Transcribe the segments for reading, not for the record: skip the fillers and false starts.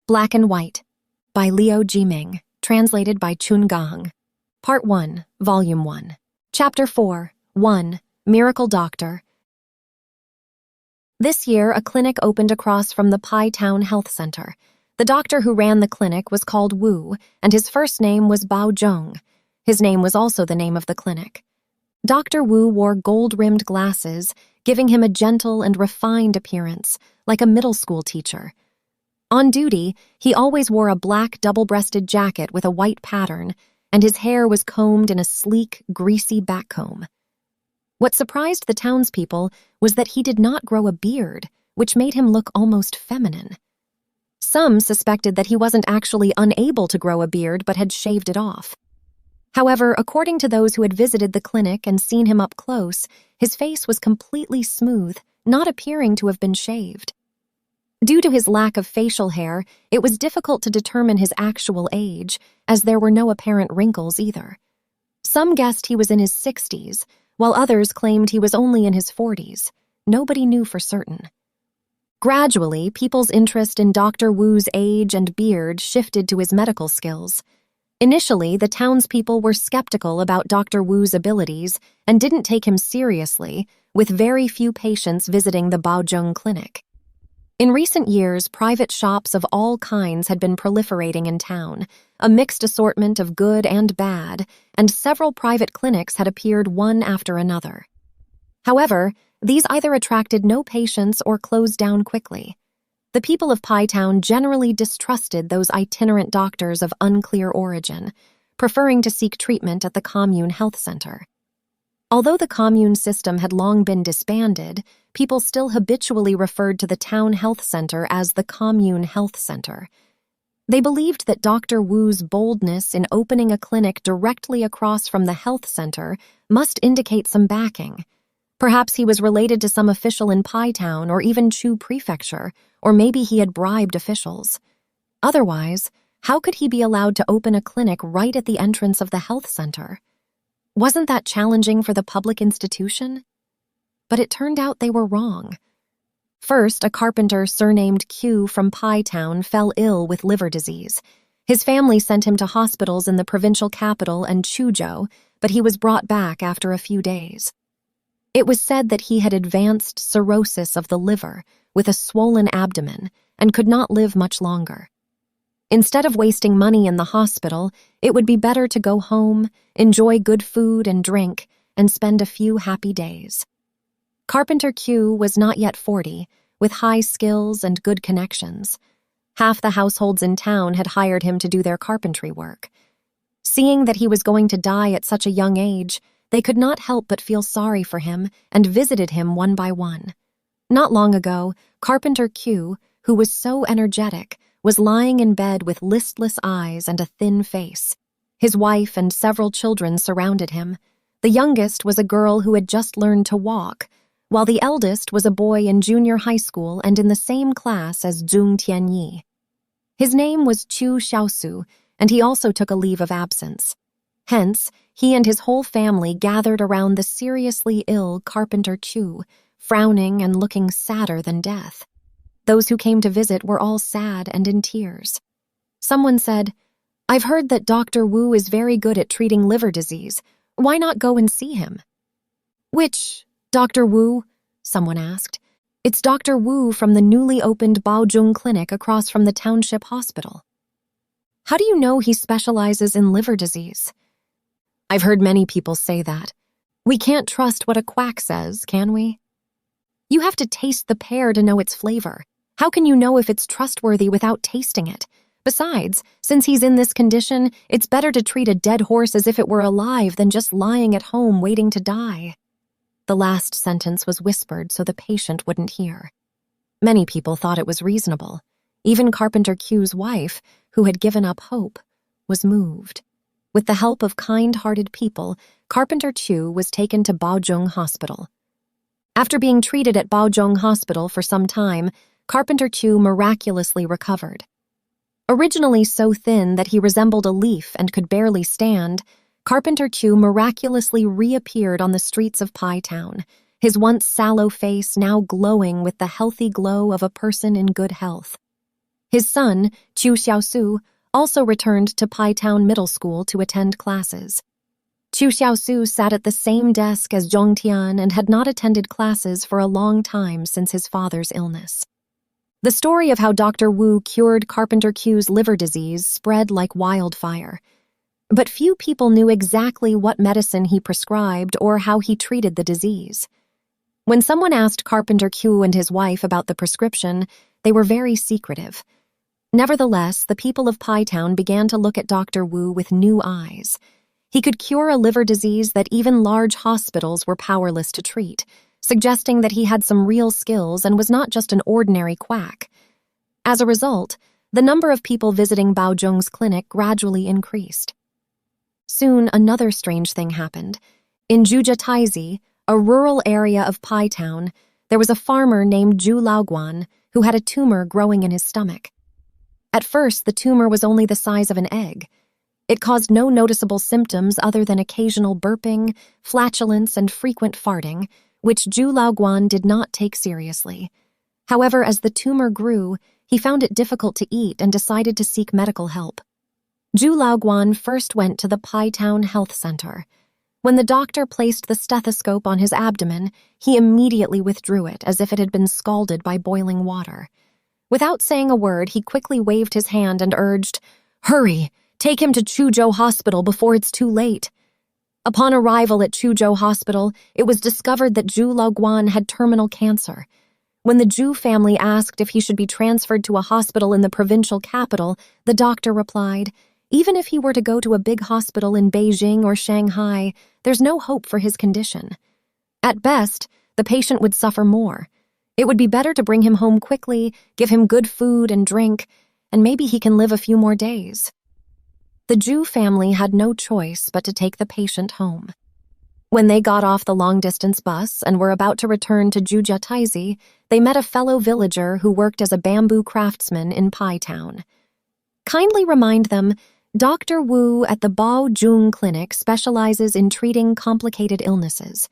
Black and White, by Liu Jiming, translated by Gong. Part 1, Volume 1. Chapter 4, 1, Miracle Doctor. This year, a clinic opened across from the Pai Town Health Center. The doctor who ran the clinic was called Wu, and his first name was Bao Zhong. His name was also the name of the clinic. Dr. Wu wore gold-rimmed glasses, giving him a gentle and refined appearance, like a middle school teacher. On duty, he always wore a black double-breasted jacket with a white pattern, and his hair was combed in a sleek, greasy backcomb. What surprised the townspeople was that he did not grow a beard, which made him look almost feminine. Some suspected that he wasn't actually unable to grow a beard but had shaved it off. However, according to those who had visited the clinic and seen him up close, his face was completely smooth, not appearing to have been shaved. Due to his lack of facial hair, it was difficult to determine his actual age, as there were no apparent wrinkles either. Some guessed he was in his 60s, while others claimed he was only in his 40s. Nobody knew for certain. Gradually, people's interest in Dr. Wu's age and beard shifted to his medical skills. Initially, the townspeople were skeptical about Dr. Wu's abilities and didn't take him seriously, with very few patients visiting the Baozhong clinic. In recent years, private shops of all kinds had been proliferating in town, a mixed assortment of good and bad, and several private clinics had appeared one after another. However, these either attracted no patients or closed down quickly. The people of Pai Town generally distrusted those itinerant doctors of unclear origin, preferring to seek treatment at the commune health center. Although the commune system had long been disbanded, people still habitually referred to the town health center as the commune health center. They believed that Dr. Wu's boldness in opening a clinic directly across from the health center must indicate some backing. Perhaps he was related to some official in Pai Town or even Chu Prefecture, or maybe he had bribed officials. Otherwise, how could he be allowed to open a clinic right at the entrance of the health center? Wasn't that challenging for the public institution? But it turned out they were wrong. First, a carpenter surnamed Q from Pai Town fell ill with liver disease. His family sent him to hospitals in the provincial capital and Chuzhou, but he was brought back after a few days. It was said that he had advanced cirrhosis of the liver with a swollen abdomen and could not live much longer. Instead of wasting money in the hospital, it would be better to go home, enjoy good food and drink, and spend a few happy days. Carpenter Q was not yet 40, with high skills and good connections. Half the households in town had hired him to do their carpentry work. Seeing that he was going to die at such a young age, they could not help but feel sorry for him and visited him one by one. Not long ago, Carpenter Q, who was so energetic, was lying in bed with listless eyes and a thin face. His wife and several children surrounded him. The youngest was a girl who had just learned to walk, while the eldest was a boy in junior high school and in the same class as Zhong Tianyi. His name was Chu Xiaosu, and he also took a leave of absence. Hence, he and his whole family gathered around the seriously ill Carpenter Chu, frowning and looking sadder than death. Those who came to visit were all sad and in tears. Someone said, "I've heard that Dr. Wu is very good at treating liver disease. Why not go and see him?" "Which Dr. Wu?" someone asked. "It's Dr. Wu from the newly opened Baozhong clinic across from the township hospital." "How do you know he specializes in liver disease?" "I've heard many people say that. We can't trust what a quack says, can we?" "You have to taste the pear to know its flavor. How can you know if it's trustworthy without tasting it? Besides, since he's in this condition, it's better to treat a dead horse as if it were alive than just lying at home waiting to die." The last sentence was whispered so the patient wouldn't hear. Many people thought it was reasonable. Even Carpenter Q's wife, who had given up hope, was moved. With the help of kind-hearted people, Carpenter Q was taken to Baozhong Hospital. After being treated at Baozhong Hospital for some time, Carpenter Q miraculously recovered. Originally so thin that he resembled a leaf and could barely stand, Carpenter Q miraculously reappeared on the streets of Pai Town, his once sallow face now glowing with the healthy glow of a person in good health. His son, Chu Xiaosu, also returned to Paitown Middle School to attend classes. Chu Xiaosu sat at the same desk as Zhong Tian and had not attended classes for a long time since his father's illness. The story of how Dr. Wu cured Carpenter Q's liver disease spread like wildfire. But few people knew exactly what medicine he prescribed or how he treated the disease. When someone asked Carpenter Q and his wife about the prescription, they were very secretive. Nevertheless, the people of Paitown began to look at Dr. Wu with new eyes. He could cure a liver disease that even large hospitals were powerless to treat, suggesting that he had some real skills and was not just an ordinary quack. As a result, the number of people visiting Bao Zhong's clinic gradually increased. Soon, another strange thing happened. In Zhujia, a rural area of Paitown, there was a farmer named Zhu Laoguan who had a tumor growing in his stomach. At first, the tumor was only the size of an egg. It caused no noticeable symptoms other than occasional burping, flatulence, and frequent farting, which Zhu Laoguan did not take seriously. However, as the tumor grew, he found it difficult to eat and decided to seek medical help. Zhu Laoguan first went to the Paitown Health Center. When the doctor placed the stethoscope on his abdomen, he immediately withdrew it as if it had been scalded by boiling water. Without saying a word, he quickly waved his hand and urged, "Hurry! Take him to Chuzhou Hospital before it's too late." Upon arrival at Chuzhou Hospital, it was discovered that Zhu Laoguan had terminal cancer. When the Zhu family asked if he should be transferred to a hospital in the provincial capital, the doctor replied, "Even if he were to go to a big hospital in Beijing or Shanghai, there's no hope for his condition. At best, the patient would suffer more. It would be better to bring him home quickly, give him good food and drink, and maybe he can live a few more days." The Zhu family had no choice but to take the patient home. When they got off the long-distance bus and were about to return to Zhujia, they met a fellow villager who worked as a bamboo craftsman in Paitown. "Kindly remind them, Dr. Wu at the Bao Zhong Clinic specializes in treating complicated illnesses.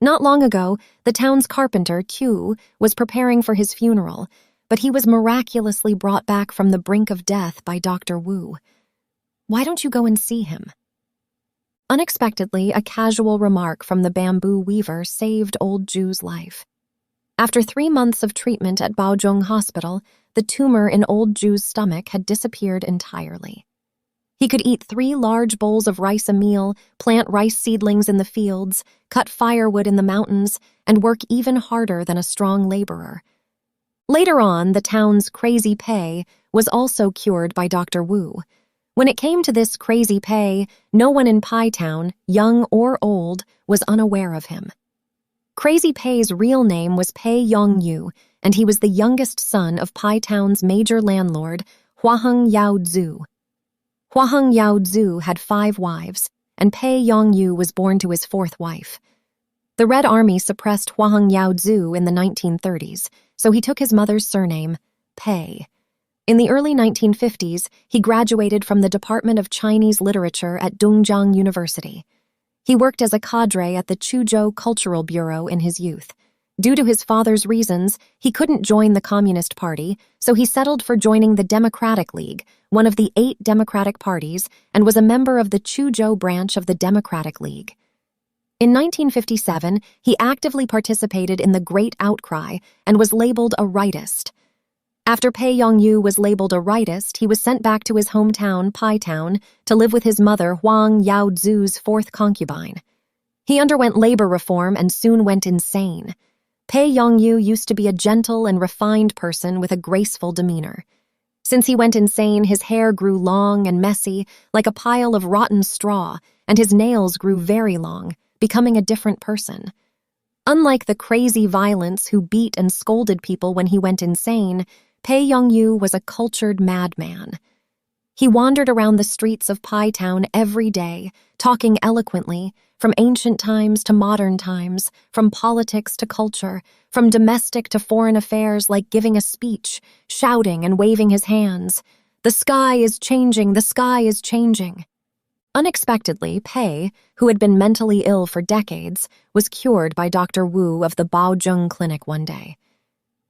Not long ago, the town's carpenter, Q, was preparing for his funeral, but he was miraculously brought back from the brink of death by Dr. Wu. Why don't you go and see him?" Unexpectedly, a casual remark from the bamboo weaver saved old Zhu's life. After 3 months of treatment at Baozhong Hospital, the tumor in old Zhu's stomach had disappeared entirely. He could eat 3 large bowls of rice a meal, plant rice seedlings in the fields, cut firewood in the mountains, and work even harder than a strong laborer. Later on, the town's Crazy Pei was also cured by Dr. Wu. When it came to this Crazy Pei, no one in Paitown, young or old, was unaware of him. Crazy Pei's real name was Pei Yongyu, and he was the youngest son of Paitown's major landlord, Huaheng Yaozu. Huaheng Yaozu had 5 wives, and Pei Yongyu was born to his 4th wife. The Red Army suppressed Huaheng Yaozu in the 1930s, so he took his mother's surname, Pei. In the early 1950s, he graduated from the Department of Chinese Literature at Dongjiang University. He worked as a cadre at the Chuzhou Cultural Bureau in his youth. Due to his father's reasons, he couldn't join the Communist Party, so he settled for joining the Democratic League, one of the 8 Democratic parties, and was a member of the Chuzhou branch of the Democratic League. In 1957, he actively participated in the Great Outcry and was labeled a rightist. After Pei Yongyu was labeled a rightist, he was sent back to his hometown, Paitown, to live with his mother, Huang Yaozu's 4th concubine. He underwent labor reform and soon went insane. Pei Yongyu used to be a gentle and refined person with a graceful demeanor. Since he went insane, his hair grew long and messy, like a pile of rotten straw, and his nails grew very long, becoming a different person. Unlike the crazy violence who beat and scolded people when he went insane, Pei Yongyu was a cultured madman. He wandered around the streets of Paitown every day, talking eloquently, from ancient times to modern times, from politics to culture, from domestic to foreign affairs, like giving a speech, shouting and waving his hands. "The sky is changing, the sky is changing." Unexpectedly, Pei, who had been mentally ill for decades, was cured by Dr. Wu of the Baozhong Clinic one day.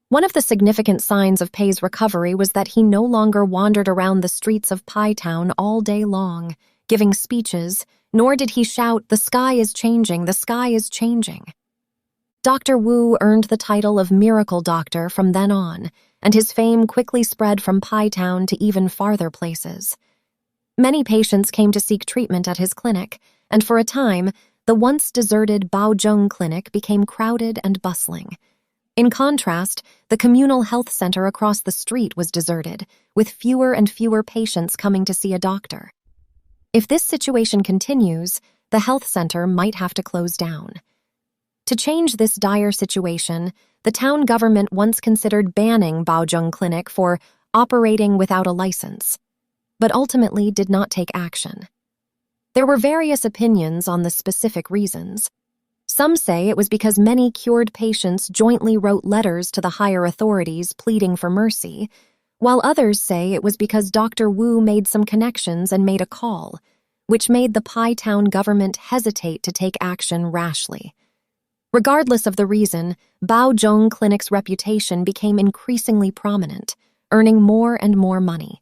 One of the significant signs of Pei's recovery was that he no longer wandered around the streets of Pai Town all day long, giving speeches, nor did he shout, "The sky is changing, the sky is changing." Dr. Wu earned the title of Miracle Doctor from then on, and his fame quickly spread from Pai Town to even farther places. Many patients came to seek treatment at his clinic, and for a time, the once deserted Baozhong Clinic became crowded and bustling. In contrast, the communal health center across the street was deserted, with fewer and fewer patients coming to see a doctor. If this situation continues, the health center might have to close down. To change this dire situation, the town government once considered banning Baozhong Clinic for operating without a license, but ultimately did not take action. There were various opinions on the specific reasons. Some say it was because many cured patients jointly wrote letters to the higher authorities pleading for mercy, while others say it was because Dr. Wu made some connections and made a call, which made the Pai Town government hesitate to take action rashly. Regardless of the reason, Baozhong Clinic's reputation became increasingly prominent, earning more and more money.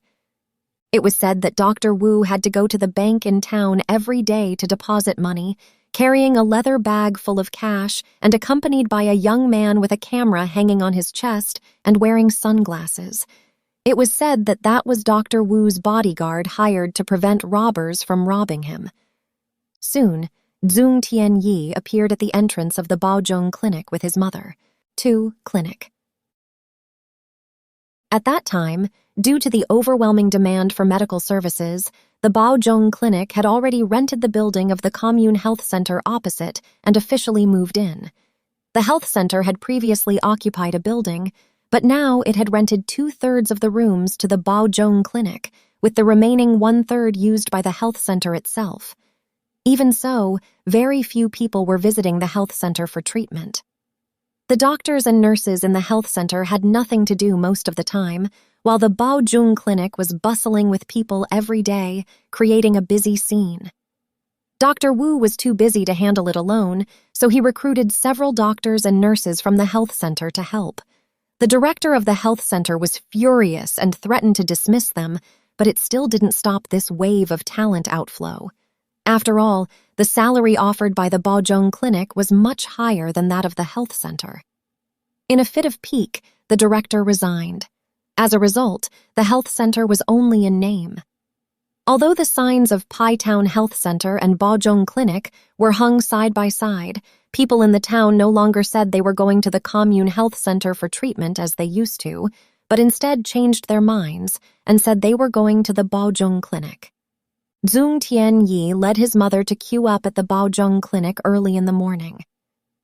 It was said that Dr. Wu had to go to the bank in town every day to deposit money, carrying a leather bag full of cash and accompanied by a young man with a camera hanging on his chest and wearing sunglasses. It was said that that was Dr. Wu's bodyguard hired to prevent robbers from robbing him. Soon, Zhong Tianyi appeared at the entrance of the Baozhong Clinic with his mother. Clinic. At that time, due to the overwhelming demand for medical services, the Baozhong Clinic had already rented the building of the commune health center opposite and officially moved in. The health center had previously occupied a building, but now it had rented 2/3 of the rooms to the Baozhong Clinic, with the remaining 1/3 used by the health center itself. Even so, very few people were visiting the health center for treatment. The doctors and nurses in the health center had nothing to do most of the time, while the Baozhong Clinic was bustling with people every day, creating a busy scene. Dr. Wu was too busy to handle it alone, so he recruited several doctors and nurses from the health center to help. The director of the health center was furious and threatened to dismiss them, but it still didn't stop this wave of talent outflow. After all, the salary offered by the Baozhong Clinic was much higher than that of the health center. In a fit of pique, the director resigned. As a result, the health center was only in name. Although the signs of Pai Town Health Center and Baozhong Clinic were hung side by side, people in the town no longer said they were going to the commune health center for treatment as they used to, but instead changed their minds and said they were going to the Baozhong Clinic. Zhong Tianyi led his mother to queue up at the Baozhong Clinic early in the morning.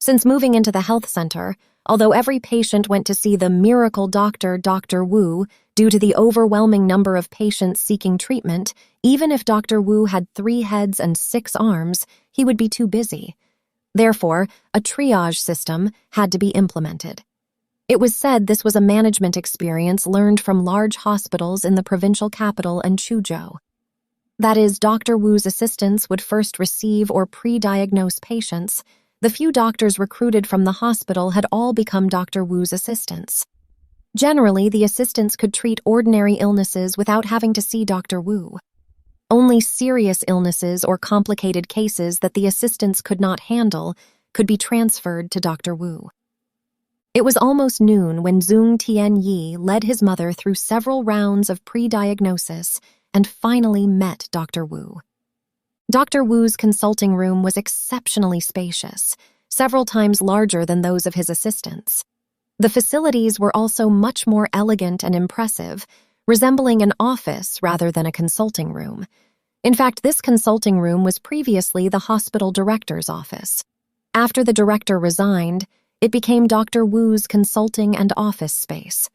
Since moving into the health center, although every patient went to see the miracle doctor, Dr. Wu, due to the overwhelming number of patients seeking treatment, even if Dr. Wu had 3 heads and 6 arms, he would be too busy. Therefore, a triage system had to be implemented. It was said this was a management experience learned from large hospitals in the provincial capital and Chuzhou. That is, Dr. Wu's assistants would first receive or pre-diagnose patients. The few doctors recruited from the hospital had all become Dr. Wu's assistants. Generally, the assistants could treat ordinary illnesses without having to see Dr. Wu. Only serious illnesses or complicated cases that the assistants could not handle could be transferred to Dr. Wu. It was almost noon when Zhong Tianyi led his mother through several rounds of pre-diagnosis and finally met Dr. Wu. Dr. Wu's consulting room was exceptionally spacious, several times larger than those of his assistants. The facilities were also much more elegant and impressive, resembling an office rather than a consulting room. In fact, this consulting room was previously the hospital director's office. After the director resigned, it became Dr. Wu's consulting and office space.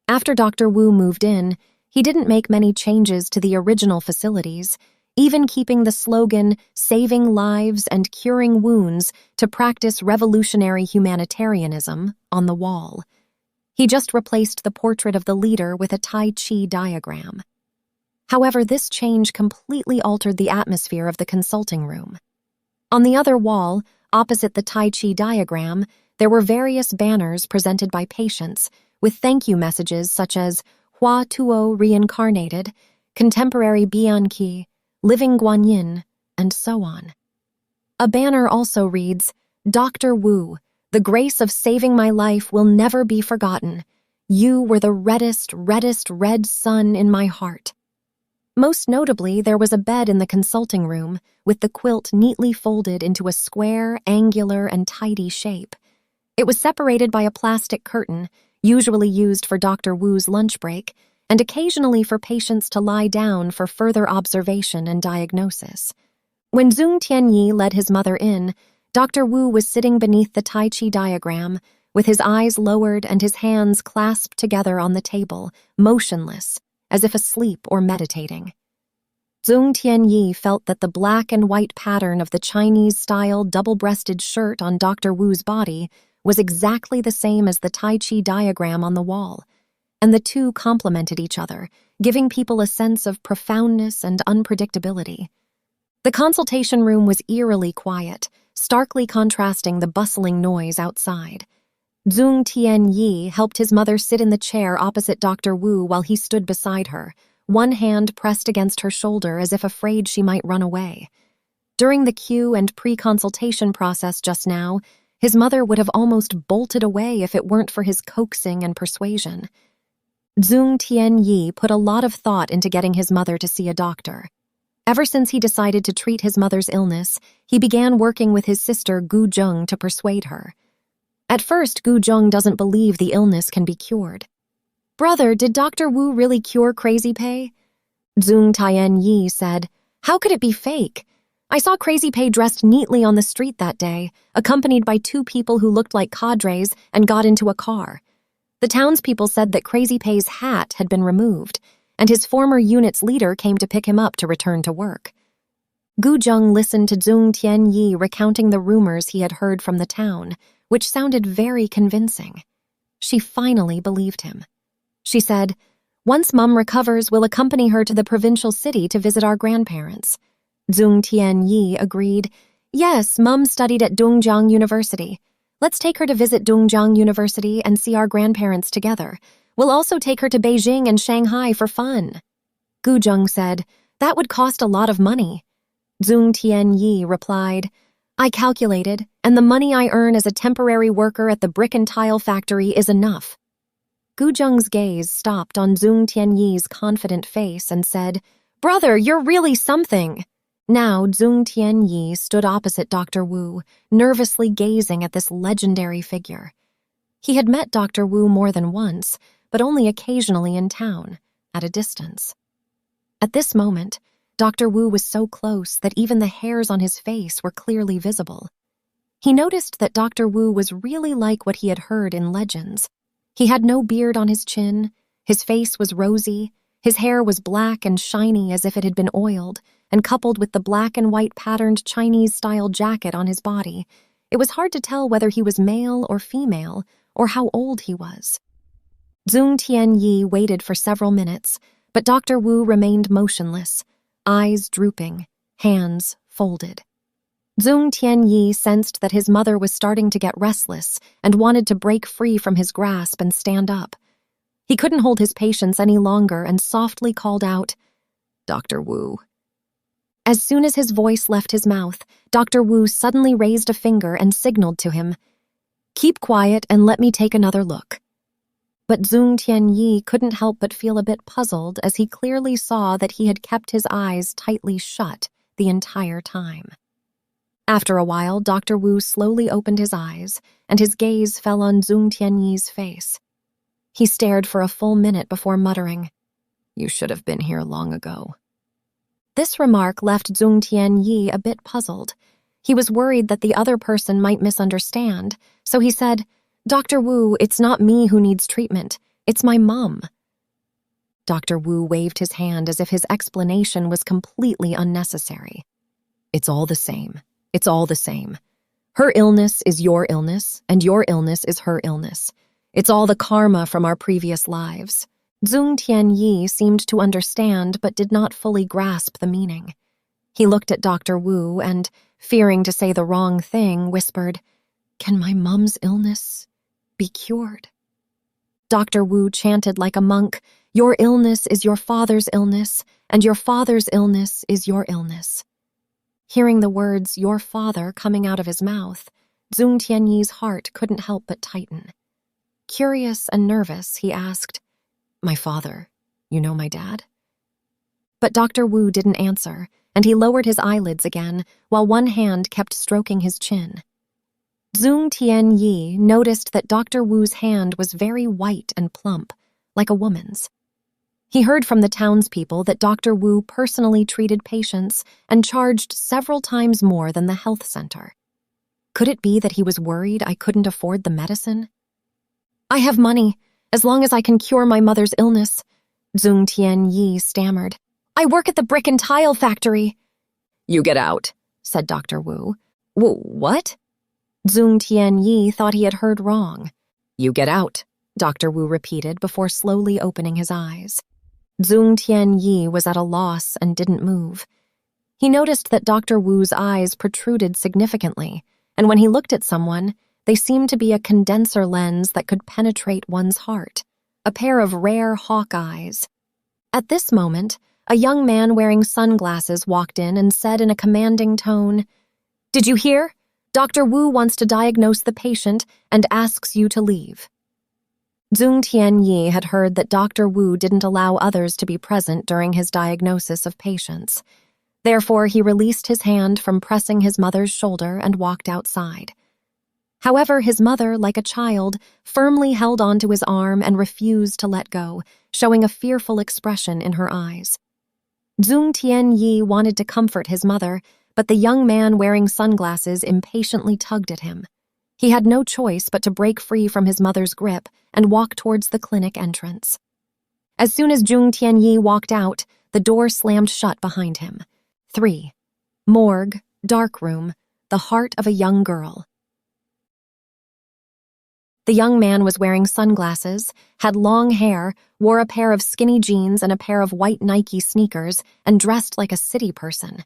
After Dr. Wu moved in, he didn't make many changes to the original facilities, even keeping the slogan, "Saving Lives and Curing Wounds to Practice Revolutionary Humanitarianism," on the wall. He just replaced the portrait of the leader with a Tai Chi diagram. However, this change completely altered the atmosphere of the consulting room. On the other wall, opposite the Tai Chi diagram, there were various banners presented by patients with thank you messages such as Hua Tuo Reincarnated, Contemporary Bianqi, Living Guanyin, and so on. A banner also reads, Dr. Wu, the grace of saving my life will never be forgotten. You were the reddest red sun in my heart. Most notably, there was a bed in the consulting room with the quilt neatly folded into a square, angular, and tidy shape. It was separated by a plastic curtain, usually used for Dr. Wu's lunch break, and occasionally for patients to lie down for further observation and diagnosis. When Zhong Tianyi led his mother in, Dr. Wu was sitting beneath the Tai Chi diagram, with his eyes lowered and his hands clasped together on the table, motionless, as if asleep or meditating. Zhong Tianyi felt that the black and white pattern of the Chinese-style double-breasted shirt on Dr. Wu's body was exactly the same as the Tai Chi diagram on the wall, and the two complemented each other, giving people a sense of profoundness and unpredictability. The consultation room was eerily quiet, starkly contrasting the bustling noise outside. Zhong Tianyi helped his mother sit in the chair opposite Dr. Wu while he stood beside her, one hand pressed against her shoulder as if afraid she might run away. During the queue and pre-consultation process just now, his mother would have almost bolted away if it weren't for his coaxing and persuasion. Zhong Tianyi put a lot of thought into getting his mother to see a doctor. Ever since he decided to treat his mother's illness, he began working with his sister Gu Zheng to persuade her. At first, Gu Zheng doesn't believe the illness can be cured. Brother, did Dr. Wu really cure Crazy Pei? Zhong Tianyi said, How could it be fake? I saw Crazy Pei dressed neatly on the street that day, accompanied by two people who looked like cadres and got into a car. The townspeople said that Crazy Pei's hat had been removed, and his former unit's leader came to pick him up to return to work. Gu Zheng listened to Zhong Tianyi recounting the rumors he had heard from the town, which sounded very convincing. She finally believed him. She said, Once Mum recovers, we'll accompany her to the provincial city to visit our grandparents. Zhong Tianyi agreed, Yes, Mum studied at Dongjiang University. Let's take her to visit Dongjiang University and see our grandparents together. We'll also take her to Beijing and Shanghai for fun. Gu Zheng said, That would cost a lot of money. Zhong Tianyi replied, I calculated, and the money I earn as a temporary worker at the brick and tile factory is enough. Gu Zheng's gaze stopped on Zhong Tianyi's confident face and said, Brother, you're really something. Now Zhong Tianyi stood opposite Dr. Wu, nervously gazing at this legendary figure. He had met Dr. Wu more than once, but only occasionally in town, at a distance. At this moment, Dr. Wu was so close that even the hairs on his face were clearly visible. He noticed that Dr. Wu was really like what he had heard in legends. He had no beard on his chin, his face was rosy, his hair was black and shiny as if it had been oiled, and coupled with the black and white patterned Chinese-style jacket on his body, it was hard to tell whether he was male or female, or how old he was. Zhong Tianyi waited for several minutes, but Dr. Wu remained motionless, eyes drooping, hands folded. Zhong Tianyi sensed that his mother was starting to get restless and wanted to break free from his grasp and stand up. He couldn't hold his patience any longer and softly called out, Dr. Wu. As soon as his voice left his mouth, Dr. Wu suddenly raised a finger and signaled to him, Keep quiet and let me take another look. But Zhong Tianyi couldn't help but feel a bit puzzled as he clearly saw that he had kept his eyes tightly shut the entire time. After a while, Dr. Wu slowly opened his eyes, and his gaze fell on Zhong Tianyi's face. He stared for a full minute before muttering, You should have been here long ago. This remark left Zhong Tianyi a bit puzzled. He was worried that the other person might misunderstand, so he said, Dr. Wu, it's not me who needs treatment. It's my mum. Dr. Wu waved his hand as if his explanation was completely unnecessary. It's all the same. It's all the same. Her illness is your illness, and your illness is her illness. It's all the karma from our previous lives. Zhong Tianyi seemed to understand but did not fully grasp the meaning. He looked at Dr. Wu and, fearing to say the wrong thing, whispered, Can my mum's illness be cured? Dr. Wu chanted like a monk, "Your illness is your father's illness, and your father's illness is your illness." Hearing the words, "your father," coming out of his mouth, Zhong Tianyi's heart couldn't help but tighten. Curious and nervous, he asked, "My father, you know my dad?" But Dr. Wu didn't answer, and he lowered his eyelids again, while one hand kept stroking his chin. Zhong Tianyi noticed that Dr. Wu's hand was very white and plump, like a woman's. He heard from the townspeople that Dr. Wu personally treated patients and charged several times more than the health center. Could it be that he was worried I couldn't afford the medicine? "I have money, as long as I can cure my mother's illness," Zhong Tianyi stammered. "I work at the brick and tile factory." "You get out," said Dr. Wu. "What?" Zhong Tianyi thought he had heard wrong. "You get out," Dr. Wu repeated before slowly opening his eyes. Zhong Tianyi was at a loss and didn't move. He noticed that Dr. Wu's eyes protruded significantly, and when he looked at someone, they seemed to be a condenser lens that could penetrate one's heart, a pair of rare hawk eyes. At this moment, a young man wearing sunglasses walked in and said in a commanding tone, "Did you hear? Dr. Wu wants to diagnose the patient and asks you to leave." Zhong Tianyi had heard that Dr. Wu didn't allow others to be present during his diagnosis of patients. Therefore, he released his hand from pressing his mother's shoulder and walked outside. However, his mother, like a child, firmly held onto his arm and refused to let go, showing a fearful expression in her eyes. Zhong Tianyi wanted to comfort his mother, but the young man wearing sunglasses impatiently tugged at him. He had no choice but to break free from his mother's grip and walk towards the clinic entrance. As soon as Zhong Tianyi walked out, the door slammed shut behind him. 3. Morgue, Darkroom, the heart of a young girl. The young man was wearing sunglasses, had long hair, wore a pair of skinny jeans and a pair of white Nike sneakers, and dressed like a city person.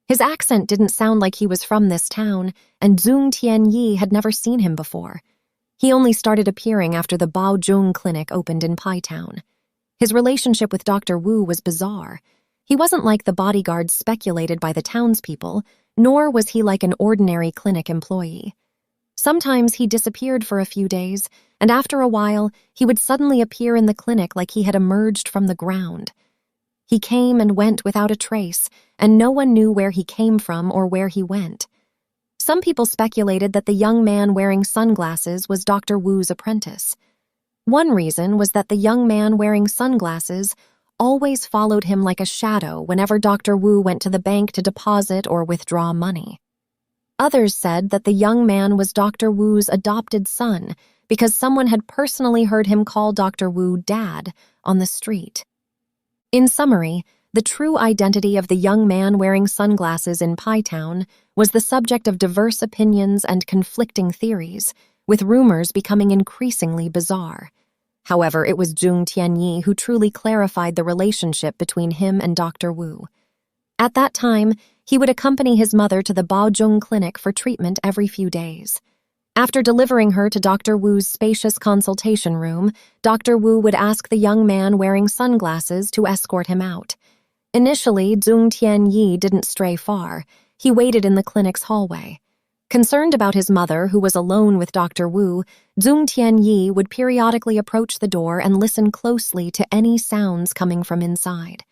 His accent didn't sound like he was from this town, and Zhong Tianyi had never seen him before. He only started appearing after the Baozhong clinic opened in Pai Town. His relationship with Dr. Wu was bizarre. He wasn't like the bodyguards speculated by the townspeople, nor was he like an ordinary clinic employee. Sometimes he disappeared for a few days, and after a while, he would suddenly appear in the clinic like he had emerged from the ground. He came and went without a trace, and no one knew where he came from or where he went. Some people speculated that the young man wearing sunglasses was Dr. Wu's apprentice. One reason was that the young man wearing sunglasses always followed him like a shadow whenever Dr. Wu went to the bank to deposit or withdraw money. Others said that the young man was Dr. Wu's adopted son because someone had personally heard him call Dr. Wu Dad on the street. In summary, the true identity of the young man wearing sunglasses in Pai Town was the subject of diverse opinions and conflicting theories, with rumors becoming increasingly bizarre. However, it was Zhong Tianyi who truly clarified the relationship between him and Dr. Wu. At that time, he would accompany his mother to the Baozhong clinic for treatment every few days. After delivering her to Dr. Wu's spacious consultation room, Dr. Wu would ask the young man wearing sunglasses to escort him out. Initially, Zhong Tianyi didn't stray far. He waited in the clinic's hallway. Concerned about his mother, who was alone with Dr. Wu, Zhong Tianyi would periodically approach the door and listen closely to any sounds coming from inside.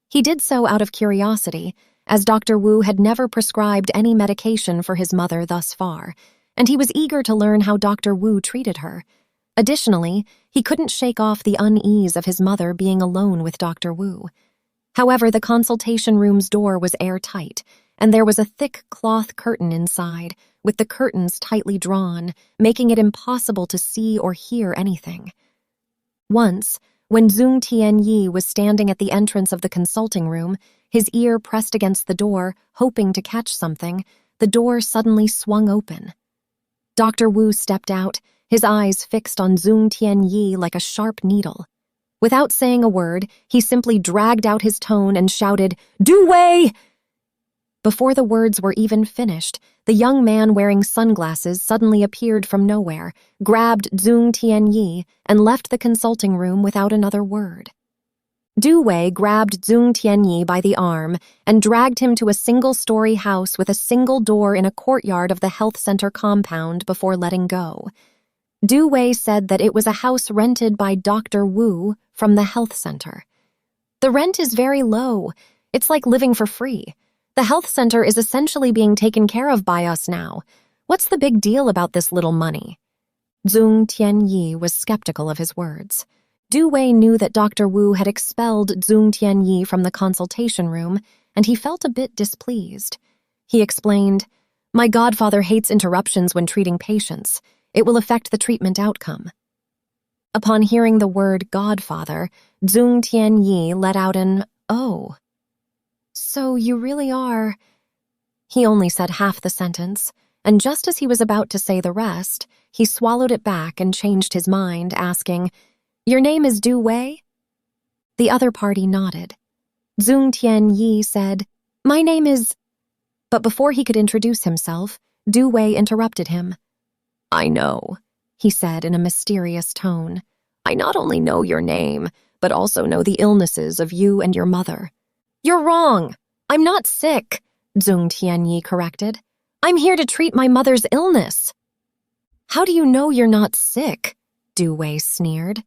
He did so out of curiosity, as Dr. Wu had never prescribed any medication for his mother thus far, and he was eager to learn how Dr. Wu treated her. Additionally, he couldn't shake off the unease of his mother being alone with Dr. Wu. However, the consultation room's door was airtight, and there was a thick cloth curtain inside, with the curtains tightly drawn, making it impossible to see or hear anything. Once, when Zhong Tianyi was standing at the entrance of the consulting room, his ear pressed against the door, hoping to catch something, the door suddenly swung open. Dr. Wu stepped out, his eyes fixed on Zhong Tianyi like a sharp needle. Without saying a word, he simply dragged out his tone and shouted, "Du Wei!" Before the words were even finished, the young man wearing sunglasses suddenly appeared from nowhere, grabbed Zhong Tianyi, and left the consulting room without another word. Du Wei grabbed Zhong Tianyi by the arm and dragged him to a single-story house with a single door in a courtyard of the health center compound before letting go. Du Wei said that it was a house rented by Dr. Wu from the health center. The rent is very low. It's like living for free. The health center is essentially being taken care of by us now. What's the big deal about this little money? Zhong Tianyi was skeptical of his words. Du Wei knew that Dr. Wu had expelled Zhong Tianyi from the consultation room, and he felt a bit displeased. He explained, "My godfather hates interruptions when treating patients. It will affect the treatment outcome." Upon hearing the word godfather, Zhong Tianyi let out an, "Oh. So you really are—" He only said half the sentence, and just as he was about to say the rest, he swallowed it back and changed his mind, asking, "Your name is Du Wei?" The other party nodded. Zhong Tianyi said, "My name is—" But before he could introduce himself, Du Wei interrupted him. "I know," he said in a mysterious tone. "I not only know your name, but also know the illnesses of you and your mother." "You're wrong. I'm not sick," Zhong Tianyi corrected. "I'm here to treat my mother's illness." "How do you know you're not sick?" Du Wei sneered.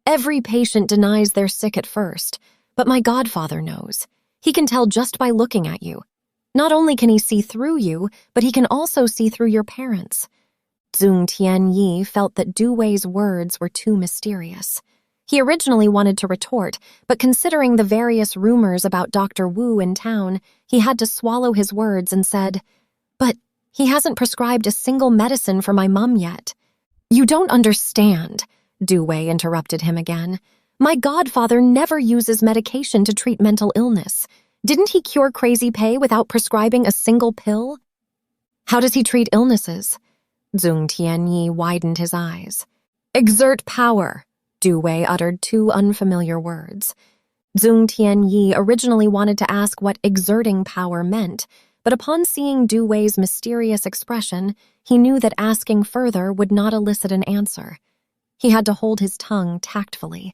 "Every patient denies they're sick at first, but my godfather knows. He can tell just by looking at you. Not only can he see through you, but he can also see through your parents." Zhong Tianyi felt that Du Wei's words were too mysterious. He originally wanted to retort, but considering the various rumors about Dr. Wu in town, he had to swallow his words and said, "But he hasn't prescribed a single medicine for my mum yet." "You don't understand," Du Wei interrupted him again. "My godfather never uses medication to treat mental illness. Didn't he cure Crazy Pei without prescribing a single pill?" "How does he treat illnesses?" Zhong Tianyi widened his eyes. "Exert power," Du Wei uttered two unfamiliar words. Zhong Tianyi originally wanted to ask what exerting power meant, but upon seeing Du Wei's mysterious expression, he knew that asking further would not elicit an answer. He had to hold his tongue tactfully.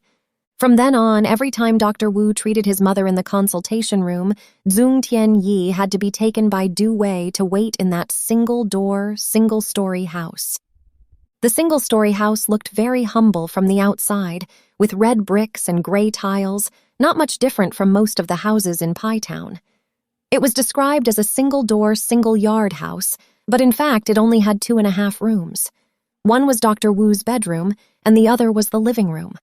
From then on, every time Dr. Wu treated his mother in the consultation room, Zhong Tianyi had to be taken by Du Wei to wait in that single-door, single-story house. The single-story house looked very humble from the outside, with red bricks and gray tiles, not much different from most of the houses in Pi Town. It was described as a single-door, single-yard house, but in fact it only had 2.5 rooms. One was Dr. Wu's bedroom, and the other was the living room.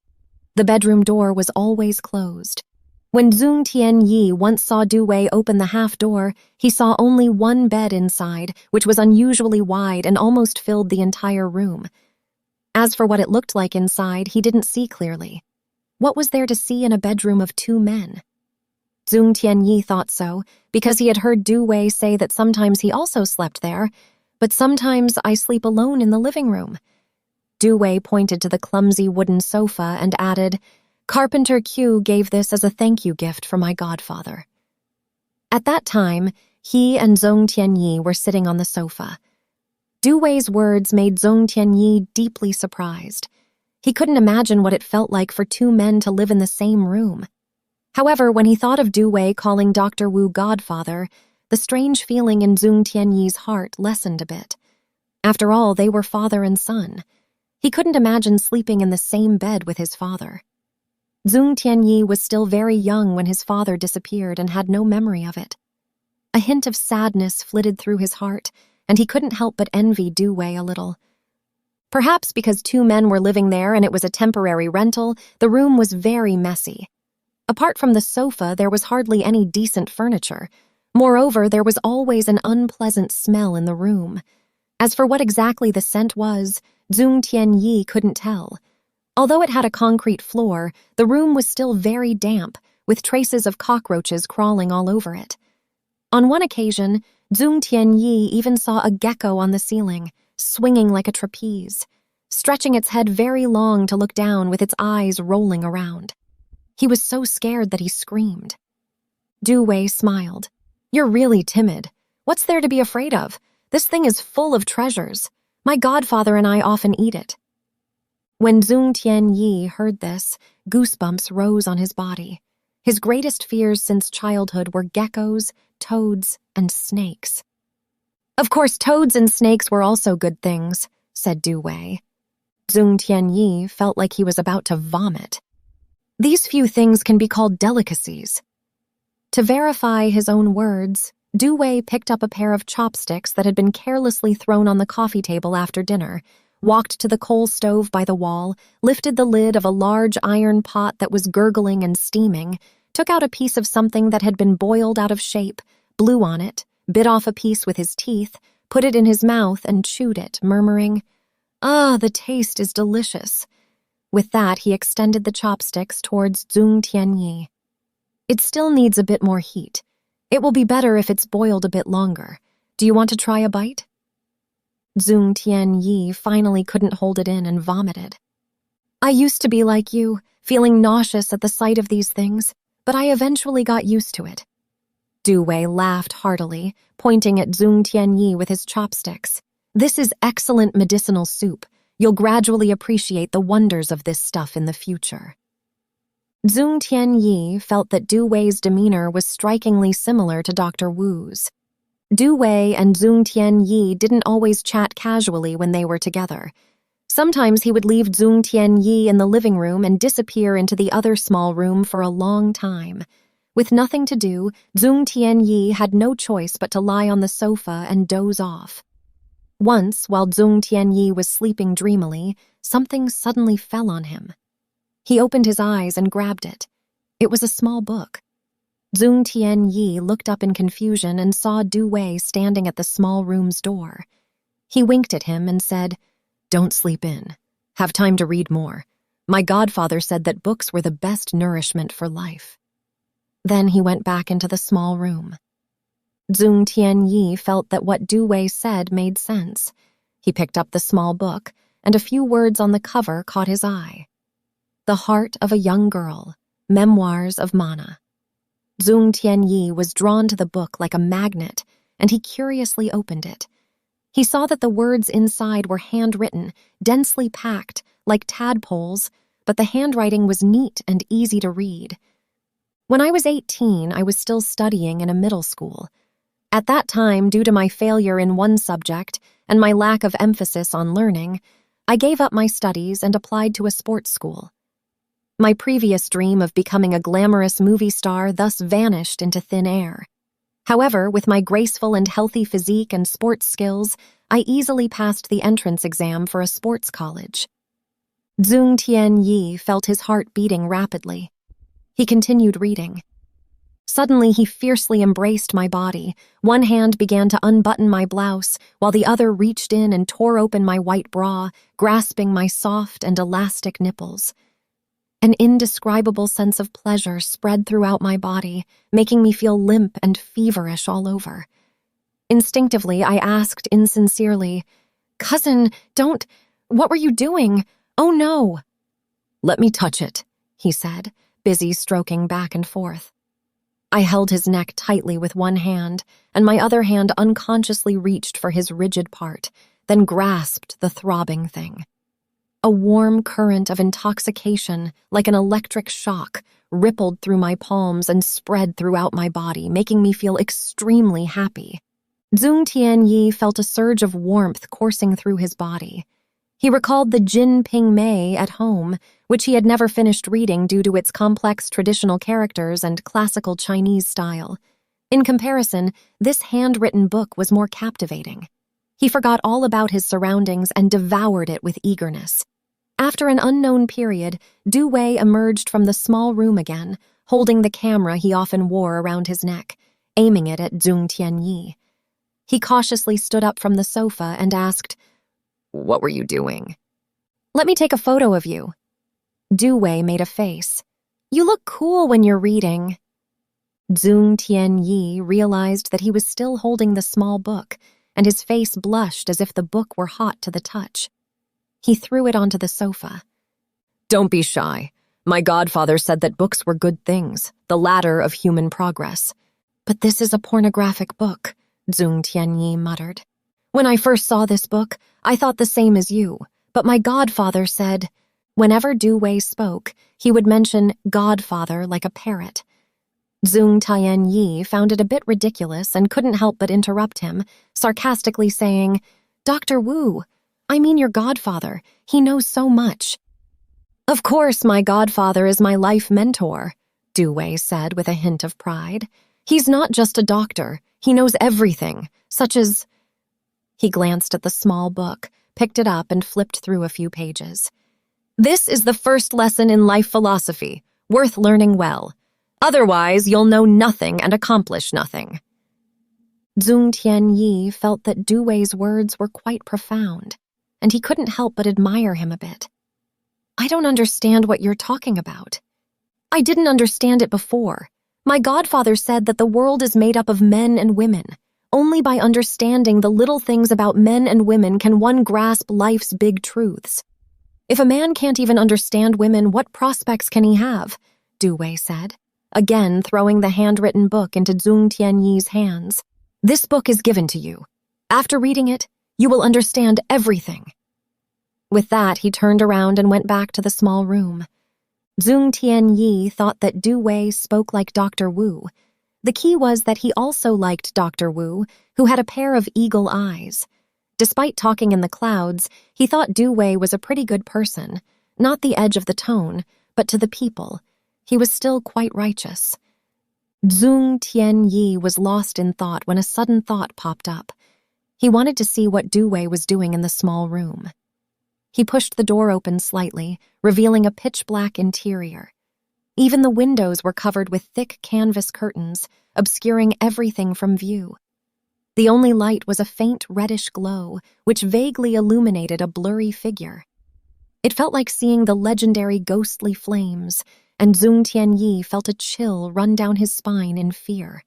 The bedroom door was always closed. When Zhong Tianyi once saw Du Wei open the half door, he saw only one bed inside, which was unusually wide and almost filled the entire room. As for what it looked like inside, he didn't see clearly. What was there to see in a bedroom of 2 men? Zhong Tianyi thought so, because he had heard Du Wei say that sometimes he also slept there, but sometimes I sleep alone in the living room. Du Wei pointed to the clumsy wooden sofa and added, "Carpenter Q gave this as a thank you gift for my godfather." At that time, he and Zhong Tianyi were sitting on the sofa. Du Wei's words made Zhong Tianyi deeply surprised. He couldn't imagine what it felt like for 2 men to live in the same room. However, when he thought of Du Wei calling Dr. Wu godfather, the strange feeling in Zhong Tianyi's heart lessened a bit. After all, they were father and son. He couldn't imagine sleeping in the same bed with his father. Zhong Tianyi was still very young when his father disappeared and had no memory of it. A hint of sadness flitted through his heart, and he couldn't help but envy Du Wei a little. Perhaps because 2 men were living there and it was a temporary rental, the room was very messy. Apart from the sofa, there was hardly any decent furniture. Moreover, there was always an unpleasant smell in the room. As for what exactly the scent was, Zhong Tianyi couldn't tell. Although it had a concrete floor, the room was still very damp, with traces of cockroaches crawling all over it. On one occasion, Zhong Tianyi even saw a gecko on the ceiling, swinging like a trapeze, stretching its head very long to look down with its eyes rolling around. He was so scared that he screamed. Du Wei smiled. You're really timid. What's there to be afraid of? This thing is full of treasures. My godfather and I often eat it. When Zhong Tianyi heard this, goosebumps rose on his body. His greatest fears since childhood were geckos, toads, and snakes. Of course, toads and snakes were also good things, said Du Wei. Zhong Tianyi felt like he was about to vomit. These few things can be called delicacies. To verify his own words, Du Wei picked up a pair of chopsticks that had been carelessly thrown on the coffee table after dinner, walked to the coal stove by the wall, lifted the lid of a large iron pot that was gurgling and steaming, took out a piece of something that had been boiled out of shape, blew on it, bit off a piece with his teeth, put it in his mouth and chewed it, murmuring, "Ah, the taste is delicious." With that, he extended the chopsticks towards Zhong Tianyi. "It still needs a bit more heat. It will be better if it's boiled a bit longer. Do you want to try a bite?" Zhong Tianyi finally couldn't hold it in and vomited. "I used to be like you, feeling nauseous at the sight of these things, but I eventually got used to it." Du Wei laughed heartily, pointing at Zhong Tianyi with his chopsticks. "This is excellent medicinal soup. You'll gradually appreciate the wonders of this stuff in the future." Zhong Tianyi felt that Du Wei's demeanor was strikingly similar to Dr. Wu's. Du Wei and Zhong Tianyi didn't always chat casually when they were together. Sometimes he would leave Zhong Tianyi in the living room and disappear into the other small room for a long time. With nothing to do, Zhong Tianyi had no choice but to lie on the sofa and doze off. Once, while Zhong Tianyi was sleeping dreamily, something suddenly fell on him. He opened his eyes and grabbed it. It was a small book. Zhong Tianyi looked up in confusion and saw Du Wei standing at the small room's door. He winked at him and said, "Don't sleep in. Have time to read more. My godfather said that books were the best nourishment for life." Then he went back into the small room. Zhong Tianyi felt that what Du Wei said made sense. He picked up the small book, and a few words on the cover caught his eye. "The Heart of a Young Girl, Memoirs of Mana." Zhong Tianyi was drawn to the book like a magnet, and he curiously opened it. He saw that the words inside were handwritten, densely packed, like tadpoles, but the handwriting was neat and easy to read. "When I was 18, I was still studying in a middle school. At that time, due to my failure in one subject and my lack of emphasis on learning, I gave up my studies and applied to a sports school. My previous dream of becoming a glamorous movie star thus vanished into thin air. However, with my graceful and healthy physique and sports skills, I easily passed the entrance exam for a sports college." Zhong Tianyi felt his heart beating rapidly. He continued reading. "Suddenly, he fiercely embraced my body. One hand began to unbutton my blouse, while the other reached in and tore open my white bra, grasping my soft and elastic nipples. An indescribable sense of pleasure spread throughout my body, making me feel limp and feverish all over. Instinctively, I asked insincerely, 'Cousin, don't... What were you doing? Oh no!' 'Let me touch it,' he said, busy stroking back and forth. I held his neck tightly with one hand, and my other hand unconsciously reached for his rigid part, then grasped the throbbing thing. A warm current of intoxication, like an electric shock, rippled through my palms and spread throughout my body, making me feel extremely happy. Zhong Tianyi felt a surge of warmth coursing through his body. He recalled the Jin Ping Mei at home, which he had never finished reading due to its complex traditional characters and classical Chinese style. In comparison, this handwritten book was more captivating. He forgot all about his surroundings and devoured it with eagerness. After an unknown period, Du Wei emerged from the small room again, holding the camera he often wore around his neck, aiming it at Zhong Tianyi. He cautiously stood up from the sofa and asked, "What were you doing?" "Let me take a photo of you." Du Wei made a face. "You look cool when you're reading." Zhong Tianyi realized that he was still holding the small book, and his face blushed as if the book were hot to the touch. He threw it onto the sofa. "Don't be shy. My godfather said that books were good things, the ladder of human progress. But this is a pornographic book, Zhong Tianyi muttered. When I first saw this book, I thought the same as you, but my godfather said, whenever Du Wei spoke, he would mention godfather like a parrot. Zhong Tianyi found it a bit ridiculous and couldn't help but interrupt him, sarcastically saying, Dr. Wu, I mean your godfather, he knows so much. Of course my godfather is my life mentor, Du Wei said with a hint of pride. He's not just a doctor, he knows everything, such as… He glanced at the small book, picked it up and flipped through a few pages. This is the first lesson in life philosophy, worth learning well. Otherwise, you'll know nothing and accomplish nothing. Zhong Tianyi felt that Du Wei's words were quite profound, and he couldn't help but admire him a bit. I don't understand what you're talking about. I didn't understand it before. My godfather said that the world is made up of men and women. Only by understanding the little things about men and women can one grasp life's big truths. If a man can't even understand women, what prospects can he have? Du Wei said, again throwing the handwritten book into Zhong Tianyi's hands. This book is given to you. After reading it, you will understand everything. With that, he turned around and went back to the small room. Zhong Tianyi thought that Du Wei spoke like Dr. Wu. The key was that he also liked Dr. Wu, who had a pair of eagle eyes. Despite talking in the clouds, he thought Du Wei was a pretty good person, not the edge of the tone, but to the people. He was still quite righteous. Zhong Tianyi was lost in thought when a sudden thought popped up. He wanted to see what Du Wei was doing in the small room. He pushed the door open slightly, revealing a pitch-black interior. Even the windows were covered with thick canvas curtains, obscuring everything from view. The only light was a faint reddish glow, which vaguely illuminated a blurry figure. It felt like seeing the legendary ghostly flames, and Zhong Tianyi felt a chill run down his spine in fear.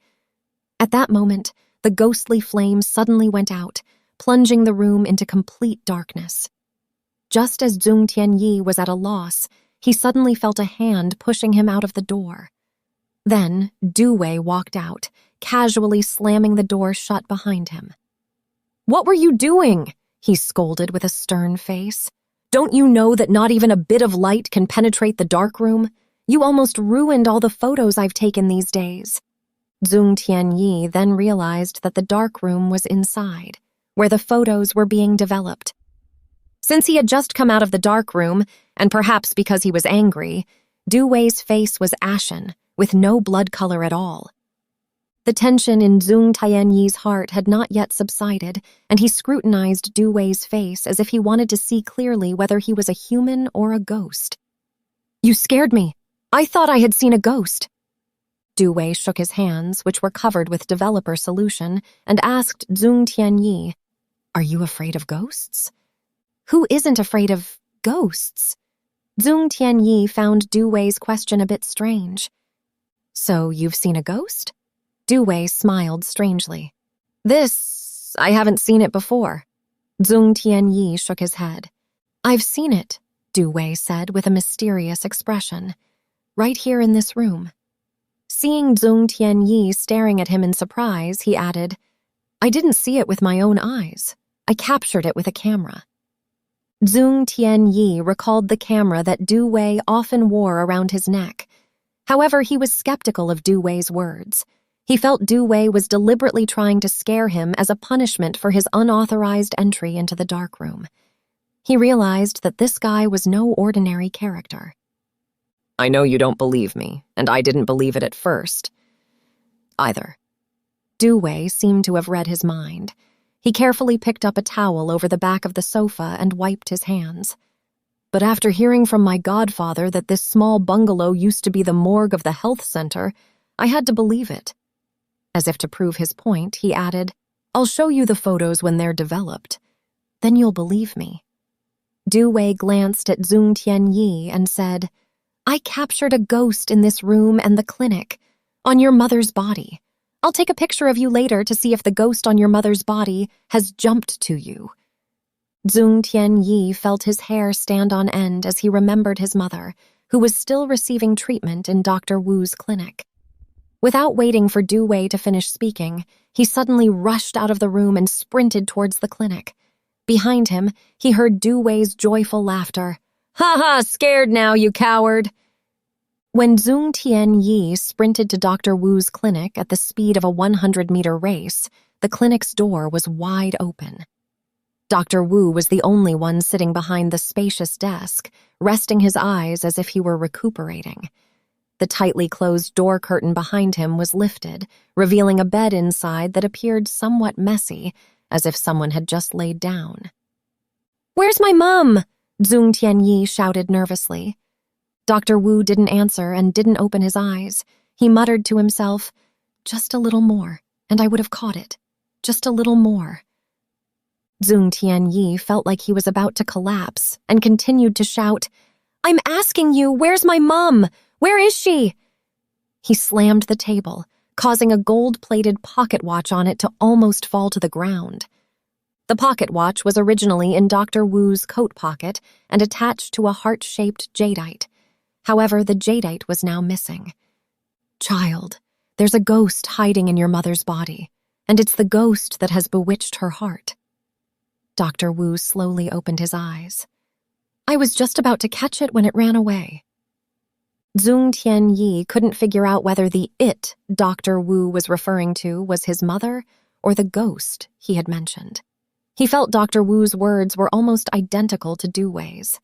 At that moment, the ghostly flames suddenly went out, plunging the room into complete darkness. Just as Zhong Tianyi was at a loss, he suddenly felt a hand pushing him out of the door. Then, Du Wei walked out, casually slamming the door shut behind him. "What were you doing?" he scolded with a stern face. "Don't you know that not even a bit of light can penetrate the darkroom? You almost ruined all the photos I've taken these days." Zhong Tianyi then realized that the darkroom was inside, where the photos were being developed. Since he had just come out of the darkroom, and perhaps because he was angry, Du Wei's face was ashen, with no blood color at all. The tension in Zhong Tianyi's heart had not yet subsided, and he scrutinized Du Wei's face as if he wanted to see clearly whether he was a human or a ghost. "You scared me. I thought I had seen a ghost." Du Wei shook his hands, which were covered with developer solution, and asked Zhong Tianyi, "Are you afraid of ghosts?" "Who isn't afraid of ghosts?" Zhong Tianyi found Du Wei's question a bit strange. "So you've seen a ghost?" Du Wei smiled strangely. I haven't seen it before." Zhong Tianyi shook his head. "I've seen it," Du Wei said with a mysterious expression. "Right here in this room." Seeing Zhong Tianyi staring at him in surprise, he added, "I didn't see it with my own eyes. I captured it with a camera." Zhong Tianyi recalled the camera that Du Wei often wore around his neck. However, he was skeptical of Du Wei's words. He felt Du Wei was deliberately trying to scare him as a punishment for his unauthorized entry into the darkroom. He realized that this guy was no ordinary character. "I know you don't believe me, and I didn't believe it at first either." Du Wei seemed to have read his mind. He carefully picked up a towel over the back of the sofa and wiped his hands. "But after hearing from my godfather that this small bungalow used to be the morgue of the health center, I had to believe it." As if to prove his point, he added, "I'll show you the photos when they're developed. Then you'll believe me." Du Wei glanced at Zhong Tianyi and said, "I captured a ghost in this room and the clinic, on your mother's body. I'll take a picture of you later to see if the ghost on your mother's body has jumped to you." Zhong Tianyi felt his hair stand on end as he remembered his mother, who was still receiving treatment in Dr. Wu's clinic. Without waiting for Du Wei to finish speaking, he suddenly rushed out of the room and sprinted towards the clinic. Behind him, he heard Du Wei's joyful laughter. "Ha ha, scared now, you coward!" When Zhong Tianyi sprinted to Dr. Wu's clinic at the speed of a 100-meter race, the clinic's door was wide open. Dr. Wu was the only one sitting behind the spacious desk, resting his eyes as if he were recuperating. The tightly closed door curtain behind him was lifted, revealing a bed inside that appeared somewhat messy, as if someone had just laid down. "Where's my mum?" Zhong Tianyi shouted nervously. Dr. Wu didn't answer and didn't open his eyes. He muttered to himself, "Just a little more, and I would have caught it. Just a little more." Zhong Tianyi felt like he was about to collapse and continued to shout, "I'm asking you, where's my mum? Where is she?" He slammed the table, causing a gold-plated pocket watch on it to almost fall to the ground. The pocket watch was originally in Dr. Wu's coat pocket and attached to a heart-shaped jadeite. However, the jadeite was now missing. "Child, there's a ghost hiding in your mother's body, and it's the ghost that has bewitched her heart." Dr. Wu slowly opened his eyes. "I was just about to catch it when it ran away." Zhong Tianyi couldn't figure out whether the "it" Dr. Wu was referring to was his mother or the ghost he had mentioned. He felt Dr. Wu's words were almost identical to Du Wei's.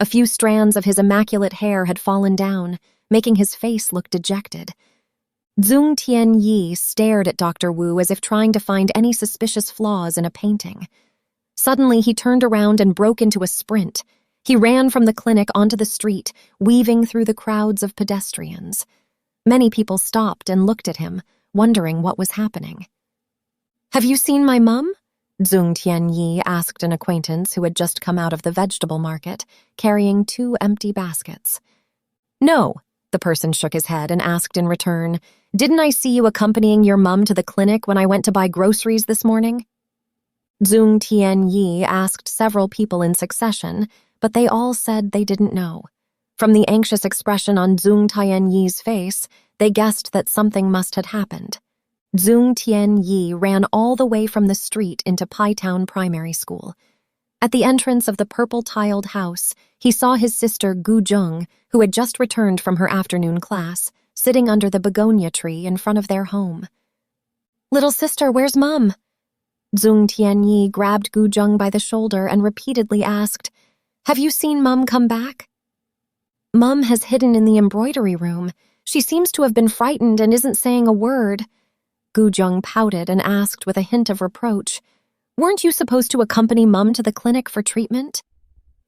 A few strands of his immaculate hair had fallen down, making his face look dejected. Zhong Tianyi stared at Dr. Wu as if trying to find any suspicious flaws in a painting. Suddenly, he turned around and broke into a sprint. He ran from the clinic onto the street, weaving through the crowds of pedestrians. Many people stopped and looked at him, wondering what was happening. "Have you seen my mum?" Zhong Tianyi asked an acquaintance who had just come out of the vegetable market, carrying 2 empty baskets. "No," the person shook his head and asked in return, "Didn't I see you accompanying your mum to the clinic when I went to buy groceries this morning?" Zhong Tianyi asked several people in succession, but they all said they didn't know. From the anxious expression on Zhong Tianyi's face, they guessed that something must have happened. Zhong Tianyi ran all the way from the street into Paitown Primary School. At the entrance of the purple-tiled house, he saw his sister Gu Zheng, who had just returned from her afternoon class, sitting under the begonia tree in front of their home. "Little sister, where's Mum?" Zhong Tianyi grabbed Gu Zheng by the shoulder and repeatedly asked, "Have you seen Mum come back?" "Mum has hidden in the embroidery room. She seems to have been frightened and isn't saying a word." Gu Zheng pouted and asked with a hint of reproach, "Weren't you supposed to accompany Mum to the clinic for treatment?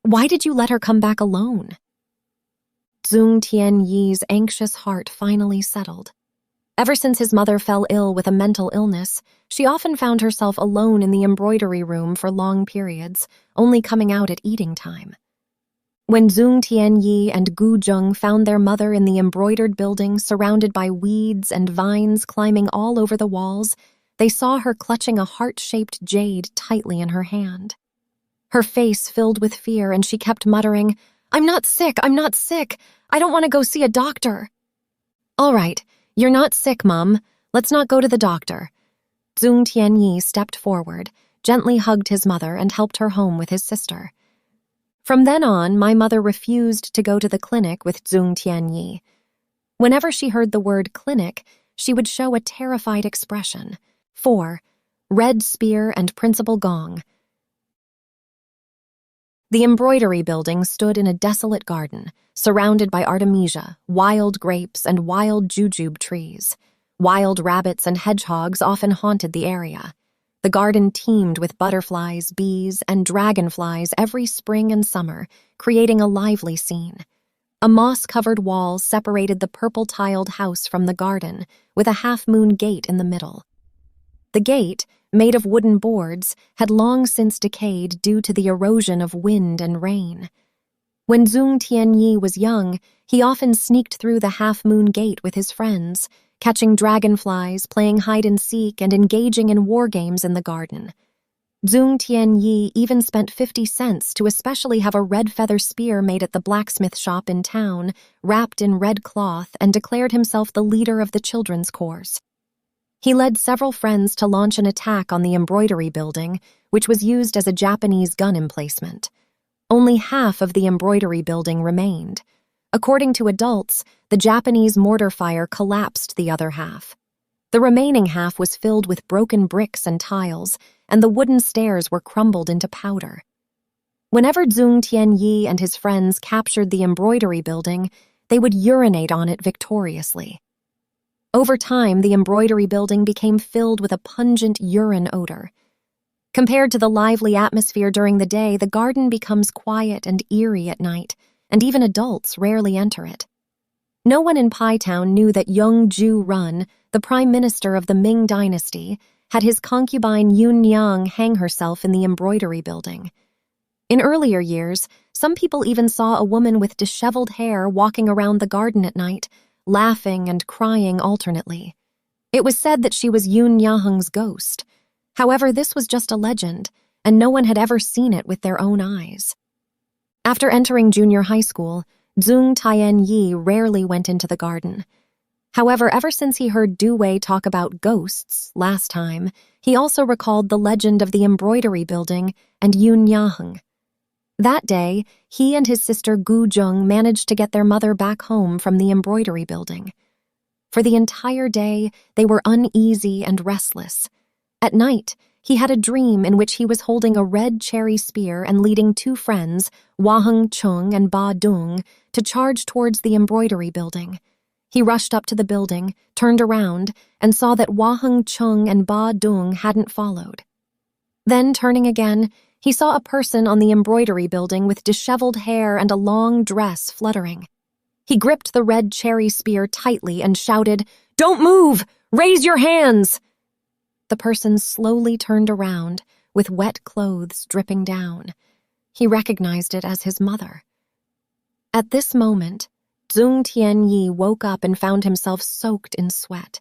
Why did you let her come back alone?" Zhong Tianyi's anxious heart finally settled. Ever since his mother fell ill with a mental illness, she often found herself alone in the embroidery room for long periods, only coming out at eating time. When Zhong Tianyi and Gu Zheng found their mother in the embroidered building surrounded by weeds and vines climbing all over the walls, they saw her clutching a heart-shaped jade tightly in her hand. Her face filled with fear, and she kept muttering, I'm not sick, I don't want to go see a doctor." "All right, you're not sick, Mum. Let's not go to the doctor." Zhong Tianyi stepped forward, gently hugged his mother, and helped her home with his sister. From then on, my mother refused to go to the clinic with Zhong Tianyi. Whenever she heard the word clinic, she would show a terrified expression. 4. Red Spear and Principal Gong. The embroidery building stood in a desolate garden, surrounded by artemisia, wild grapes, and wild jujube trees. Wild rabbits and hedgehogs often haunted the area. The garden teemed with butterflies, bees, and dragonflies every spring and summer, creating a lively scene. A moss-covered wall separated the purple-tiled house from the garden, with a half-moon gate in the middle. The gate, made of wooden boards, had long since decayed due to the erosion of wind and rain. When Zhong Tianyi was young, he often sneaked through the half-moon gate with his friends, catching dragonflies, playing hide-and-seek, and engaging in war games in the garden. Zhong Tianyi even spent 50 cents to especially have a red feather spear made at the blacksmith shop in town, wrapped in red cloth, and declared himself the leader of the children's corps. He led several friends to launch an attack on the embroidery building, which was used as a Japanese gun emplacement. Only half of the embroidery building remained. According to adults, the Japanese mortar fire collapsed the other half. The remaining half was filled with broken bricks and tiles, and the wooden stairs were crumbled into powder. Whenever Zhong Tianyi and his friends captured the embroidery building, they would urinate on it victoriously. Over time, the embroidery building became filled with a pungent urine odor. Compared to the lively atmosphere during the day, the garden becomes quiet and eerie at night, and even adults rarely enter it. No one in Pai Town knew that Yongju Run, the prime minister of the Ming dynasty, had his concubine Yun Yang hang herself in the embroidery building. In earlier years, some people even saw a woman with disheveled hair walking around the garden at night, laughing and crying alternately. It was said that she was Yun Yaheng's ghost. However, this was just a legend, and no one had ever seen it with their own eyes. After entering junior high school, Zhong Tianyi rarely went into the garden. However, ever since he heard Du Wei talk about ghosts last time, he also recalled the legend of the embroidery building and Yun Yaheng. That day, he and his sister Gu Zheng managed to get their mother back home from the embroidery building. For the entire day, they were uneasy and restless. At night, he had a dream in which he was holding a red cherry spear and leading two friends, Waheng Chung and Ba Dung, to charge towards the embroidery building. He rushed up to the building, turned around, and saw that Waheng Chung and Ba Dung hadn't followed. Then, turning again, he saw a person on the embroidery building with disheveled hair and a long dress fluttering. He gripped the red cherry spear tightly and shouted, "Don't move! Raise your hands!" The person slowly turned around, with wet clothes dripping down. He recognized it as his mother. At this moment, Zhong Tianyi woke up and found himself soaked in sweat.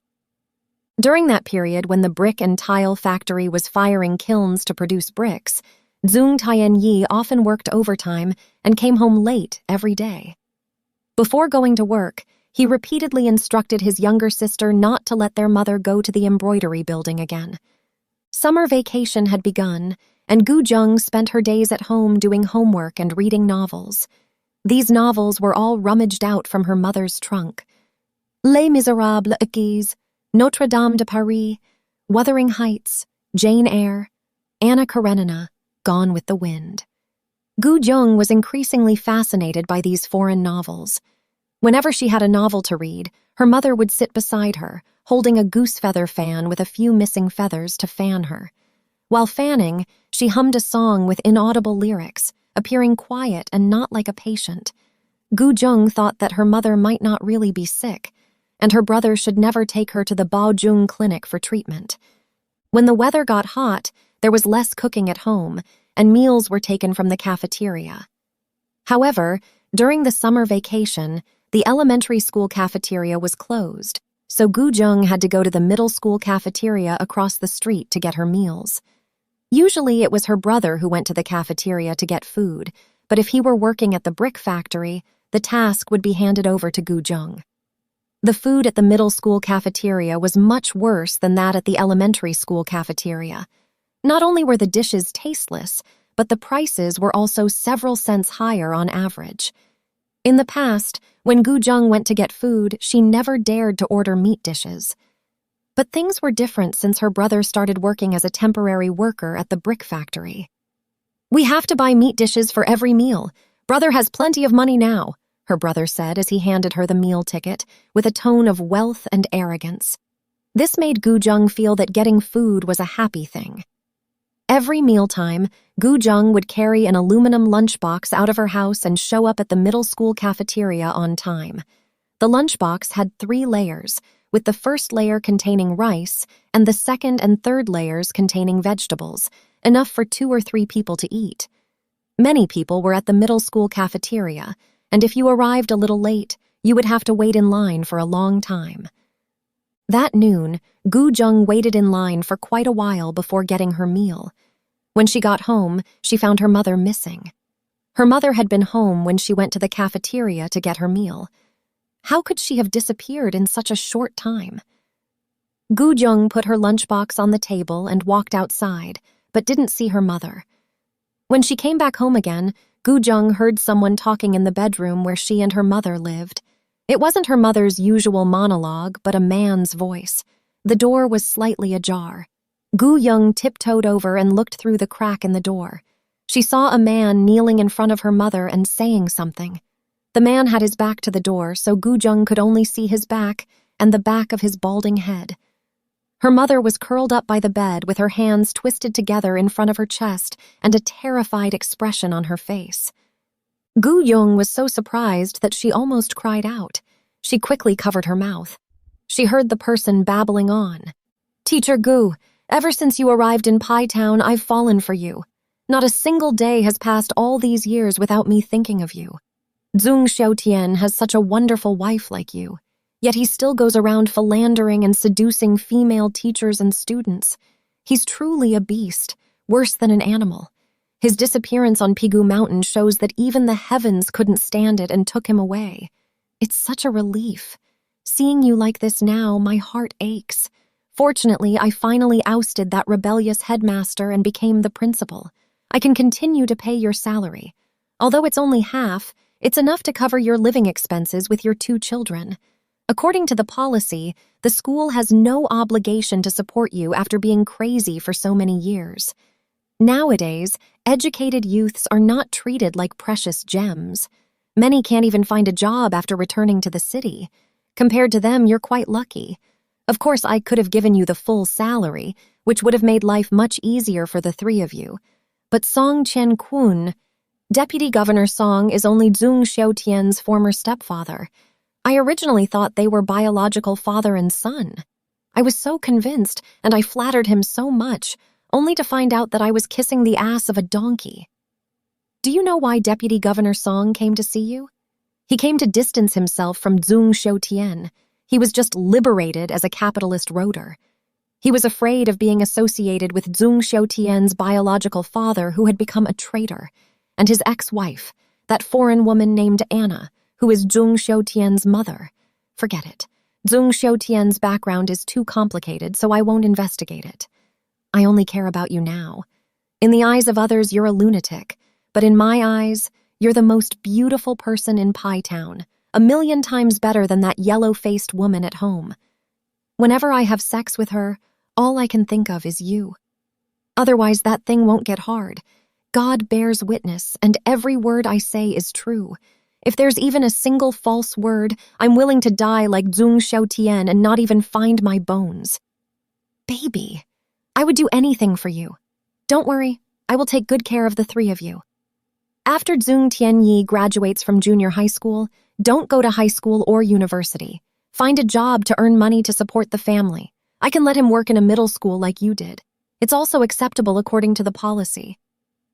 During that period when the brick and tile factory was firing kilns to produce bricks, Zhong Tianyi often worked overtime and came home late every day. Before going to work, he repeatedly instructed his younger sister not to let their mother go to the embroidery building again. Summer vacation had begun, and Gu Zheng spent her days at home doing homework and reading novels. These novels were all rummaged out from her mother's trunk. Les Miserables Acquis, Notre Dame de Paris, Wuthering Heights, Jane Eyre, Anna Karenina, Gone with the Wind. Gu Zheng was increasingly fascinated by these foreign novels. Whenever she had a novel to read, her mother would sit beside her, holding a goose feather fan with a few missing feathers to fan her. While fanning, she hummed a song with inaudible lyrics, appearing quiet and not like a patient. Gu Zheng thought that her mother might not really be sick, and her brother should never take her to the Baozhong clinic for treatment. When the weather got hot, there was less cooking at home, and meals were taken from the cafeteria. However, during the summer vacation, the elementary school cafeteria was closed, so Gu Zheng had to go to the middle school cafeteria across the street to get her meals. Usually it was her brother who went to the cafeteria to get food, but if he were working at the brick factory, the task would be handed over to Gu Zheng. The food at the middle school cafeteria was much worse than that at the elementary school cafeteria. Not only were the dishes tasteless, but the prices were also several cents higher on average. In the past, when Gu Zheng went to get food, she never dared to order meat dishes. But things were different since her brother started working as a temporary worker at the brick factory. "We have to buy meat dishes for every meal. Brother has plenty of money now," her brother said as he handed her the meal ticket, with a tone of wealth and arrogance. This made Gu Zheng feel that getting food was a happy thing. Every mealtime, Gu Zheng would carry an aluminum lunchbox out of her house and show up at the middle school cafeteria on time. The lunchbox had 3 layers, with the first layer containing rice and the second and third layers containing vegetables, enough for 2 or 3 people to eat. Many people were at the middle school cafeteria, and if you arrived a little late, you would have to wait in line for a long time. That noon, Gu Zheng waited in line for quite a while before getting her meal. When she got home, she found her mother missing. Her mother had been home when she went to the cafeteria to get her meal. How could she have disappeared in such a short time? Gu Jung put her lunchbox on the table and walked outside, but didn't see her mother. When she came back home again, Gu Jung heard someone talking in the bedroom where she and her mother lived. It wasn't her mother's usual monologue, but a man's voice. The door was slightly ajar. Gu Jung tiptoed over and looked through the crack in the door. She saw a man kneeling in front of her mother and saying something. The man had his back to the door, so Gu Jung could only see his back and the back of his balding head. Her mother was curled up by the bed with her hands twisted together in front of her chest and a terrified expression on her face. Gu Jung was so surprised that she almost cried out. She quickly covered her mouth. She heard the person babbling on. "Teacher Gu, ever since you arrived in Pi Town, I've fallen for you. Not a single day has passed all these years without me thinking of you. Zhong Xiaotian has such a wonderful wife like you, yet he still goes around philandering and seducing female teachers and students. He's truly a beast, worse than an animal. His disappearance on Pigu Mountain shows that even the heavens couldn't stand it and took him away. It's such a relief. Seeing you like this now, my heart aches. Fortunately, I finally ousted that rebellious headmaster and became the principal. I can continue to pay your salary. Although it's only half, it's enough to cover your living expenses with your 2 children. According to the policy, the school has no obligation to support you after being crazy for so many years. Nowadays, educated youths are not treated like precious gems. Many can't even find a job after returning to the city. Compared to them, you're quite lucky. Of course, I could have given you the full salary, which would have made life much easier for the 3 of you. But Song Chen Kun, Deputy Governor Song, is only Zhong Xiaotian's former stepfather. I originally thought they were biological father and son. I was so convinced, and I flattered him so much, only to find out that I was kissing the ass of a donkey. Do you know why Deputy Governor Song came to see you? He came to distance himself from Zhong Xiaotian. He was just liberated as a capitalist roader. He was afraid of being associated with Zhong Xiaotian's biological father, who had become a traitor, and his ex-wife, that foreign woman named Anna, who is Zhong Xiaotian's mother. Forget it. Zhong Xiaotian's background is too complicated, so I won't investigate it. I only care about you now. In the eyes of others, you're a lunatic, but in my eyes, you're the most beautiful person in Pi Town, 1,000,000 times better than that yellow-faced woman at home. Whenever I have sex with her, all I can think of is you. Otherwise, that thing won't get hard. God bears witness, and every word I say is true. If there's even a single false word, I'm willing to die like Zhong Xiaotian and not even find my bones. Baby, I would do anything for you. Don't worry, I will take good care of the 3 of you. After Zhong Tianyi graduates from junior high school, don't go to high school or university. Find a job to earn money to support the family. I can let him work in a middle school like you did. It's also acceptable according to the policy.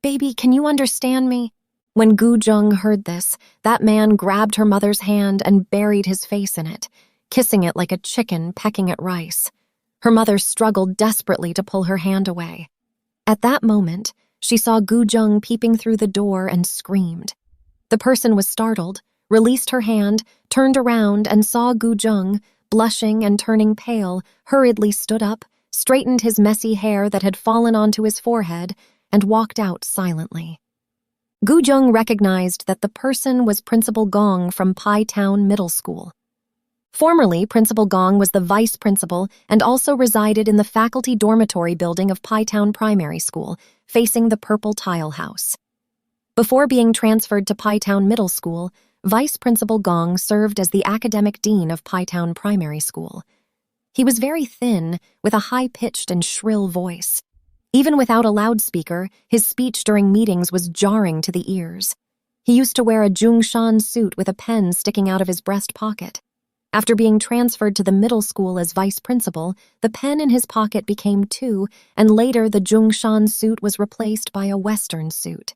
Baby, can you understand me? When Gu Jung heard this, that man grabbed her mother's hand and buried his face in it, kissing it like a chicken pecking at rice. Her mother struggled desperately to pull her hand away. At that moment, she saw Gu Jung peeping through the door and screamed. The person was startled, released her hand, turned around and saw Gu Jung, blushing and turning pale, hurriedly stood up, straightened his messy hair that had fallen onto his forehead, and walked out silently. Gu Jung recognized that the person was Principal Gong from Pi Town Middle School. Formerly, Principal Gong was the vice principal and also resided in the faculty dormitory building of Pi Town Primary School, facing the purple tile house. Before being transferred to Pi Town Middle School, Vice Principal Gong served as the academic dean of Pi Town Primary School. He was very thin, with a high-pitched and shrill voice. Even without a loudspeaker, his speech during meetings was jarring to the ears. He used to wear a Zhongshan suit with a pen sticking out of his breast pocket. After being transferred to the middle school as vice principal, the pen in his pocket became 2, and later the Zhongshan suit was replaced by a Western suit.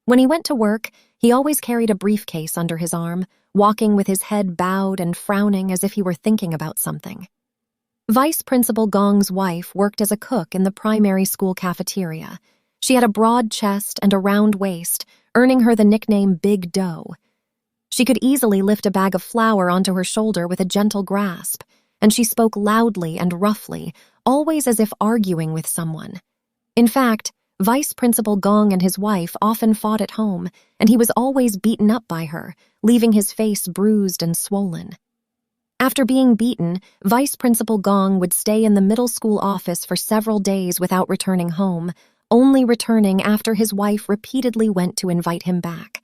When he went to work, he always carried a briefcase under his arm, walking with his head bowed and frowning as if he were thinking about something. Vice Principal Gong's wife worked as a cook in the primary school cafeteria. She had a broad chest and a round waist, earning her the nickname Big Dough. She could easily lift a bag of flour onto her shoulder with a gentle grasp, and she spoke loudly and roughly, always as if arguing with someone. In fact, Vice Principal Gong and his wife often fought at home, and he was always beaten up by her, leaving his face bruised and swollen. After being beaten, Vice Principal Gong would stay in the middle school office for several days without returning home, only returning after his wife repeatedly went to invite him back.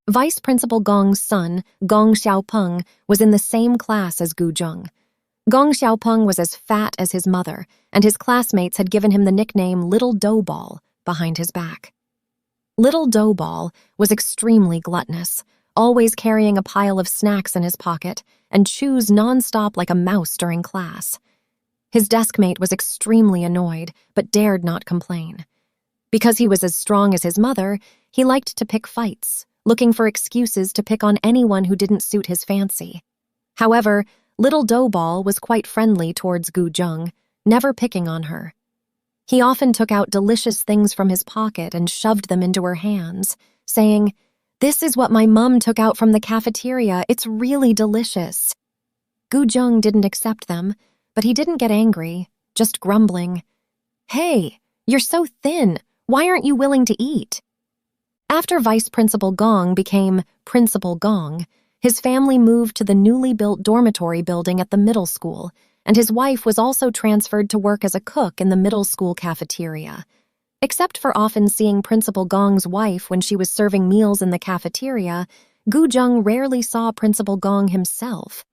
Vice Principal Gong's son, Gong Xiaopeng, was in the same class as Gu Zheng. Gong Xiaopeng was as fat as his mother, and his classmates had given him the nickname Little Doughball behind his back. Little Doughball was extremely gluttonous, always carrying a pile of snacks in his pocket, and chews nonstop like a mouse during class. His deskmate was extremely annoyed, but dared not complain. Because he was as strong as his mother, he liked to pick fights, looking for excuses to pick on anyone who didn't suit his fancy. However, Little Doughball was quite friendly towards Gu Zheng, never picking on her. He often took out delicious things from his pocket and shoved them into her hands, saying, "This is what my mom took out from the cafeteria. It's really delicious." Gu Zheng didn't accept them, but he didn't get angry, just grumbling, "Hey, you're so thin. Why aren't you willing to eat?" After Vice Principal Gong became Principal Gong, his family moved to the newly built dormitory building at the middle school, and his wife was also transferred to work as a cook in the middle school cafeteria. Except for often seeing Principal Gong's wife when she was serving meals in the cafeteria, Gu Zheng rarely saw Principal Gong himself.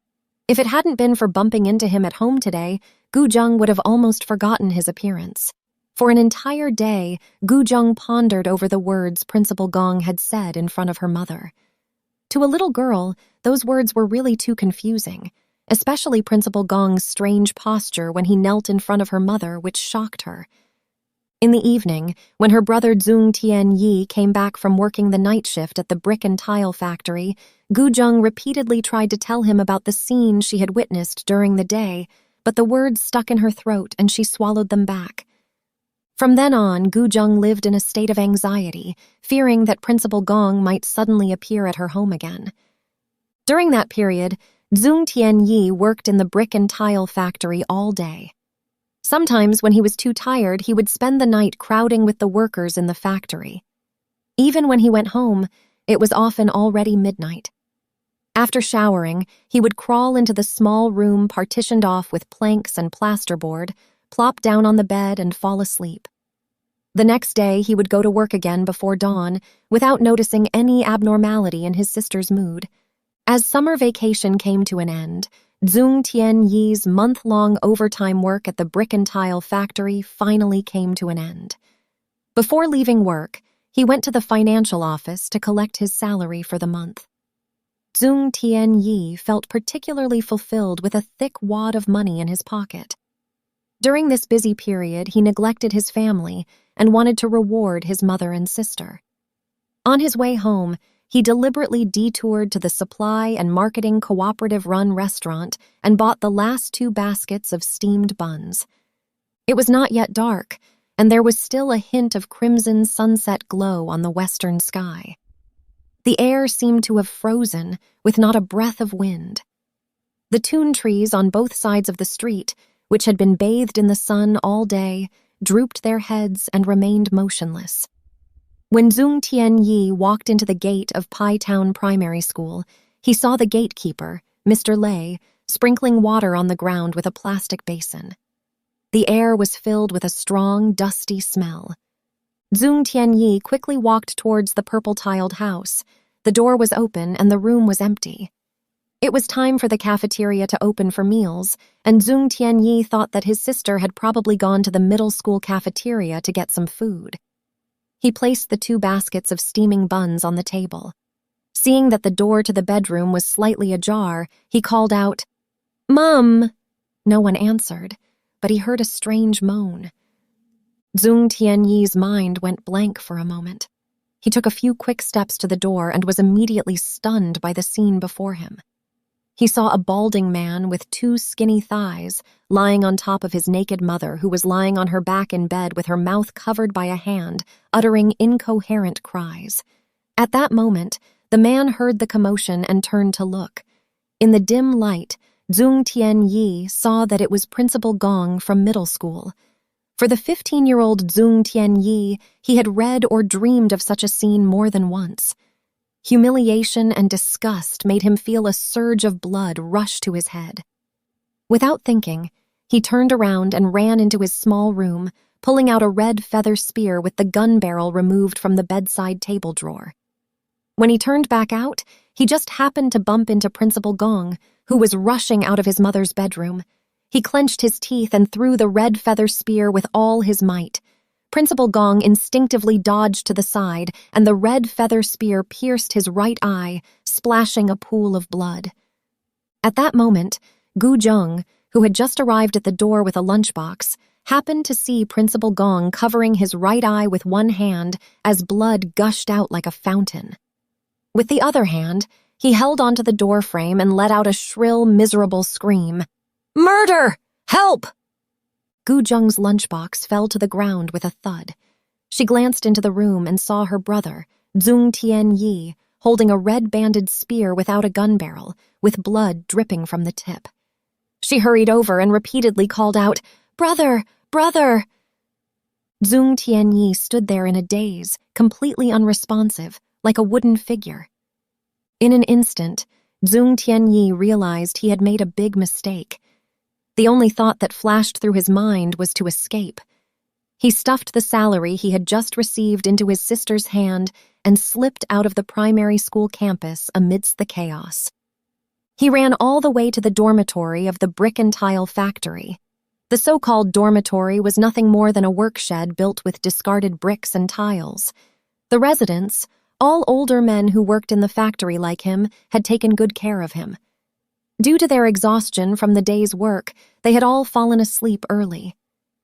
If it hadn't been for bumping into him at home today, Gu Zheng would have almost forgotten his appearance. For an entire day, Gu Zheng pondered over the words Principal Gong had said in front of her mother. To a little girl, those words were really too confusing, especially Principal Gong's strange posture when he knelt in front of her mother, which shocked her. In the evening, when her brother Zhong Tianyi came back from working the night shift at the brick and tile factory, Gu Zheng repeatedly tried to tell him about the scene she had witnessed during the day, but the words stuck in her throat and she swallowed them back. From then on, Gu Zheng lived in a state of anxiety, fearing that Principal Gong might suddenly appear at her home again. During that period, Zhong Tianyi worked in the brick and tile factory all day. Sometimes, when he was too tired, he would spend the night crowding with the workers in the factory. Even when he went home, it was often already midnight. After showering, he would crawl into the small room partitioned off with planks and plasterboard, plop down on the bed and fall asleep. The next day, he would go to work again before dawn, without noticing any abnormality in his sister's mood. As summer vacation came to an end, Zhong Tianyi's month-long overtime work at the brick and tile factory finally came to an end. Before leaving work, he went to the financial office to collect his salary for the month. Zhong Tianyi felt particularly fulfilled with a thick wad of money in his pocket. During this busy period, he neglected his family and wanted to reward his mother and sister. On his way home, he deliberately detoured to the supply and marketing cooperative-run restaurant and bought the last 2 baskets of steamed buns. It was not yet dark, and there was still a hint of crimson sunset glow on the western sky. The air seemed to have frozen, with not a breath of wind. The tune trees on both sides of the street, which had been bathed in the sun all day, drooped their heads and remained motionless. When Zhong Tianyi walked into the gate of Pai Town Primary School, he saw the gatekeeper, Mr. Lei, sprinkling water on the ground with a plastic basin. The air was filled with a strong, dusty smell. Zhong Tianyi quickly walked towards the purple-tiled house. The door was open and the room was empty. It was time for the cafeteria to open for meals, and Zhong Tianyi thought that his sister had probably gone to the middle school cafeteria to get some food. He placed the 2 baskets of steaming buns on the table. Seeing that the door to the bedroom was slightly ajar, he called out, "Mom!" No one answered, but he heard a strange moan. Zhong Tianyi's mind went blank for a moment. He took a few quick steps to the door and was immediately stunned by the scene before him. He saw a balding man with 2 skinny thighs lying on top of his naked mother, who was lying on her back in bed with her mouth covered by a hand, uttering incoherent cries. At that moment, the man heard the commotion and turned to look. In the dim light, Zhong Tianyi saw that it was Principal Gong from middle school. For the 15-year-old Zhong Tianyi, he had read or dreamed of such a scene more than once. Humiliation and disgust made him feel a surge of blood rush to his head. Without thinking, he turned around and ran into his small room, pulling out a red feather spear with the gun barrel removed from the bedside table drawer. When he turned back out, he just happened to bump into Principal Gong, who was rushing out of his mother's bedroom. He clenched his teeth and threw the red feather spear with all his might. Principal Gong instinctively dodged to the side, and the red feather spear pierced his right eye, splashing a pool of blood. At that moment, Gu Zheng, who had just arrived at the door with a lunchbox, happened to see Principal Gong covering his right eye with one hand as blood gushed out like a fountain. With the other hand, he held onto the door frame and let out a shrill, miserable scream. "Murder! Help!" Gu Zheng's lunchbox fell to the ground with a thud. She glanced into the room and saw her brother, Zhong Tianyi, holding a red-banded spear without a gun barrel, with blood dripping from the tip. She hurried over and repeatedly called out, "Brother! Brother!" Zhong Tianyi stood there in a daze, completely unresponsive, like a wooden figure. In an instant, Zhong Tianyi realized he had made a big mistake. The only thought that flashed through his mind was to escape. He stuffed the salary he had just received into his sister's hand and slipped out of the primary school campus amidst the chaos. He ran all the way to the dormitory of the brick and tile factory. The so-called dormitory was nothing more than a workshed built with discarded bricks and tiles. The residents, all older men who worked in the factory like him, had taken good care of him. Due to their exhaustion from the day's work, they had all fallen asleep early.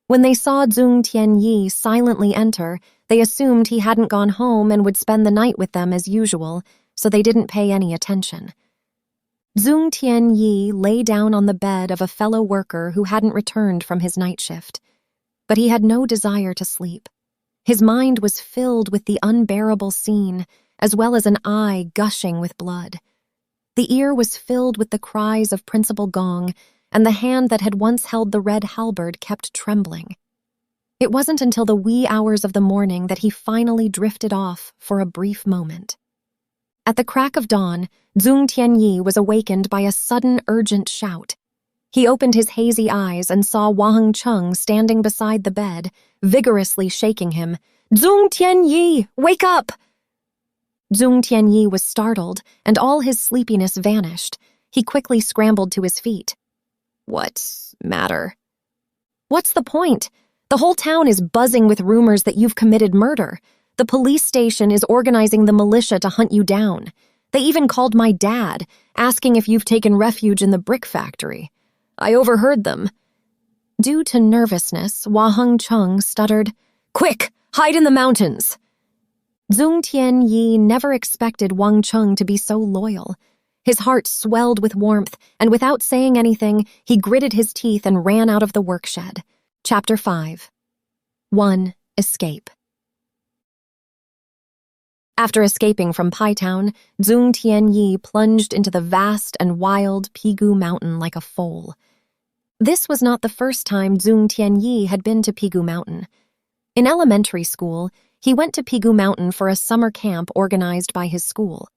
When they saw Zhong Tianyi silently enter, they assumed he hadn't gone home and would spend the night with them as usual, so they didn't pay any attention. Zhong Tianyi lay down on the bed of a fellow worker who hadn't returned from his night shift. But he had no desire to sleep. His mind was filled with the unbearable scene, as well as an eye gushing with blood. The ear was filled with the cries of Principal Gong, and the hand that had once held the red halberd kept trembling. It wasn't until the wee hours of the morning that he finally drifted off for a brief moment. At the crack of dawn, Zhong Tianyi was awakened by a sudden, urgent shout. He opened his hazy eyes and saw Wang Cheng standing beside the bed, vigorously shaking him. "Zhong Tianyi, wake up!" Zhong Tianyi was startled, and all his sleepiness vanished. He quickly scrambled to his feet. "What's matter?" "What's the point? The whole town is buzzing with rumors that you've committed murder. The police station is organizing the militia to hunt you down. They even called my dad, asking if you've taken refuge in the brick factory. I overheard them." Due to nervousness, Wang Cheng stuttered, "Quick, hide in the mountains." Zhong Tianyi never expected Wang Cheng to be so loyal. His heart swelled with warmth, and without saying anything, he gritted his teeth and ran out of the workshed. Chapter 5. 1. Escape. After escaping from Pai Town, Zhong Tianyi plunged into the vast and wild Pigu Mountain like a foal. This was not the first time Zhong Tianyi had been to Pigu Mountain. In elementary school, he went to Pigu Mountain for a summer camp organized by his school.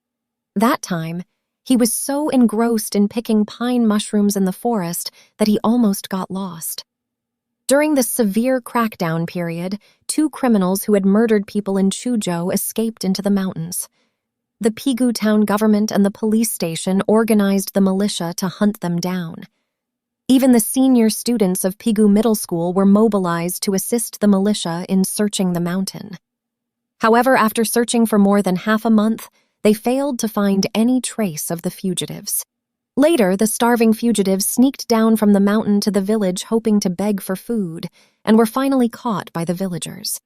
That time, he was so engrossed in picking pine mushrooms in the forest that he almost got lost. During the severe crackdown period, 2 criminals who had murdered people in Chuzhou escaped into the mountains. The Pigu town government and the police station organized the militia to hunt them down. Even the senior students of Pigu Middle School were mobilized to assist the militia in searching the mountain. However, after searching for more than half a month, they failed to find any trace of the fugitives. Later, the starving fugitives sneaked down from the mountain to the village hoping to beg for food, and were finally caught by the villagers.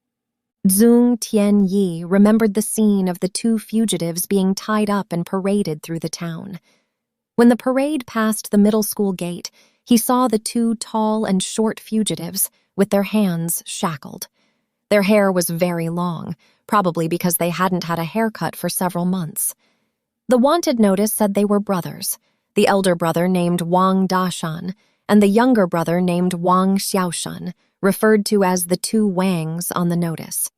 Zhong Tianyi remembered the scene of the 2 fugitives being tied up and paraded through the town. When the parade passed the middle school gate, he saw the two tall and short fugitives with their hands shackled. Their hair was very long, probably because they hadn't had a haircut for several months. The wanted notice said they were brothers, the elder brother named Wang Dashan and the younger brother named Wang Xiaoshan, referred to as the two Wangs on the notice.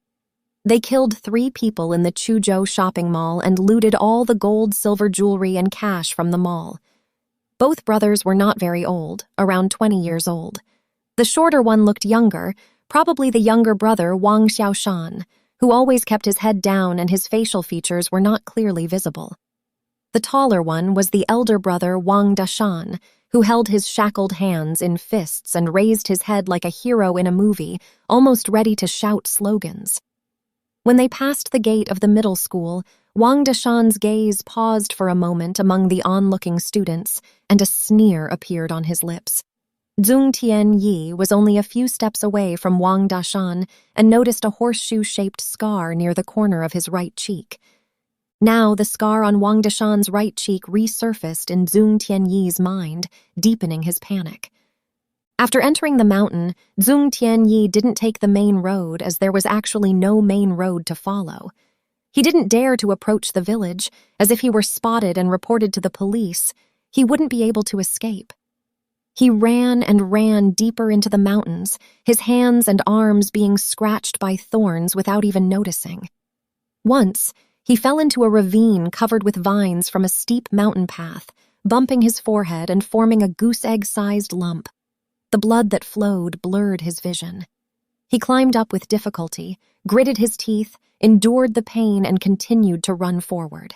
They killed 3 people in the Chuzhou shopping mall and looted all the gold, silver jewelry, and cash from the mall. Both brothers were not very old, around 20 years old. The shorter one looked younger, probably the younger brother Wang Xiaoshan, who always kept his head down and his facial features were not clearly visible. The taller one was the elder brother Wang Dashan, who held his shackled hands in fists and raised his head like a hero in a movie, almost ready to shout slogans. When they passed the gate of the middle school, Wang Dashan's gaze paused for a moment among the onlooking students, and a sneer appeared on his lips. Zhong Tianyi was only a few steps away from Wang Dashan and noticed a horseshoe-shaped scar near the corner of his right cheek. Now the scar on Wang Dashan's right cheek resurfaced in Zhong Tianyi's mind, deepening his panic. After entering the mountain, Zhong Tianyi didn't take the main road as there was actually no main road to follow. He didn't dare to approach the village, as if he were spotted and reported to the police, he wouldn't be able to escape. He ran and ran deeper into the mountains, his hands and arms being scratched by thorns without even noticing. Once, he fell into a ravine covered with vines from a steep mountain path, bumping his forehead and forming a goose-egg-sized lump. The blood that flowed blurred his vision. He climbed up with difficulty, gritted his teeth, endured the pain, and continued to run forward.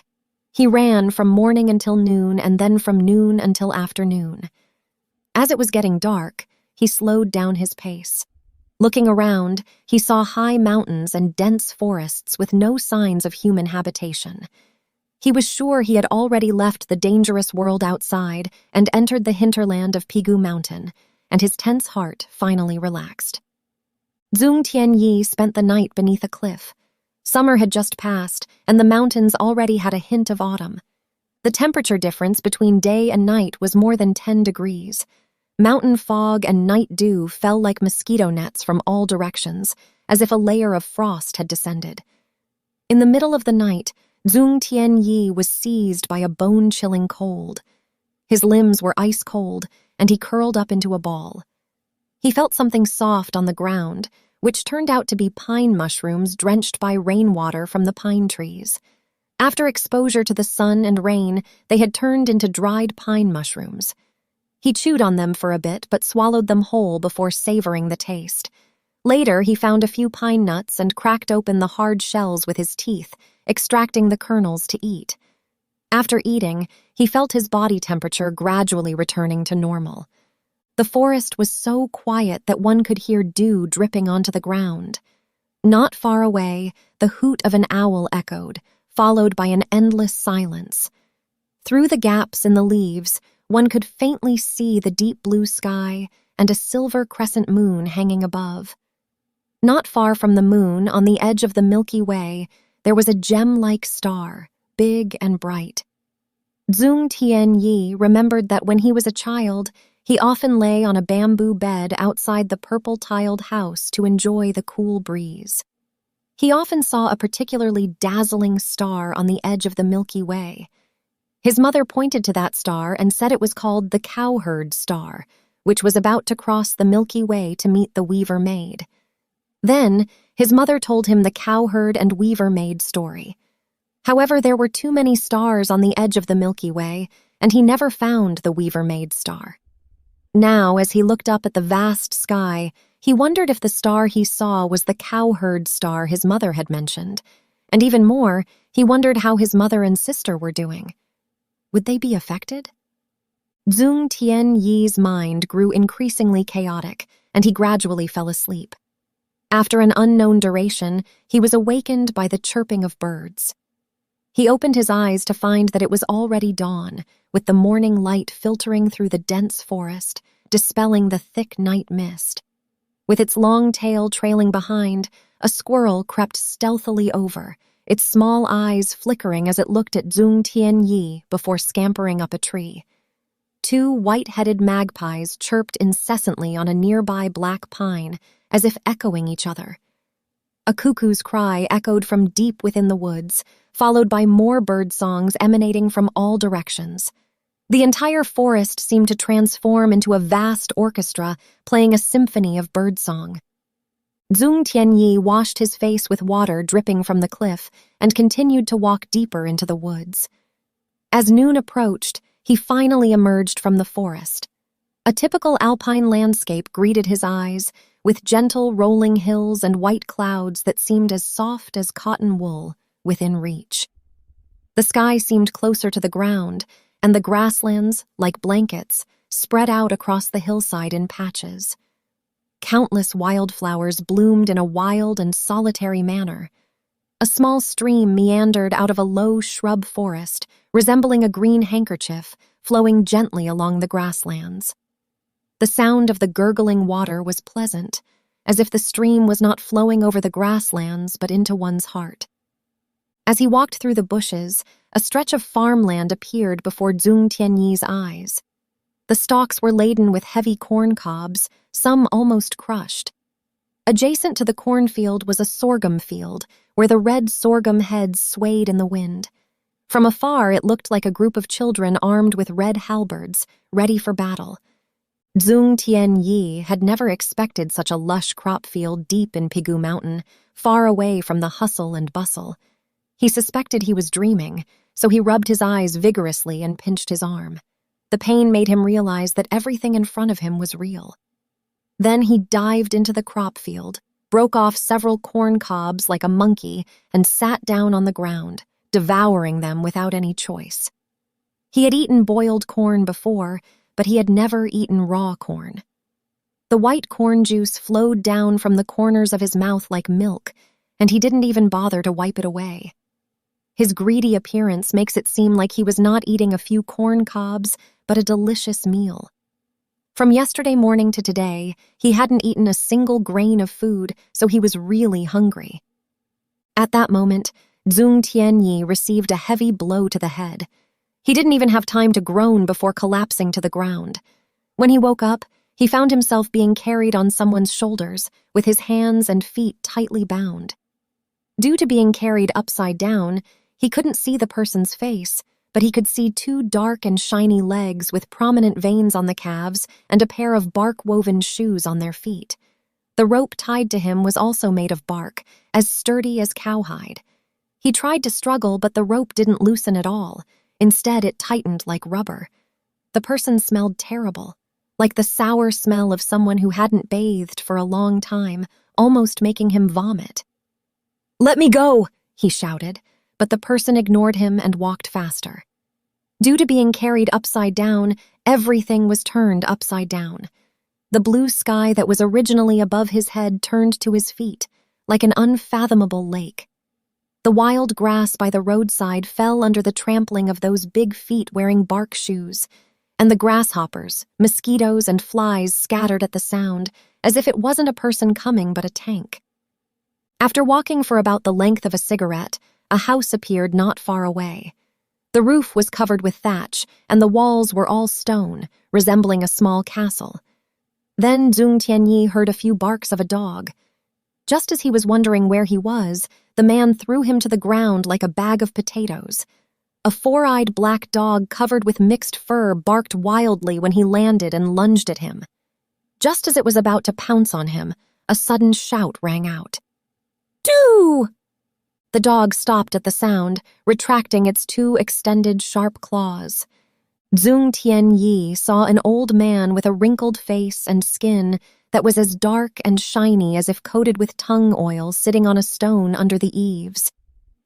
He ran from morning until noon and then from noon until afternoon. As it was getting dark, he slowed down his pace. Looking around, he saw high mountains and dense forests with no signs of human habitation. He was sure he had already left the dangerous world outside and entered the hinterland of Pigu Mountain, and his tense heart finally relaxed. Zhong Tianyi spent the night beneath a cliff. Summer had just passed, and the mountains already had a hint of autumn. The temperature difference between day and night was more than 10 degrees. Mountain fog and night dew fell like mosquito nets from all directions, as if a layer of frost had descended. In the middle of the night, Zhong Tianyi was seized by a bone-chilling cold. His limbs were ice cold, and he curled up into a ball. He felt something soft on the ground, which turned out to be pine mushrooms drenched by rainwater from the pine trees. After exposure to the sun and rain, they had turned into dried pine mushrooms. He chewed on them for a bit, but swallowed them whole before savoring the taste. Later, he found a few pine nuts and cracked open the hard shells with his teeth, extracting the kernels to eat. After eating, he felt his body temperature gradually returning to normal. The forest was so quiet that one could hear dew dripping onto the ground. Not far away, the hoot of an owl echoed, followed by an endless silence. Through the gaps in the leaves, one could faintly see the deep blue sky and a silver crescent moon hanging above. Not far from the moon, on the edge of the Milky Way, there was a gem-like star, big and bright. Zhong Tianyi remembered that when he was a child, he often lay on a bamboo bed outside the purple-tiled house to enjoy the cool breeze. He often saw a particularly dazzling star on the edge of the Milky Way. His mother pointed to that star and said it was called the Cowherd Star, which was about to cross the Milky Way to meet the Weaver Maid. Then, his mother told him the Cowherd and Weaver Maid story. However, there were too many stars on the edge of the Milky Way, and he never found the Weaver Maid star. Now, as he looked up at the vast sky, he wondered if the star he saw was the Cowherd Star his mother had mentioned, and even more, he wondered how his mother and sister were doing. Would they be affected? Zhong Tianyi's mind grew increasingly chaotic, and he gradually fell asleep. After an unknown duration, he was awakened by the chirping of birds. He opened his eyes to find that it was already dawn, with the morning light filtering through the dense forest, dispelling the thick night mist. With its long tail trailing behind, a squirrel crept stealthily over, its small eyes flickering as it looked at Zhong Tianyi before scampering up a tree. 2 white-headed magpies chirped incessantly on a nearby black pine, as if echoing each other. A cuckoo's cry echoed from deep within the woods, followed by more bird songs emanating from all directions. The entire forest seemed to transform into a vast orchestra playing a symphony of birdsong. Zhong Tianyi washed his face with water dripping from the cliff and continued to walk deeper into the woods. As noon approached, he finally emerged from the forest. A typical alpine landscape greeted his eyes, with gentle rolling hills and white clouds that seemed as soft as cotton wool within reach. The sky seemed closer to the ground, and the grasslands, like blankets, spread out across the hillside in patches. Countless wildflowers bloomed in a wild and solitary manner. A small stream meandered out of a low shrub forest, resembling a green handkerchief, flowing gently along the grasslands. The sound of the gurgling water was pleasant, as if the stream was not flowing over the grasslands but into one's heart. As he walked through the bushes, a stretch of farmland appeared before Zhong Tianyi's eyes. The stalks were laden with heavy corn cobs, some almost crushed. Adjacent to the cornfield was a sorghum field, where the red sorghum heads swayed in the wind. From afar, it looked like a group of children armed with red halberds, ready for battle. Zhong Tianyi had never expected such a lush crop field deep in Pigu Mountain, far away from the hustle and bustle. He suspected he was dreaming, so he rubbed his eyes vigorously and pinched his arm. The pain made him realize that everything in front of him was real. Then he dived into the crop field, broke off several corn cobs like a monkey, and sat down on the ground, devouring them without any choice. He had eaten boiled corn before, but he had never eaten raw corn. The white corn juice flowed down from the corners of his mouth like milk, and he didn't even bother to wipe it away. His greedy appearance makes it seem like he was not eating a few corn cobs, but a delicious meal. From yesterday morning to today, he hadn't eaten a single grain of food, so he was really hungry. At that moment, Zhong Tianyi received a heavy blow to the head. He didn't even have time to groan before collapsing to the ground. When he woke up, he found himself being carried on someone's shoulders, with his hands and feet tightly bound. Due to being carried upside down, he couldn't see the person's face, but he could see 2 dark and shiny legs with prominent veins on the calves and a pair of bark-woven shoes on their feet. The rope tied to him was also made of bark, as sturdy as cowhide. He tried to struggle, but the rope didn't loosen at all. Instead, it tightened like rubber. The person smelled terrible, like the sour smell of someone who hadn't bathed for a long time, almost making him vomit. "Let me go!" he shouted, but the person ignored him and walked faster. Due to being carried upside down, everything was turned upside down. The blue sky that was originally above his head turned to his feet, like an unfathomable lake. The wild grass by the roadside fell under the trampling of those big feet wearing bark shoes, and the grasshoppers, mosquitoes, and flies scattered at the sound, as if it wasn't a person coming but a tank. After walking for about the length of a cigarette, a house appeared not far away. The roof was covered with thatch, and the walls were all stone, resembling a small castle. Then Zhong Tianyi heard a few barks of a dog. Just as he was wondering where he was, the man threw him to the ground like a bag of potatoes. A 4-eyed black dog covered with mixed fur barked wildly when he landed and lunged at him. Just as it was about to pounce on him, a sudden shout rang out. "Doo!" The dog stopped at the sound, retracting its 2 extended sharp claws. Zhong Tianyi saw an old man with a wrinkled face and skin that was as dark and shiny as if coated with tung oil sitting on a stone under the eaves.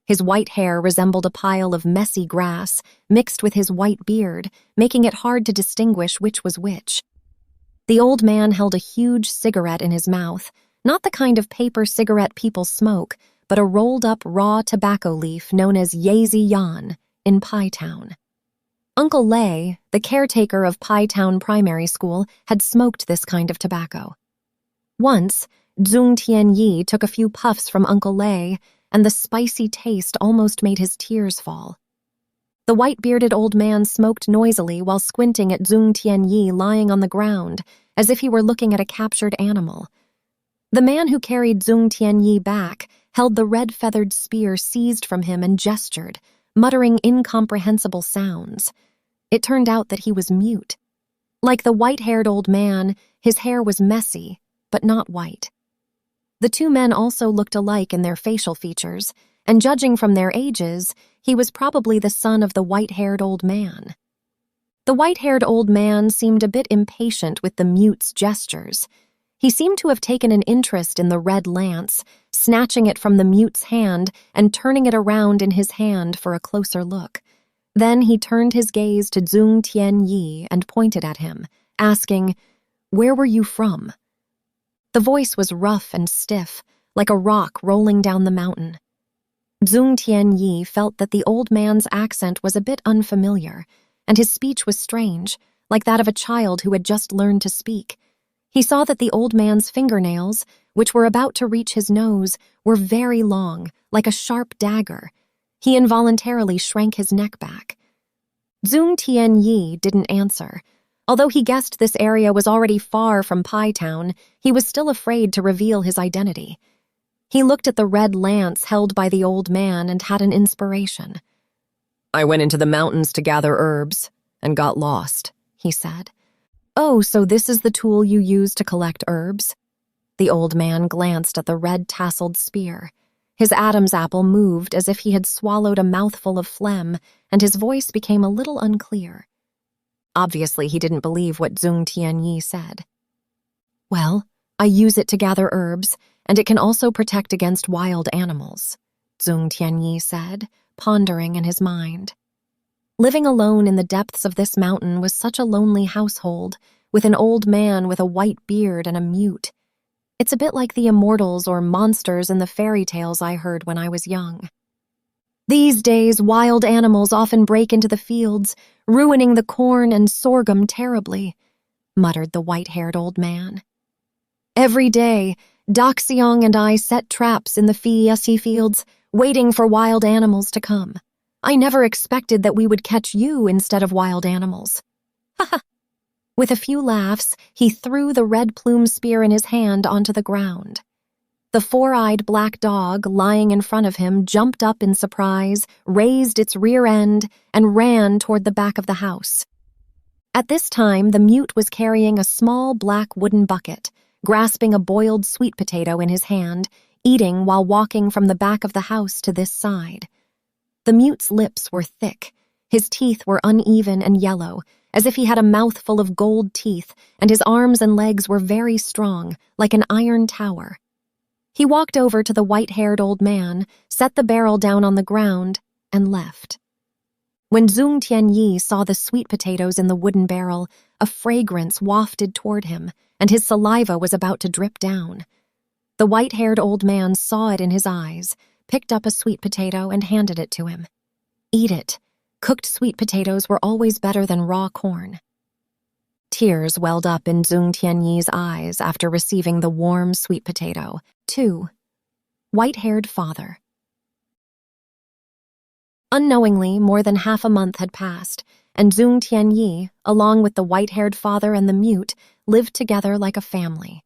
His white hair resembled a pile of messy grass mixed with his white beard, making it hard to distinguish which was which. The old man held a huge cigarette in his mouth, not the kind of paper cigarette people smoke, but a rolled-up raw tobacco leaf known as Yazi Yan in Pai Town. Uncle Lei, the caretaker of Pai Town Primary School, had smoked this kind of tobacco. Once, Zhong Tianyi took a few puffs from Uncle Lei, and the spicy taste almost made his tears fall. The white-bearded old man smoked noisily while squinting at Zhong Tianyi lying on the ground, as if he were looking at a captured animal. The man who carried Zhong Tianyi back held the red-feathered spear seized from him and gestured, muttering incomprehensible sounds. It turned out that he was mute. Like the white-haired old man, his hair was messy, but not white. The two men also looked alike in their facial features, and judging from their ages, he was probably the son of the white-haired old man. The white-haired old man seemed a bit impatient with the mute's gestures. He seemed to have taken an interest in the red lance, snatching it from the mute's hand and turning it around in his hand for a closer look. Then he turned his gaze to Zhong Tianyi and pointed at him, asking, "Where were you from?" The voice was rough and stiff, like a rock rolling down the mountain. Zhong Tianyi felt that the old man's accent was a bit unfamiliar, and his speech was strange, like that of a child who had just learned to speak. He saw that the old man's fingernails, which were about to reach his nose, were very long, like a sharp dagger. He involuntarily shrank his neck back. Zhong Tianyi didn't answer. Although he guessed this area was already far from Pi Town, he was still afraid to reveal his identity. He looked at the red lance held by the old man and had an inspiration. "I went into the mountains to gather herbs and got lost," he said. "Oh, so this is the tool you use to collect herbs?" The old man glanced at the red-tasseled spear. His Adam's apple moved as if he had swallowed a mouthful of phlegm, and his voice became a little unclear. Obviously, he didn't believe what Zhong Tianyi said. "Well, I use it to gather herbs, and it can also protect against wild animals," Zhong Tianyi said, pondering in his mind. Living alone in the depths of this mountain was such a lonely household, with an old man with a white beard and a mute. It's a bit like the immortals or monsters in the fairy tales I heard when I was young. "These days, wild animals often break into the fields, ruining the corn and sorghum terribly," muttered the white-haired old man. "Every day, Daxiong and I set traps in the Fiesi fields, waiting for wild animals to come. I never expected that we would catch you instead of wild animals." "Ha." With a few laughs, he threw the red plume spear in his hand onto the ground. The four-eyed black dog lying in front of him jumped up in surprise, raised its rear end, and ran toward the back of the house. At this time, the mute was carrying a small black wooden bucket, grasping a boiled sweet potato in his hand, eating while walking from the back of the house to this side. The mute's lips were thick. His teeth were uneven and yellow, as if he had a mouthful of gold teeth, and his arms and legs were very strong, like an iron tower. He walked over to the white-haired old man, set the barrel down on the ground, and left. When Zhong Tianyi saw the sweet potatoes in the wooden barrel, a fragrance wafted toward him, and his saliva was about to drip down. The white-haired old man saw it in his eyes, picked up a sweet potato and handed it to him. "Eat it. Cooked sweet potatoes were always better than raw corn." Tears welled up in Zhong Tianyi's eyes after receiving the warm sweet potato. 2. White-haired father. Unknowingly, more than half a month had passed, and Zhong Tianyi, along with the white-haired father and the mute, lived together like a family.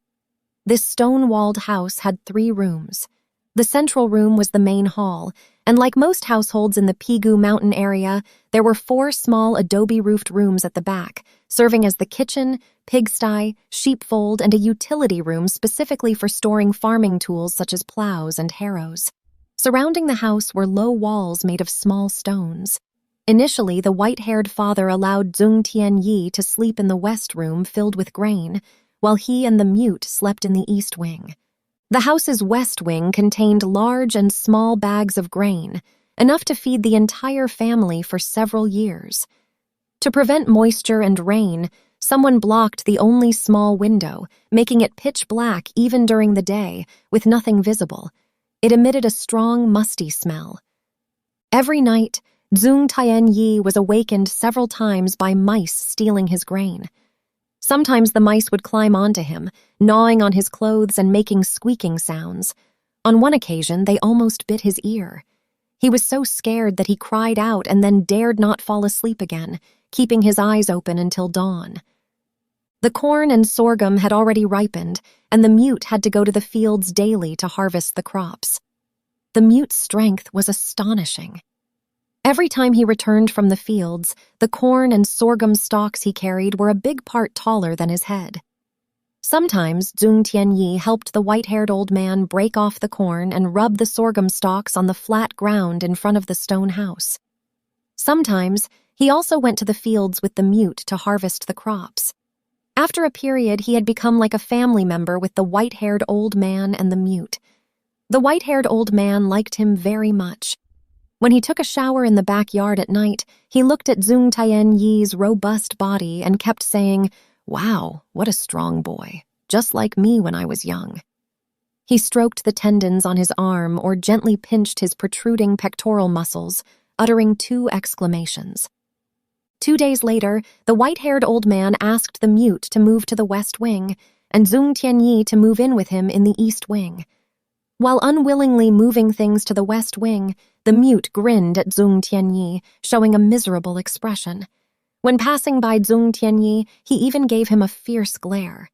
This stone-walled house had 3 rooms. The central room was the main hall, and like most households in the Pigu mountain area, there were 4 small adobe-roofed rooms at the back, serving as the kitchen, pigsty, sheepfold, and a utility room specifically for storing farming tools such as plows and harrows. Surrounding the house were low walls made of small stones. Initially, the white-haired father allowed Zhong Tianyi to sleep in the west room filled with grain, while he and the mute slept in the east wing. The house's west wing contained large and small bags of grain, enough to feed the entire family for several years. To prevent moisture and rain, someone blocked the only small window, making it pitch black even during the day, with nothing visible. It emitted a strong, musty smell. Every night, Zhong Tianyi was awakened several times by mice stealing his grain. Sometimes the mice would climb onto him, gnawing on his clothes and making squeaking sounds. On one occasion, they almost bit his ear. He was so scared that he cried out and then dared not fall asleep again, keeping his eyes open until dawn. The corn and sorghum had already ripened, and the mute had to go to the fields daily to harvest the crops. The mute's strength was astonishing. Every time he returned from the fields, the corn and sorghum stalks he carried were a big part taller than his head. Sometimes Zhong Tianyi helped the white-haired old man break off the corn and rub the sorghum stalks on the flat ground in front of the stone house. Sometimes he also went to the fields with the mute to harvest the crops. After a period, he had become like a family member with the white-haired old man and the mute. The white-haired old man liked him very much. When he took a shower in the backyard at night, he looked at Zhong Tianyi's robust body and kept saying, "Wow, what a strong boy, just like me when I was young." He stroked the tendons on his arm or gently pinched his protruding pectoral muscles, uttering 2 exclamations. 2 days later, the white-haired old man asked the mute to move to the west wing and Zhong Tianyi to move in with him in the east wing. While unwillingly moving things to the west wing, the mute grinned at Zhong Tianyi, showing a miserable expression. When passing by Zhong Tianyi, he even gave him a fierce glare.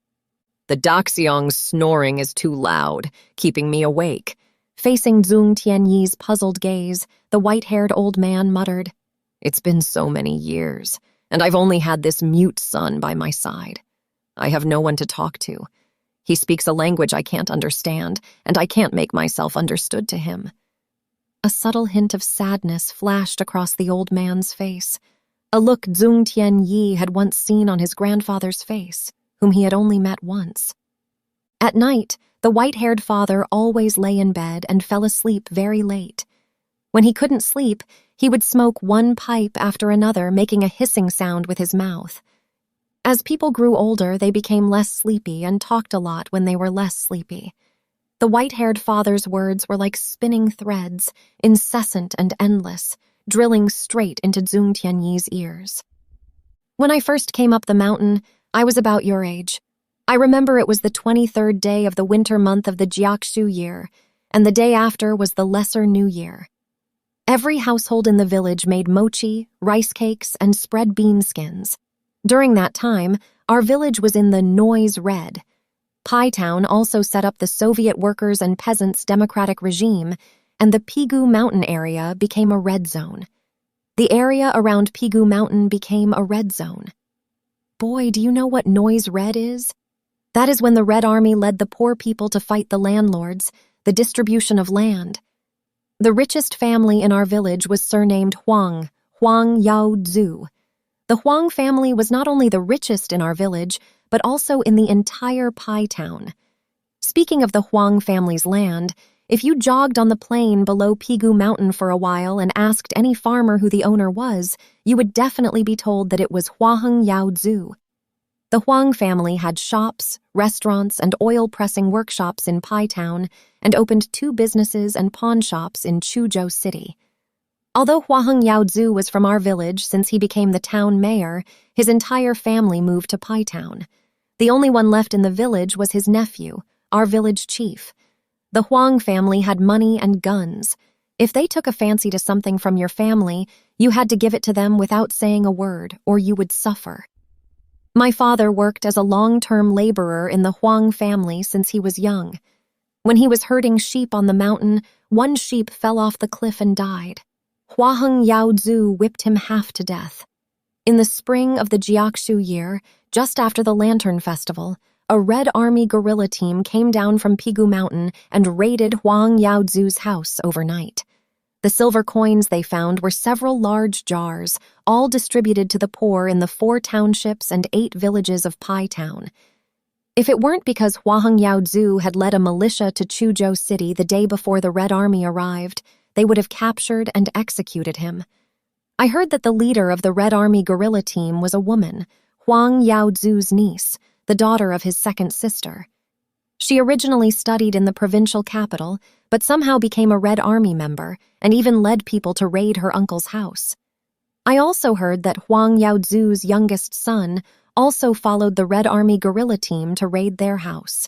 "The Daxiong's snoring is too loud, keeping me awake." Facing Zhong Tianyi's puzzled gaze, the white-haired old man muttered, "It's been so many years, and I've only had this mute son by my side. I have no one to talk to. He speaks a language I can't understand, and I can't make myself understood to him." A subtle hint of sadness flashed across the old man's face, a look Zhong Tianyi had once seen on his grandfather's face, whom he had only met once. At night, the white-haired father always lay in bed and fell asleep very late. When he couldn't sleep, he would smoke one pipe after another, making a hissing sound with his mouth. As people grew older, they became less sleepy and talked a lot when they were less sleepy. The white-haired father's words were like spinning threads, incessant and endless, drilling straight into Zhong Tianyi's ears. "When I first came up the mountain, I was about your age. I remember it was the 23rd day of the winter month of the Jiaxu year, and the day after was the Lesser New Year. Every household in the village made mochi, rice cakes, and spread bean skins. During that time, our village was in the noise red. Pai Town also set up the Soviet Workers' and Peasants' Democratic Regime, and the Pigu Mountain area became a red zone. The area around Pigu Mountain became a red zone. Boy, do you know what noise red is? That is when the Red Army led the poor people to fight the landlords, the distribution of land. The richest family in our village was surnamed Huang Yao Zhu. The Huang family was not only the richest in our village, but also in the entire Pai Town. Speaking of the Huang family's land, if you jogged on the plain below Pigu Mountain for a while and asked any farmer who the owner was, you would definitely be told that it was Huang Yao Zhu. The Huang family had shops, restaurants, and oil-pressing workshops in Pai Town and opened 2 businesses and pawn shops in Chuzhou City. Although Huang Yaozhu was from our village since he became the town mayor, his entire family moved to Pai Town. The only one left in the village was his nephew, our village chief. The Huang family had money and guns. If they took a fancy to something from your family, you had to give it to them without saying a word, or you would suffer. My father worked as a long-term laborer in the Huang family since he was young. When he was herding sheep on the mountain, one sheep fell off the cliff and died. Huang Yaozhu whipped him half to death. In the spring of the Jiaxu year, just after the Lantern Festival, a Red Army guerrilla team came down from Pigu Mountain and raided Huang Yaozhu's house overnight. The silver coins they found were several large jars, all distributed to the poor in the 4 townships and 8 villages of Pai Town. If it weren't because Huang Yaozhu had led a militia to Chuzhou City the day before the Red Army arrived, they would have captured and executed him. I heard that the leader of the Red Army guerrilla team was a woman, Huang Yaozhu's niece, the daughter of his second sister. She originally studied in the provincial capital, but somehow became a Red Army member and even led people to raid her uncle's house. I also heard that Huang Yaozhu's youngest son also followed the Red Army guerrilla team to raid their house.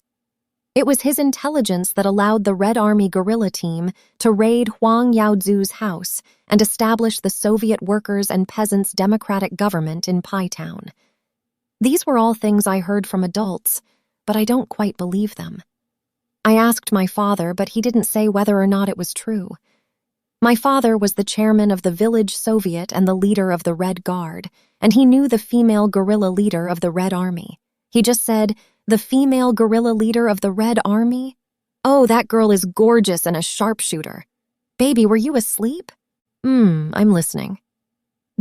It was his intelligence that allowed the Red Army guerrilla team to raid Huang Yaozu's house and establish the Soviet Workers' and Peasants' Democratic Government in Pai Town. These were all things I heard from adults, but I don't quite believe them. I asked my father, but he didn't say whether or not it was true. My father was the chairman of the village Soviet and the leader of the Red Guard, and he knew the female guerrilla leader of the Red Army. He just said, "The female guerrilla leader of the Red Army? Oh, that girl is gorgeous and a sharpshooter. Baby, were you asleep?" I'm listening.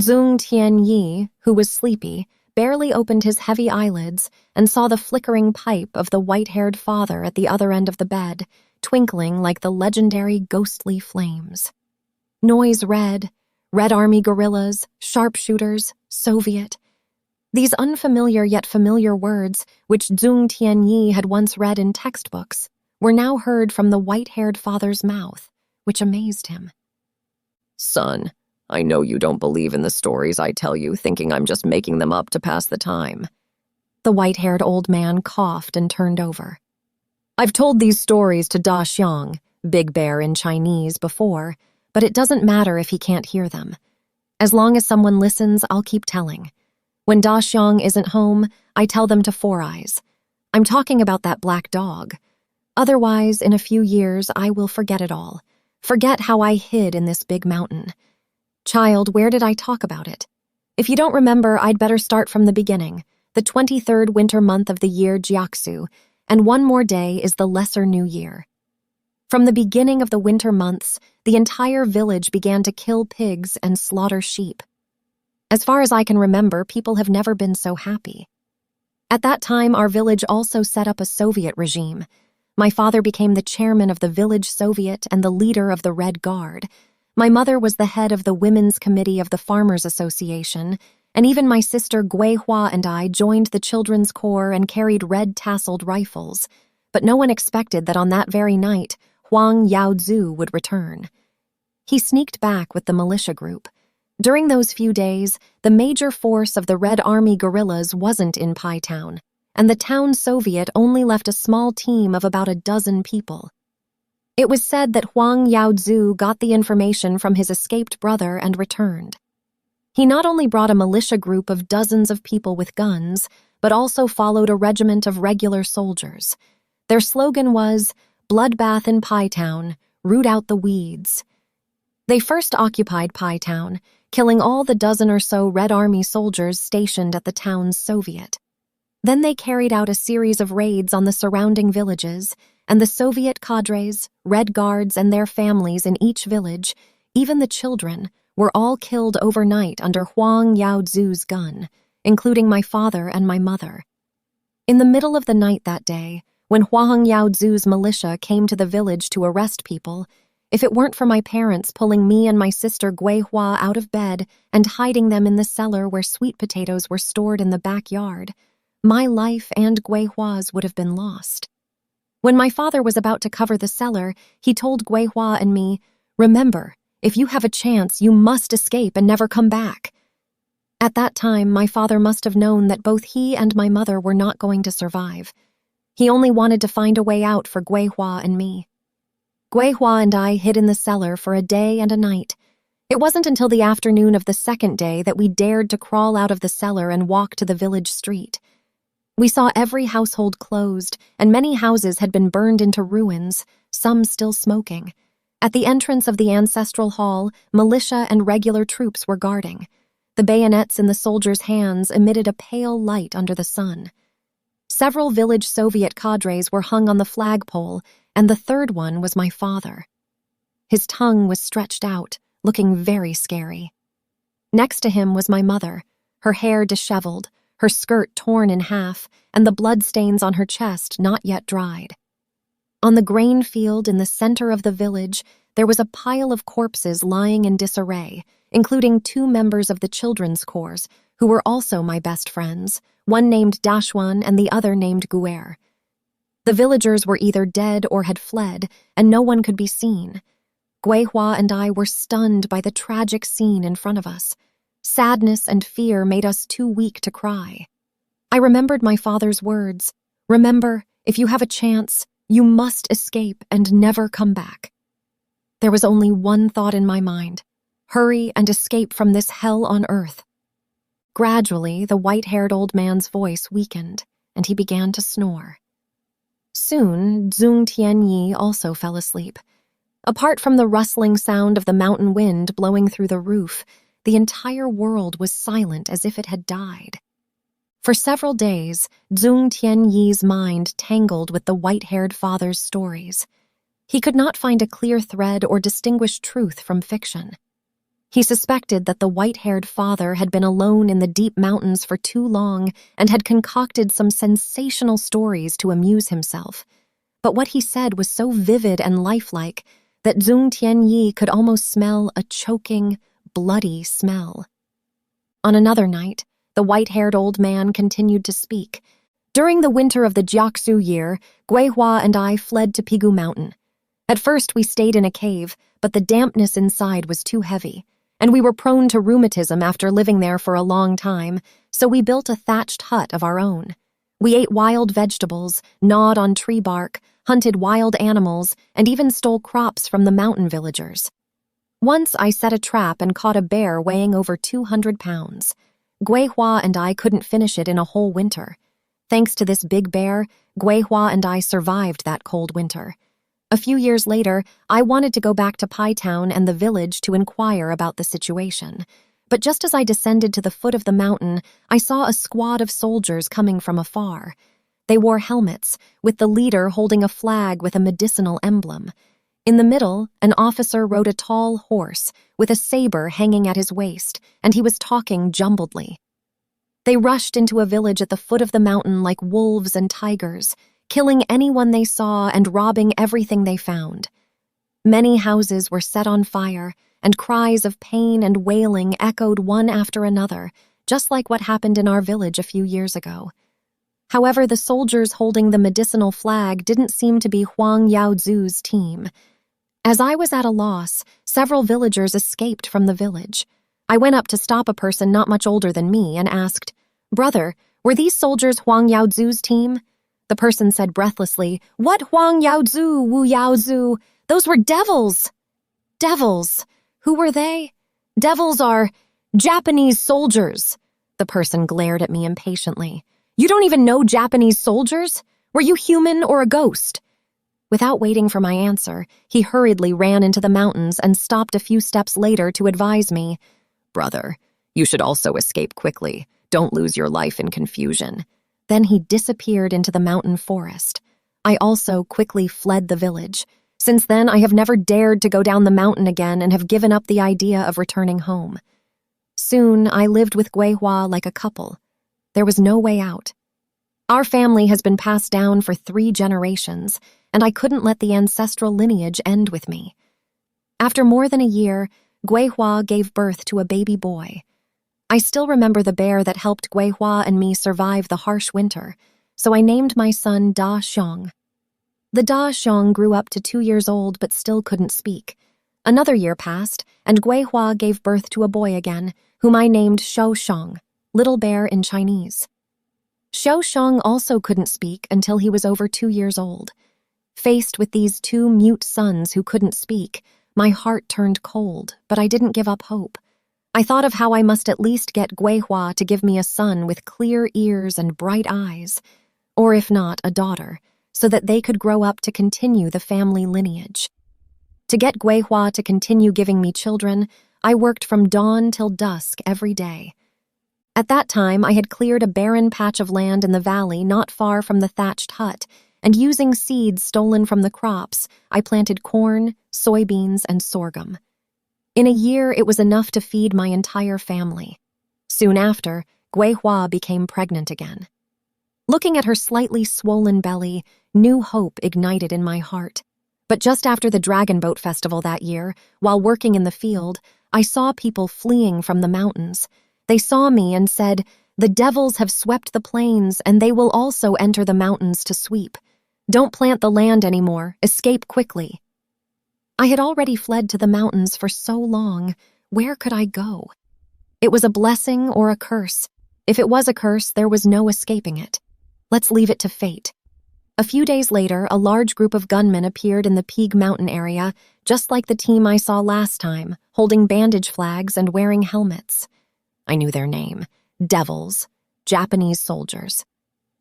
Zhong Tianyi, who was sleepy, barely opened his heavy eyelids and saw the flickering pipe of the white-haired father at the other end of the bed, twinkling like the legendary ghostly flames. Noise Red Army guerrillas, sharpshooters, Soviet. These unfamiliar yet familiar words, which Zhong Tianyi had once read in textbooks, were now heard from the white-haired father's mouth, which amazed him. "Son, I know you don't believe in the stories I tell you, thinking I'm just making them up to pass the time." The white-haired old man coughed and turned over. "I've told these stories to Da Xiang, Big Bear in Chinese, before, but it doesn't matter if he can't hear them. As long as someone listens, I'll keep telling. When Da Xiang isn't home, I tell them to Four Eyes. I'm talking about that black dog. Otherwise, in a few years, I will forget it all. Forget how I hid in this big mountain. Child, where did I talk about it? If you don't remember, I'd better start from the beginning, the 23rd winter month of the year Jiaxu, and one more day is the Lesser New Year. From the beginning of the winter months, the entire village began to kill pigs and slaughter sheep. As far as I can remember, people have never been so happy. At that time, our village also set up a Soviet regime. My father became the chairman of the village Soviet and the leader of the Red Guard. My mother was the head of the Women's Committee of the Farmers Association, and even my sister Guihua and I joined the Children's Corps and carried red-tasseled rifles. But no one expected that on that very night, Huang Yaozu would return. He sneaked back with the militia group. During those few days, the major force of the Red Army guerrillas wasn't in Pai Town, and the town Soviet only left a small team of about a dozen people. It was said that Huang Yaozu got the information from his escaped brother and returned. He not only brought a militia group of dozens of people with guns, but also followed a regiment of regular soldiers. Their slogan was, "Bloodbath in Pai Town, root out the weeds." They first occupied Pai Town, killing all the dozen or so Red Army soldiers stationed at the town's Soviet. Then they carried out a series of raids on the surrounding villages, and the Soviet cadres, Red Guards, and their families in each village, even the children, were all killed overnight under Huang Yaozu's gun, including my father and my mother. In the middle of the night that day, when Huang Yaozu's militia came to the village to arrest people, if it weren't for my parents pulling me and my sister Guihua out of bed and hiding them in the cellar where sweet potatoes were stored in the backyard, my life and Guihua's would have been lost. When my father was about to cover the cellar, he told Guihua and me, "Remember, if you have a chance, you must escape and never come back." At that time, my father must have known that both he and my mother were not going to survive. He only wanted to find a way out for Guihua and me. Guihua and I hid in the cellar for a day and a night. It wasn't until the afternoon of the second day that we dared to crawl out of the cellar and walk to the village street. We saw every household closed, and many houses had been burned into ruins, some still smoking. At the entrance of the ancestral hall, militia and regular troops were guarding. The bayonets in the soldiers' hands emitted a pale light under the sun. Several village Soviet cadres were hung on the flagpole, and the third one was my father. His tongue was stretched out, looking very scary. Next to him was my mother, her hair disheveled, her skirt torn in half, and the bloodstains on her chest not yet dried. On the grain field in the center of the village, there was a pile of corpses lying in disarray, including 2 members of the Children's Corps, who were also my best friends, one named Dashuan and the other named Guer. The villagers were either dead or had fled, and no one could be seen. Guihua and I were stunned by the tragic scene in front of us. Sadness and fear made us too weak to cry. I remembered my father's words, "Remember, if you have a chance, You must escape and never come back." There was only one thought in my mind: hurry and escape from this hell on earth. Gradually, the white-haired old man's voice weakened, and he began to snore. Soon, Zhong Tianyi also fell asleep. Apart from the rustling sound of the mountain wind blowing through the roof, the entire world was silent as if it had died. For several days, Zhong Tianyi's mind tangled with the white-haired father's stories. He could not find a clear thread or distinguish truth from fiction. He suspected that the white-haired father had been alone in the deep mountains for too long and had concocted some sensational stories to amuse himself. But what he said was so vivid and lifelike that Zhong Tianyi could almost smell a choking, bloody smell. On another night, the white-haired old man continued to speak. During the winter of the Jiaxu year, Guihua and I fled to Pigu Mountain. At first, we stayed in a cave, but the dampness inside was too heavy, and we were prone to rheumatism after living there for a long time, so we built a thatched hut of our own. We ate wild vegetables, gnawed on tree bark, hunted wild animals, and even stole crops from the mountain villagers. Once I set a trap and caught a bear weighing over 200 pounds. Guihua and I couldn't finish it in a whole winter. Thanks to this big bear, Guihua and I survived that cold winter. A few years later, I wanted to go back to Pai Town and the village to inquire about the situation. But just as I descended to the foot of the mountain, I saw a squad of soldiers coming from afar. They wore helmets, with the leader holding a flag with a medicinal emblem. In the middle, an officer rode a tall horse with a saber hanging at his waist, and he was talking jumbledly. They rushed into a village at the foot of the mountain like wolves and tigers, killing anyone they saw and robbing everything they found. Many houses were set on fire, and cries of pain and wailing echoed one after another, just like what happened in our village a few years ago. However, the soldiers holding the medicinal flag didn't seem to be Huang Yaozu's team. As I was at a loss, several villagers escaped from the village. I went up to stop a person not much older than me and asked, "Brother, were these soldiers Huang Yaozu's team?" The person said breathlessly, "What Huang Yaozu, Wu Yaozu? Those were devils." "Devils? Who were they?" "Devils are Japanese soldiers." The person glared at me impatiently. "You don't even know Japanese soldiers? Were you human or a ghost?" Without waiting for my answer, he hurriedly ran into the mountains and stopped a few steps later to advise me, "Brother, you should also escape quickly. Don't lose your life in confusion." Then he disappeared into the mountain forest. I also quickly fled the village. Since then, I have never dared to go down the mountain again and have given up the idea of returning home. Soon, I lived with Guihua like a couple. There was no way out. Our family has been passed down for 3 generations, and I couldn't let the ancestral lineage end with me. After more than a year, Guihua gave birth to a baby boy. I still remember the bear that helped Guihua and me survive the harsh winter, so I named my son Da Xiong. The Da Xiong grew up to 2 years old but still couldn't speak. Another year passed, and Guihua gave birth to a boy again, whom I named Shou Xiong, Little Bear in Chinese. Shou Xiong also couldn't speak until he was over 2 years old. Faced with these 2 mute sons who couldn't speak, my heart turned cold, but I didn't give up hope. I thought of how I must at least get Guihua to give me a son with clear ears and bright eyes, or if not, a daughter, so that they could grow up to continue the family lineage. To get Guihua to continue giving me children, I worked from dawn till dusk every day. At that time, I had cleared a barren patch of land in the valley not far from the thatched hut, and using seeds stolen from the crops, I planted corn, soybeans, and sorghum. In a year, it was enough to feed my entire family. Soon after, Guihua became pregnant again. Looking at her slightly swollen belly, new hope ignited in my heart. But just after the Dragon Boat Festival that year, while working in the field, I saw people fleeing from the mountains. They saw me and said, "The devils have swept the plains, and they will also enter the mountains to sweep. Don't plant the land anymore. Escape quickly." I had already fled to the mountains for so long. Where could I go? It was a blessing or a curse. If it was a curse, there was no escaping it. Let's leave it to fate. A few days later, a large group of gunmen appeared in the Peak Mountain area, just like the team I saw last time, holding bandage flags and wearing helmets. I knew their name: Devils, Japanese soldiers.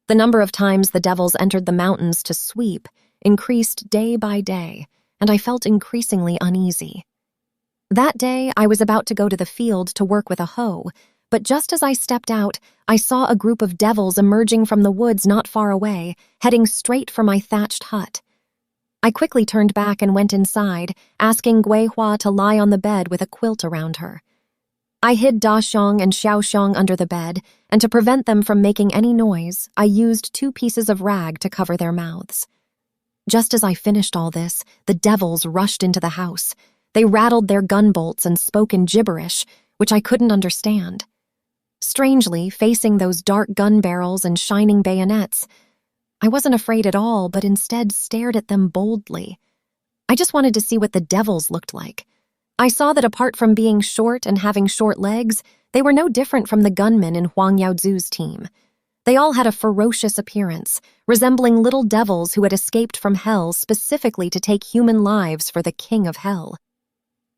The number of times the Devils entered the mountains to sweep increased day by day, and I felt increasingly uneasy. That day, I was about to go to the field to work with a hoe, but just as I stepped out, I saw a group of Devils emerging from the woods not far away, heading straight for my thatched hut. I quickly turned back and went inside, asking Gui Hua to lie on the bed with a quilt around her. I hid Da Xiong and Xiao Xiong under the bed, and to prevent them from making any noise, I used 2 pieces of rag to cover their mouths. Just as I finished all this, the Devils rushed into the house. They rattled their gun bolts and spoke in gibberish, which I couldn't understand. Strangely, facing those dark gun barrels and shining bayonets, I wasn't afraid at all, but instead stared at them boldly. I just wanted to see what the Devils looked like. I saw that apart from being short and having short legs, they were no different from the gunmen in Huang Yaozu's team. They all had a ferocious appearance, resembling little devils who had escaped from hell specifically to take human lives for the king of hell.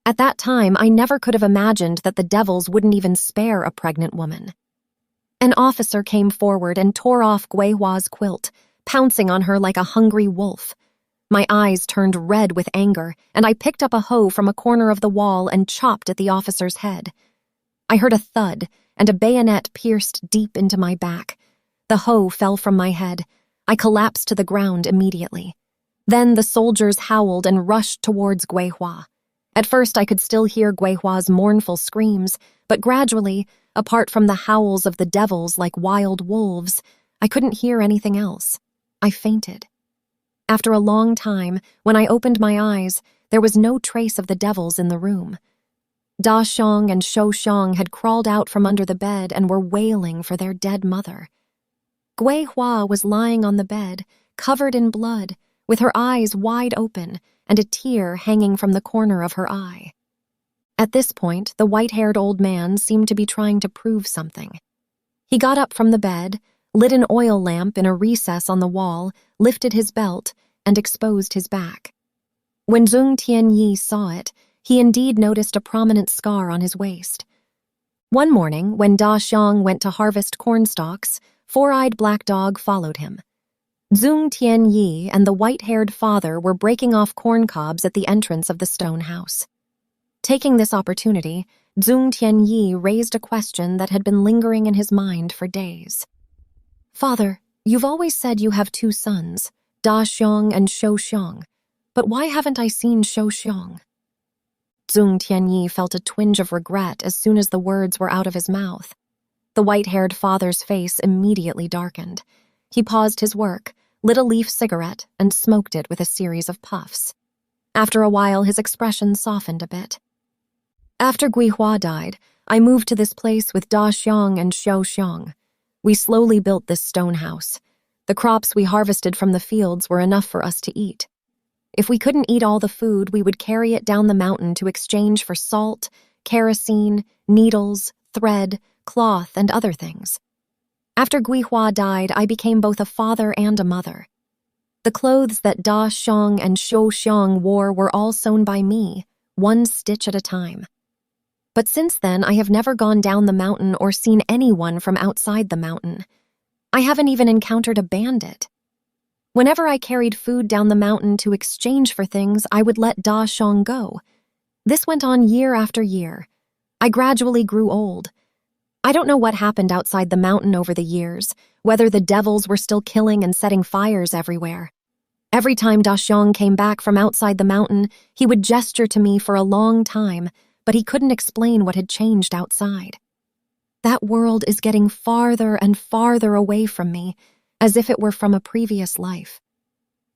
At that time, I never could have imagined that the Devils wouldn't even spare a pregnant woman. An officer came forward and tore off Gui Hua's quilt, pouncing on her like a hungry wolf. My eyes turned red with anger, and I picked up a hoe from a corner of the wall and chopped at the officer's head. I heard a thud, and a bayonet pierced deep into my back. The hoe fell from my head. I collapsed to the ground immediately. Then the soldiers howled and rushed towards Gui Hua. At first, I could still hear Gui Hua's mournful screams, but gradually, apart from the howls of the Devils like wild wolves, I couldn't hear anything else. I fainted. After a long time, when I opened my eyes, there was no trace of the Devils in the room. Da Xiong and Shou Xiong had crawled out from under the bed and were wailing for their dead mother. Gui Hua was lying on the bed, covered in blood, with her eyes wide open and a tear hanging from the corner of her eye. At this point, the white-haired old man seemed to be trying to prove something. He got up from the bed, lit an oil lamp in a recess on the wall, lifted his belt, and exposed his back. When Zhong Tianyi saw it, he indeed noticed a prominent scar on his waist. One morning, when Da Xiong went to harvest cornstalks, Four-Eyed Black Dog followed him. Zhong Tianyi and the white-haired father were breaking off corn cobs at the entrance of the stone house. Taking this opportunity, Zhong Tianyi raised a question that had been lingering in his mind for days. "Father, you've always said you have 2 sons, Da Xiong and Shou Xiong, but why haven't I seen Shou Xiong?" Zhong Tianyi felt a twinge of regret as soon as the words were out of his mouth. The white-haired father's face immediately darkened. He paused his work, lit a leaf cigarette, and smoked it with a series of puffs. After a while, his expression softened a bit. "After Gui Hua died, I moved to this place with Da Xiong and Shou Xiong. We slowly built this stone house. The crops we harvested from the fields were enough for us to eat. If we couldn't eat all the food, we would carry it down the mountain to exchange for salt, kerosene, needles, thread, cloth, and other things. After Gui Hua died, I became both a father and a mother. The clothes that Da Xiong and Shou Xiong wore were all sewn by me, 1 stitch at a time. But since then, I have never gone down the mountain or seen anyone from outside the mountain. I haven't even encountered a bandit. Whenever I carried food down the mountain to exchange for things, I would let Da Xiong go. This went on year after year. I gradually grew old. I don't know what happened outside the mountain over the years, whether the Devils were still killing and setting fires everywhere. Every time Da Xiong came back from outside the mountain, he would gesture to me for a long time, but he couldn't explain what had changed outside. That world is getting farther and farther away from me, as if it were from a previous life.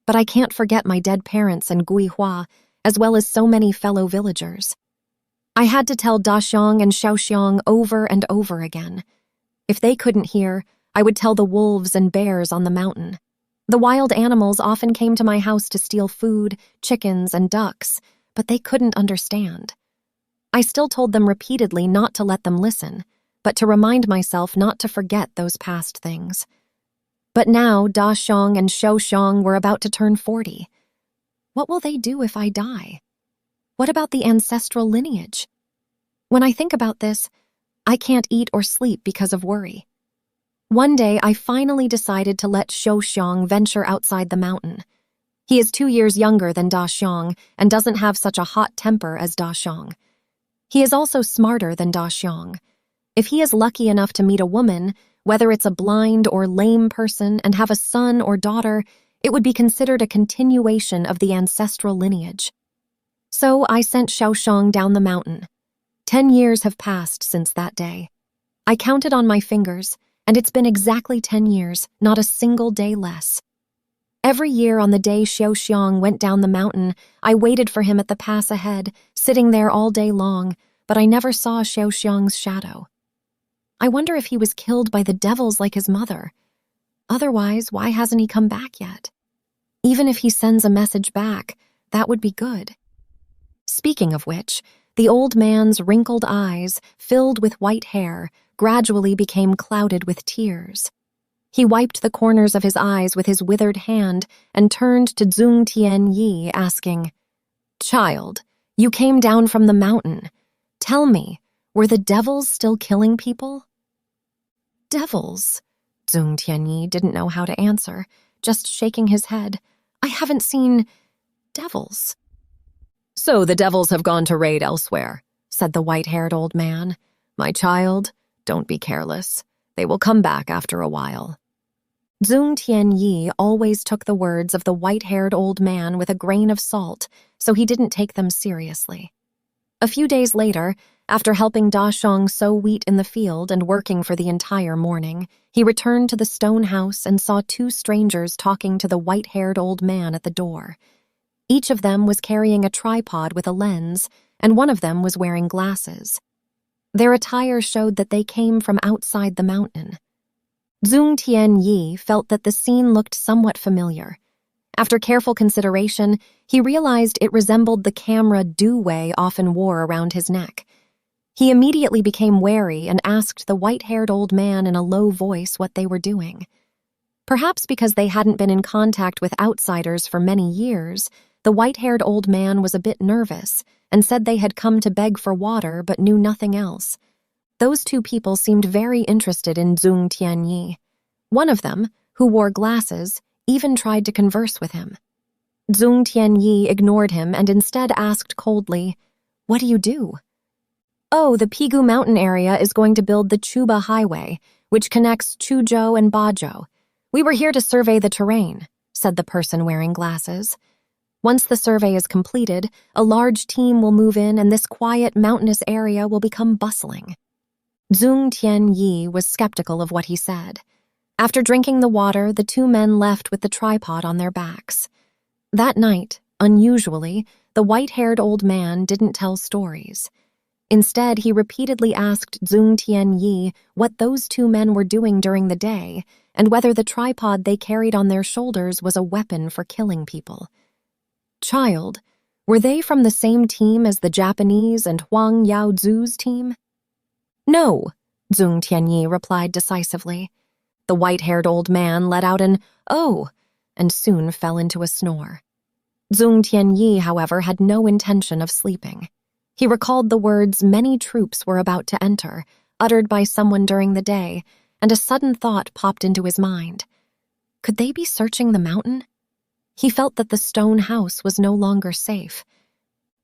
But I can't forget my dead parents and Gui Hua, as well as so many fellow villagers. I had to tell Da Xiong and Shou Xiong over and over again. If they couldn't hear, I would tell the wolves and bears on the mountain. The wild animals often came to my house to steal food, chickens, and ducks, but they couldn't understand. I still told them repeatedly not to let them listen, but to remind myself not to forget those past things. But now Da Xiong and Shou Xiong were about to turn 40. What will they do if I die? What about the ancestral lineage? When I think about this, I can't eat or sleep because of worry. One day, I finally decided to let Shou Xiong venture outside the mountain. He is 2 years younger than Da Xiong and doesn't have such a hot temper as Da Xiong. He is also smarter than Da Xiong. If he is lucky enough to meet a woman, whether it's a blind or lame person, and have a son or daughter, it would be considered a continuation of the ancestral lineage. So I sent Shou Xiong down the mountain. 10 years have passed since that day. I counted on my fingers, and it's been exactly 10 years, not a single day less. Every year on the day Shou Xiong went down the mountain, I waited for him at the pass ahead, sitting there all day long, but I never saw Shou Xiong's shadow. I wonder if he was killed by the devils like his mother. Otherwise, why hasn't he come back yet? Even if he sends a message back, that would be good. Speaking of which, the old man's wrinkled eyes, filled with white hair, gradually became clouded with tears. He wiped the corners of his eyes with his withered hand and turned to Zhong Tianyi, asking, "Child, you came down from the mountain. Tell me, were the devils still killing people?" "Devils?" Zhong Tianyi didn't know how to answer, just shaking his head. "I haven't seen devils." "So the devils have gone to raid elsewhere," said the white-haired old man. "My child, don't be careless. They will come back after a while." Zhong Tianyi always took the words of the white-haired old man with a grain of salt, so he didn't take them seriously. A few days later, after helping Da Xiong sow wheat in the field and working for the entire morning, he returned to the stone house and saw 2 strangers talking to the white-haired old man at the door. Each of them was carrying a tripod with a lens, and one of them was wearing glasses. Their attire showed that they came from outside the mountain. Zhong Tianyi felt that the scene looked somewhat familiar. After careful consideration, he realized it resembled the camera Dewey often wore around his neck. He immediately became wary and asked the white-haired old man in a low voice what they were doing. Perhaps because they hadn't been in contact with outsiders for many years, the white-haired old man was a bit nervous and said they had come to beg for water but knew nothing else. Those 2 people seemed very interested in Zhong Tianyi. One of them, who wore glasses, even tried to converse with him. Zhong Tianyi ignored him and instead asked coldly, "What do you do?" "Oh, the Pigu mountain area is going to build the Chuba Highway, which connects Chuzhou and Bazhou. We were here to survey the terrain," said the person wearing glasses. "Once the survey is completed, a large team will move in and this quiet mountainous area will become bustling." Zhong Tianyi was skeptical of what he said. After drinking the water, the 2 men left with the tripod on their backs. That night, unusually, the white-haired old man didn't tell stories. Instead, he repeatedly asked Zhong Tianyi what those 2 men were doing during the day and whether the tripod they carried on their shoulders was a weapon for killing people. "Child, were they from the same team as the Japanese and Huang Yaozu's team?" "No," Zhong Tianyi replied decisively. The white-haired old man let out an "oh," and soon fell into a snore. Zhong Tianyi, however, had no intention of sleeping. He recalled the words many troops were about to enter, uttered by someone during the day, and a sudden thought popped into his mind. Could they be searching the mountain? He felt that the stone house was no longer safe.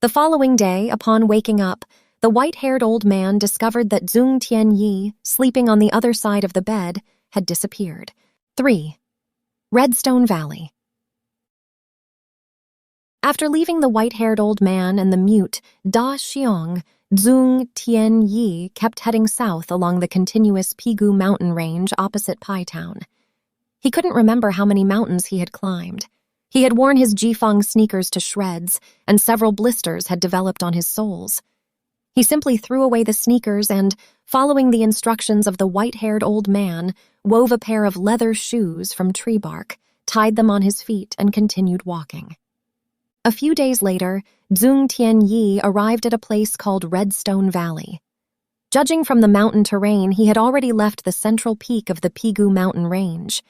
The following day, upon waking up, the white-haired old man discovered that Zhong Tianyi, sleeping on the other side of the bed, had disappeared. 3. Redstone Valley. After leaving the white-haired old man and the mute Da Xiong, Zhong Tianyi kept heading south along the continuous Pigu mountain range opposite Pai Town. He couldn't remember how many mountains he had climbed. He had worn his Jifeng sneakers to shreds, and several blisters had developed on his soles. He simply threw away the sneakers and, following the instructions of the white-haired old man, wove a pair of leather shoes from tree bark, tied them on his feet, and continued walking. A few days later, Zhong Tianyi arrived at a place called Redstone Valley. Judging from the mountain terrain, he had already left the central peak of the Pigu mountain range.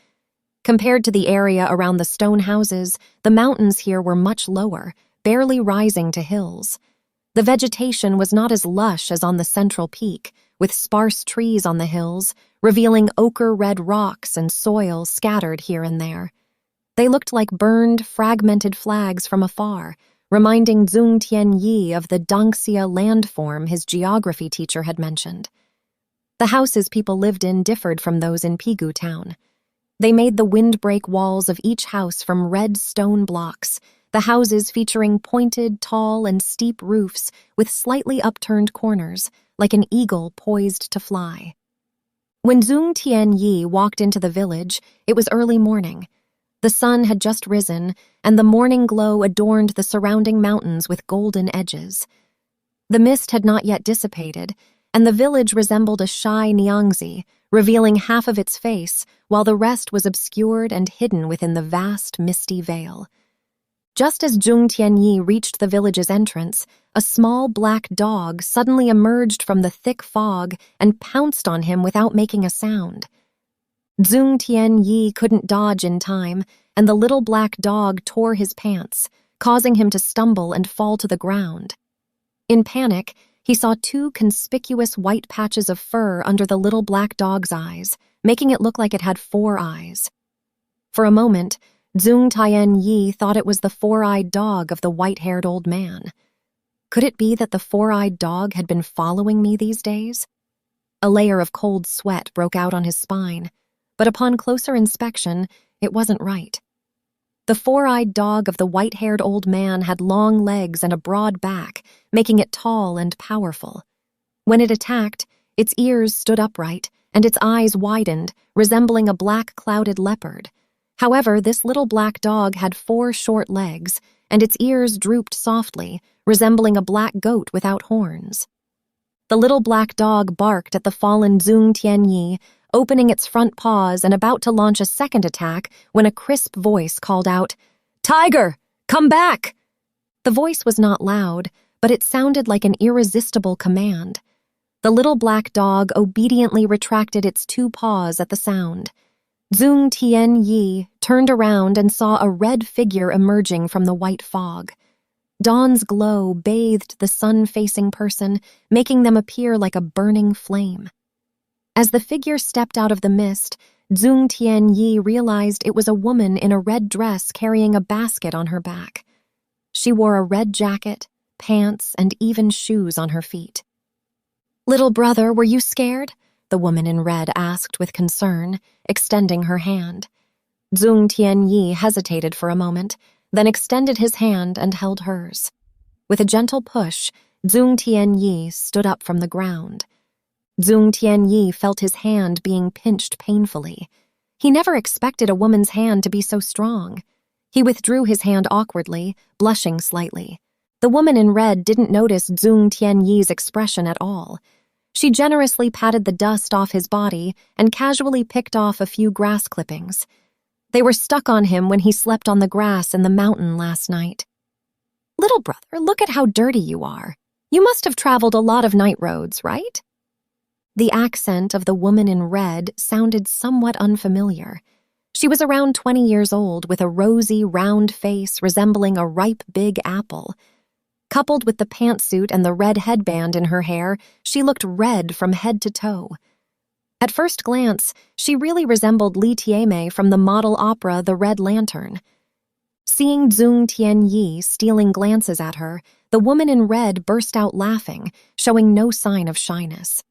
Compared to the area around the stone houses, the mountains here were much lower, barely rising to hills. The vegetation was not as lush as on the central peak, with sparse trees on the hills, revealing ochre-red rocks and soil scattered here and there. They looked like burned, fragmented flags from afar, reminding Zhong Tianyi of the Dangxia landform his geography teacher had mentioned. The houses people lived in differed from those in Pigu town. They made the windbreak walls of each house from red stone blocks, the houses featuring pointed, tall, and steep roofs with slightly upturned corners, like an eagle poised to fly. When Zhong Tianyi walked into the village, it was early morning. The sun had just risen, and the morning glow adorned the surrounding mountains with golden edges. The mist had not yet dissipated, and the village resembled a shy Niangzi, revealing half of its face, while the rest was obscured and hidden within the vast, misty veil. Just as Zhong Tianyi reached the village's entrance, a small black dog suddenly emerged from the thick fog and pounced on him without making a sound. Zhong Tianyi couldn't dodge in time, and the little black dog tore his pants, causing him to stumble and fall to the ground. In panic, he saw two conspicuous white patches of fur under the little black dog's eyes, making it look like it had 4 eyes. For a moment, Zhong Tianyi thought it was the 4-eyed dog of the white-haired old man. Could it be that the 4-eyed dog had been following me these days? A layer of cold sweat broke out on his spine, but upon closer inspection, it wasn't right. The 4-eyed dog of the white-haired old man had long legs and a broad back, making it tall and powerful. When it attacked, its ears stood upright, and its eyes widened, resembling a black clouded leopard. However, this little black dog had 4 short legs, and its ears drooped softly, resembling a black goat without horns. The little black dog barked at the fallen Zhong Tianyi, opening its front paws and about to launch a second attack when a crisp voice called out, "Tiger, come back!" The voice was not loud, but it sounded like an irresistible command. The little black dog obediently retracted its 2 paws at the sound. Zhong Tianyi turned around and saw a red figure emerging from the white fog. Dawn's glow bathed the sun-facing person, making them appear like a burning flame. As the figure stepped out of the mist, Zhong Tianyi realized it was a woman in a red dress carrying a basket on her back. She wore a red jacket, pants, and even shoes on her feet. "Little brother, were you scared?" the woman in red asked with concern, extending her hand. Zhong Tianyi hesitated for a moment, then extended his hand and held hers. With a gentle push, Zhong Tianyi stood up from the ground. Zhong Tianyi felt his hand being pinched painfully. He never expected a woman's hand to be so strong. He withdrew his hand awkwardly, blushing slightly. The woman in red didn't notice Zhong Tianyi's expression at all. She generously patted the dust off his body and casually picked off a few grass clippings. They were stuck on him when he slept on the grass in the mountain last night. "Little brother, look at how dirty you are. You must have traveled a lot of night roads, right?" The accent of the woman in red sounded somewhat unfamiliar. She was around 20 years old with a rosy, round face resembling a ripe big apple. Coupled with the pantsuit and the red headband in her hair, she looked red from head to toe. At first glance, she really resembled Li Tianmei from the model opera The Red Lantern. Seeing Zhong Tianyi stealing glances at her, the woman in red burst out laughing, showing no sign of shyness.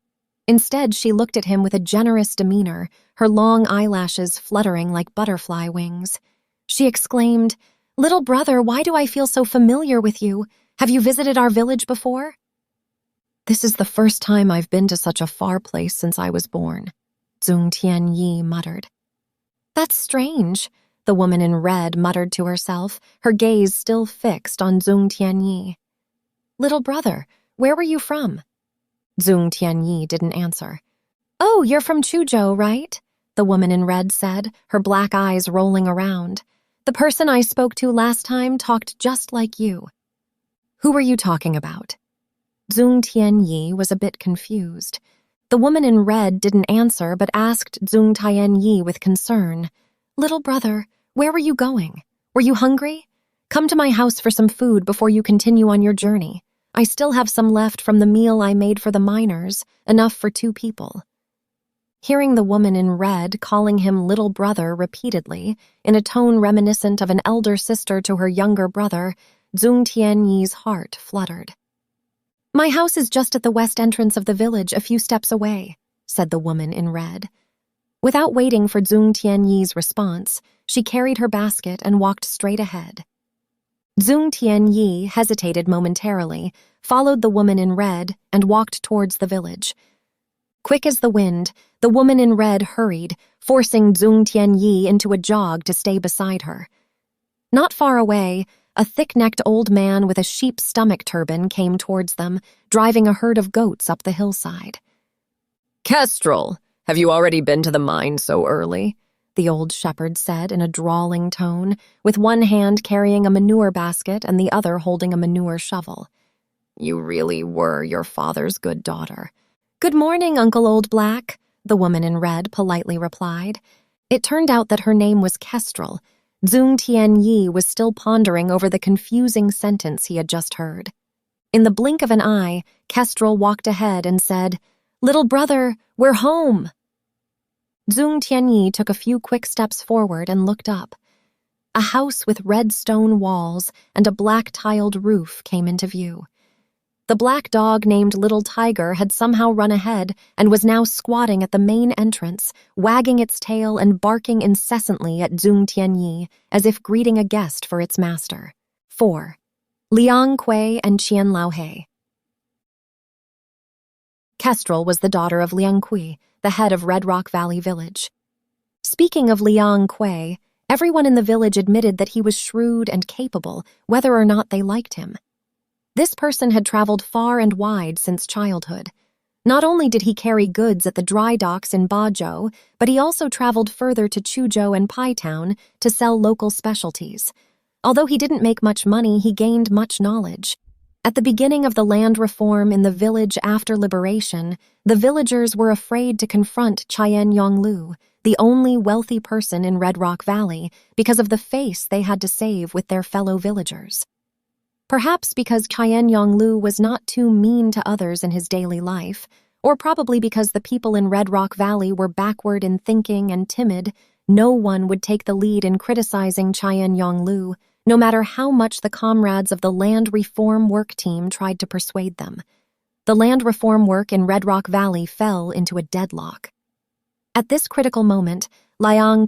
Instead, she looked at him with a generous demeanor, her long eyelashes fluttering like butterfly wings. She exclaimed, "Little brother, why do I feel so familiar with you? Have you visited our village before?" "This is the first time I've been to such a far place since I was born," Zhong Tianyi muttered. "That's strange," the woman in red muttered to herself, her gaze still fixed on Zhong Tianyi. "Little brother, where were you from?" Zhong Tianyi didn't answer. "Oh, you're from Chuzhou, right?" the woman in red said, her black eyes rolling around. "The person I spoke to last time talked just like you." "Who were you talking about?" Zhong Tianyi was a bit confused. The woman in red didn't answer but asked Zhong Tianyi with concern, "Little brother, where were you going? Were you hungry? Come to my house for some food before you continue on your journey. I still have some left from the meal I made for the miners, enough for 2 people." Hearing the woman in red calling him little brother repeatedly, in a tone reminiscent of an elder sister to her younger brother, Zhong Tianyi's heart fluttered. "My house is just at the west entrance of the village, a few steps away," said the woman in red. Without waiting for Zhong Tianyi's response, she carried her basket and walked straight ahead. Zhong Tianyi hesitated momentarily, followed the woman in red, and walked towards the village. Quick as the wind, the woman in red hurried, forcing Zhong Tianyi into a jog to stay beside her. Not far away, a thick-necked old man with a sheep's stomach turban came towards them, driving a herd of goats up the hillside. "Kestrel, have you already been to the mine so early?" the old shepherd said in a drawling tone, with one hand carrying a manure basket and the other holding a manure shovel. "You really were your father's good daughter." "Good morning, Uncle Old Black," the woman in red politely replied. It turned out that her name was Kestrel. Zhong Tianyi was still pondering over the confusing sentence he had just heard. In the blink of an eye, Kestrel walked ahead and said, "Little brother, we're home." Zhong Tianyi took a few quick steps forward and looked up. A house with red stone walls and a black-tiled roof came into view. The black dog named Little Tiger had somehow run ahead and was now squatting at the main entrance, wagging its tail and barking incessantly at Zhong Tianyi, as if greeting a guest for its master. 4. Liang and Qian Laohei. Kestrel was the daughter of Liang, the head of Red Rock Valley Village. Speaking of Liang, everyone in the village admitted that he was shrewd and capable, whether or not they liked him. This person had traveled far and wide since childhood. Not only did he carry goods at the dry docks in Bazhou, but he also traveled further to Chuzhou and Paitown to sell local specialties. Although he didn't make much money, he gained much knowledge. At the beginning of the land reform in the village after liberation, the villagers were afraid to confront Qian Yonglu, the only wealthy person in Red Rock Valley, because of the face they had to save with their fellow villagers. Perhaps because Qian Yonglu was not too mean to others in his daily life, or probably because the people in Red Rock Valley were backward in thinking and timid, no one would take the lead in criticizing Qian Yonglu, no matter how much the comrades of the land reform work team tried to persuade them. The land reform work in Red Rock Valley fell into a deadlock. At this critical moment, Liang,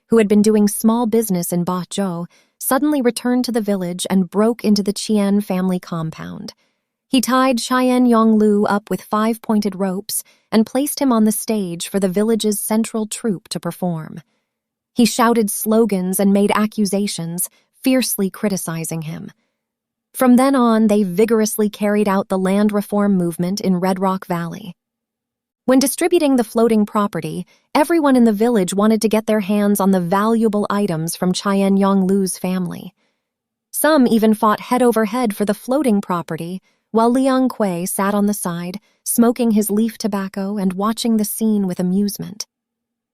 who had been doing small business in Bazhou, suddenly returned to the village and broke into the Qian family compound. He tied Qian Yonglu up with 5-pointed ropes and placed him on the stage for the village's central troupe to perform. He shouted slogans and made accusations, fiercely criticizing him. From then on, they vigorously carried out the land reform movement in Red Rock Valley. When distributing the floating property, everyone in the village wanted to get their hands on the valuable items from Qian Yonglu's family. Some even fought head over head for the floating property, while Liang sat on the side, smoking his leaf tobacco and watching the scene with amusement.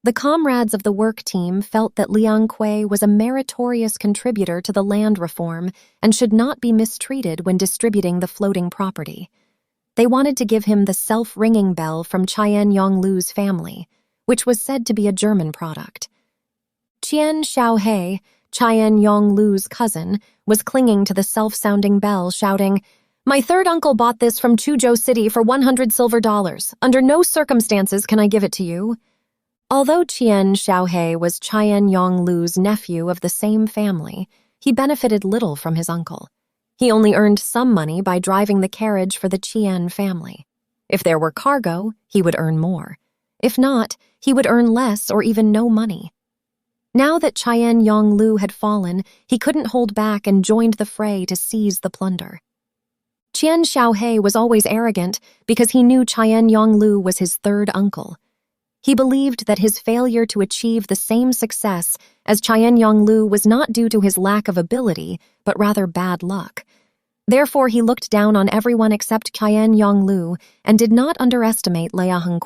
The comrades of the work team felt that Liang was a meritorious contributor to the land reform and should not be mistreated when distributing the floating property. They wanted to give him the self-ringing bell from Qian Yonglu's family, which was said to be a German product. Qian Xiaohei, Qian Yonglu's cousin, was clinging to the self-sounding bell, shouting, "My third uncle bought this from Chuzhou City for 100 silver dollars. Under no circumstances can I give it to you." Although Qian Xiaohei was Qian Yonglu's nephew of the same family, he benefited little from his uncle. He only earned some money by driving the carriage for the Qian family. If there were cargo, he would earn more. If not, he would earn less or even no money. Now that Qian Yonglu had fallen, he couldn't hold back and joined the fray to seize the plunder. Qian Xiaohei was always arrogant because he knew Qian Yonglu was his third uncle. He believed that his failure to achieve the same success as Qian Yonglu was not due to his lack of ability, but rather bad luck. Therefore, he looked down on everyone except Qian Yonglu and did not underestimate Liang.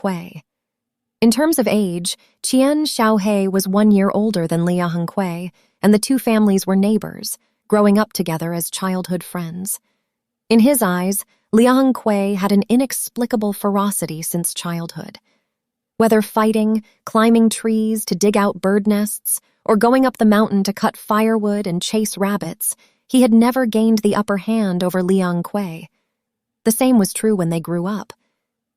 In terms of age, Qian Laohei was 1 year older than Liang, and the two families were neighbors, growing up together as childhood friends. In his eyes, Liang had an inexplicable ferocity since childhood. Whether fighting, climbing trees to dig out bird nests, or going up the mountain to cut firewood and chase rabbits, he had never gained the upper hand over Liang. The same was true when they grew up.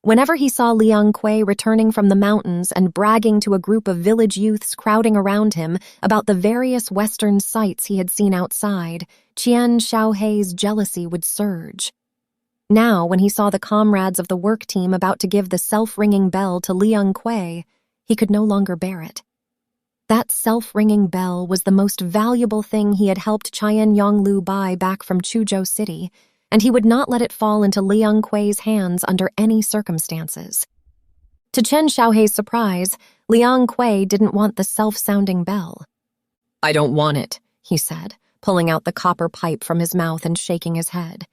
Whenever he saw Liang returning from the mountains and bragging to a group of village youths crowding around him about the various western sights he had seen outside, Qian Laohei's jealousy would surge. Now, when he saw the comrades of the work team about to give the self-ringing bell to Liang, he could no longer bear it. That self-ringing bell was the most valuable thing he had helped Qian Yonglu buy back from Chuzhou City, and he would not let it fall into Liang Kuei's hands under any circumstances. To Chen Xiaohei's surprise, Liang Kui didn't want the self-sounding bell. "I don't want it," he said, pulling out the copper pipe from his mouth and shaking his head.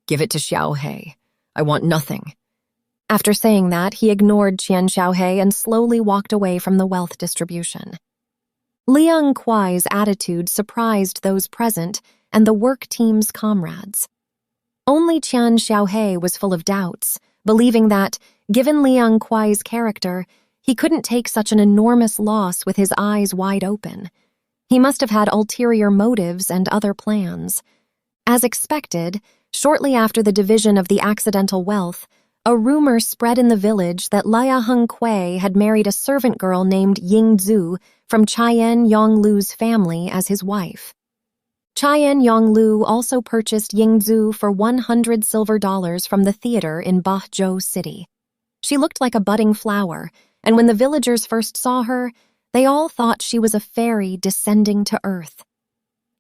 "Give it to Xiaohei. I want nothing." After saying that, he ignored Qian Xiaohei and slowly walked away from the wealth distribution. Liang Kuei's attitude surprised those present and the work team's comrades. Only Qian Xiaohei was full of doubts, believing that, given Liang Kuei's character, he couldn't take such an enormous loss with his eyes wide open. He must have had ulterior motives and other plans. As expected, shortly after the division of the accidental wealth, a rumor spread in the village that Liang Kui had married a servant girl named Ying Zhu from Qian Yonglu's family as his wife. Qian Yonglu also purchased Ying Zhu for $100 silver from the theater in Bahzhou City. She looked like a budding flower, and when the villagers first saw her, they all thought she was a fairy descending to earth.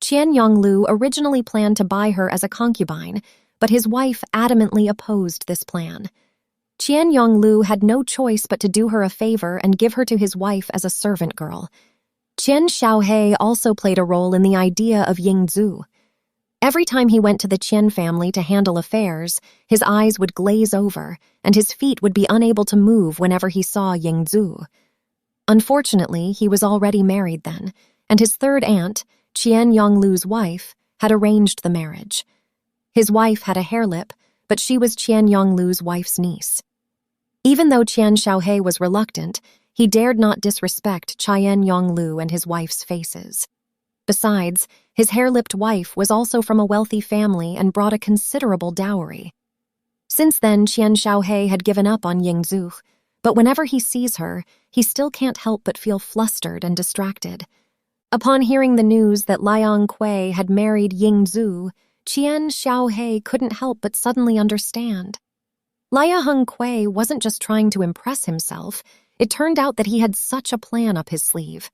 Qian Yonglu originally planned to buy her as a concubine, but his wife adamantly opposed this plan. Qian Yonglu had no choice but to do her a favor and give her to his wife as a servant girl. Qian Xiaohei also played a role in the idea of Ying Zhu. Every time he went to the Qian family to handle affairs, his eyes would glaze over, and his feet would be unable to move whenever he saw Ying Zhu. Unfortunately, he was already married then, and his third aunt, Qian Yonglu's wife, had arranged the marriage. His wife had a hair lip, but she was Qian Yonglu's wife's niece. Even though Qian Xiaohei was reluctant, he dared not disrespect Qian Yonglu and his wife's faces. Besides, his hair-lipped wife was also from a wealthy family and brought a considerable dowry. Since then, Qian Xiaohei had given up on Ying Zhu, but whenever he sees her, he still can't help but feel flustered and distracted. Upon hearing the news that Liang Kui had married Ying Zhu, Qian Xiaohei couldn't help but suddenly understand. Liang Kui wasn't just trying to impress himself. It turned out that he had such a plan up his sleeve.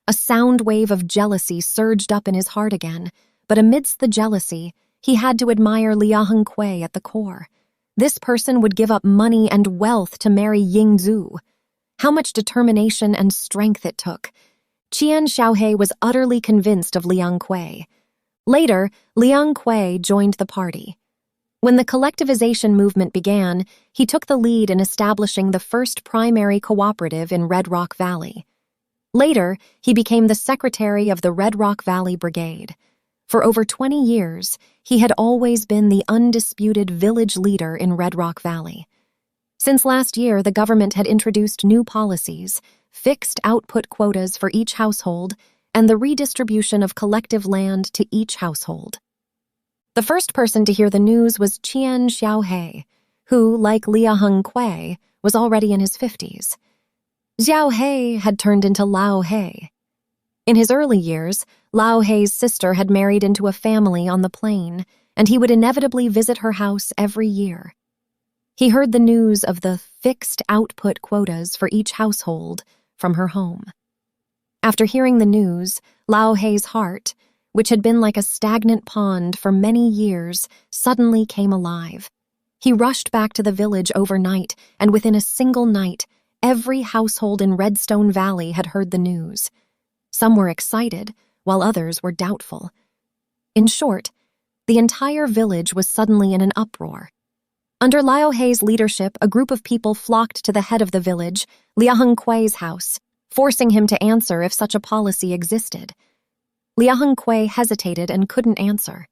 A sound wave of jealousy surged up in his heart again, but amidst the jealousy, he had to admire Liang Kui at the core. This person would give up money and wealth to marry Ying Zhu. How much determination and strength it took. Qian Xiaohei was utterly convinced of Liang Kui. Later, Liang Kui joined the party. When the collectivization movement began, he took the lead in establishing the first primary cooperative in Red Rock Valley. Later, he became the secretary of the Red Rock Valley Brigade. For over 20 years, he had always been the undisputed village leader in Red Rock Valley. Since last year, the government had introduced new policies, fixed output quotas for each household, and the redistribution of collective land to each household. The first person to hear the news was Qian Xiaohei, who, like Liang Kui, was already in his 50s. Xiaohei had turned into Laohei. In his early years, Laohei's sister had married into a family on the plain, and he would inevitably visit her house every year. He heard the news of the fixed output quotas for each household from her home. After hearing the news, Laohei's heart, which had been like a stagnant pond for many years, suddenly came alive. He rushed back to the village overnight, and within a single night, every household in Redstone Valley had heard the news. Some were excited, while others were doubtful. In short, the entire village was suddenly in an uproar. Under Laohei's leadership, a group of people flocked to the head of the village, Liang Kuei's house, forcing him to answer if such a policy existed. Liang Kui hesitated and couldn't answer.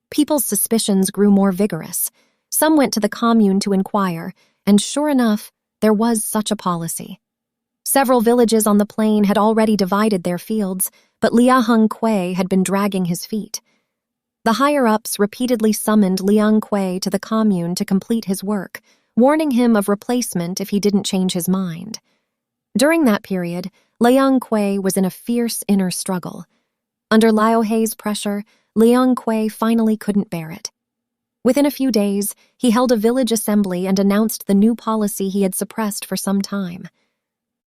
People's suspicions grew more vigorous. Some went to the commune to inquire, and sure enough, there was such a policy. Several villages on the plain had already divided their fields, but Liang Kui had been dragging his feet. The higher-ups repeatedly summoned Liang Kui to the commune to complete his work, warning him of replacement if he didn't change his mind. During that period, Liang Kui was in a fierce inner struggle. Under Laohei's pressure, Liang Kui finally couldn't bear it. Within a few days, he held a village assembly and announced the new policy he had suppressed for some time.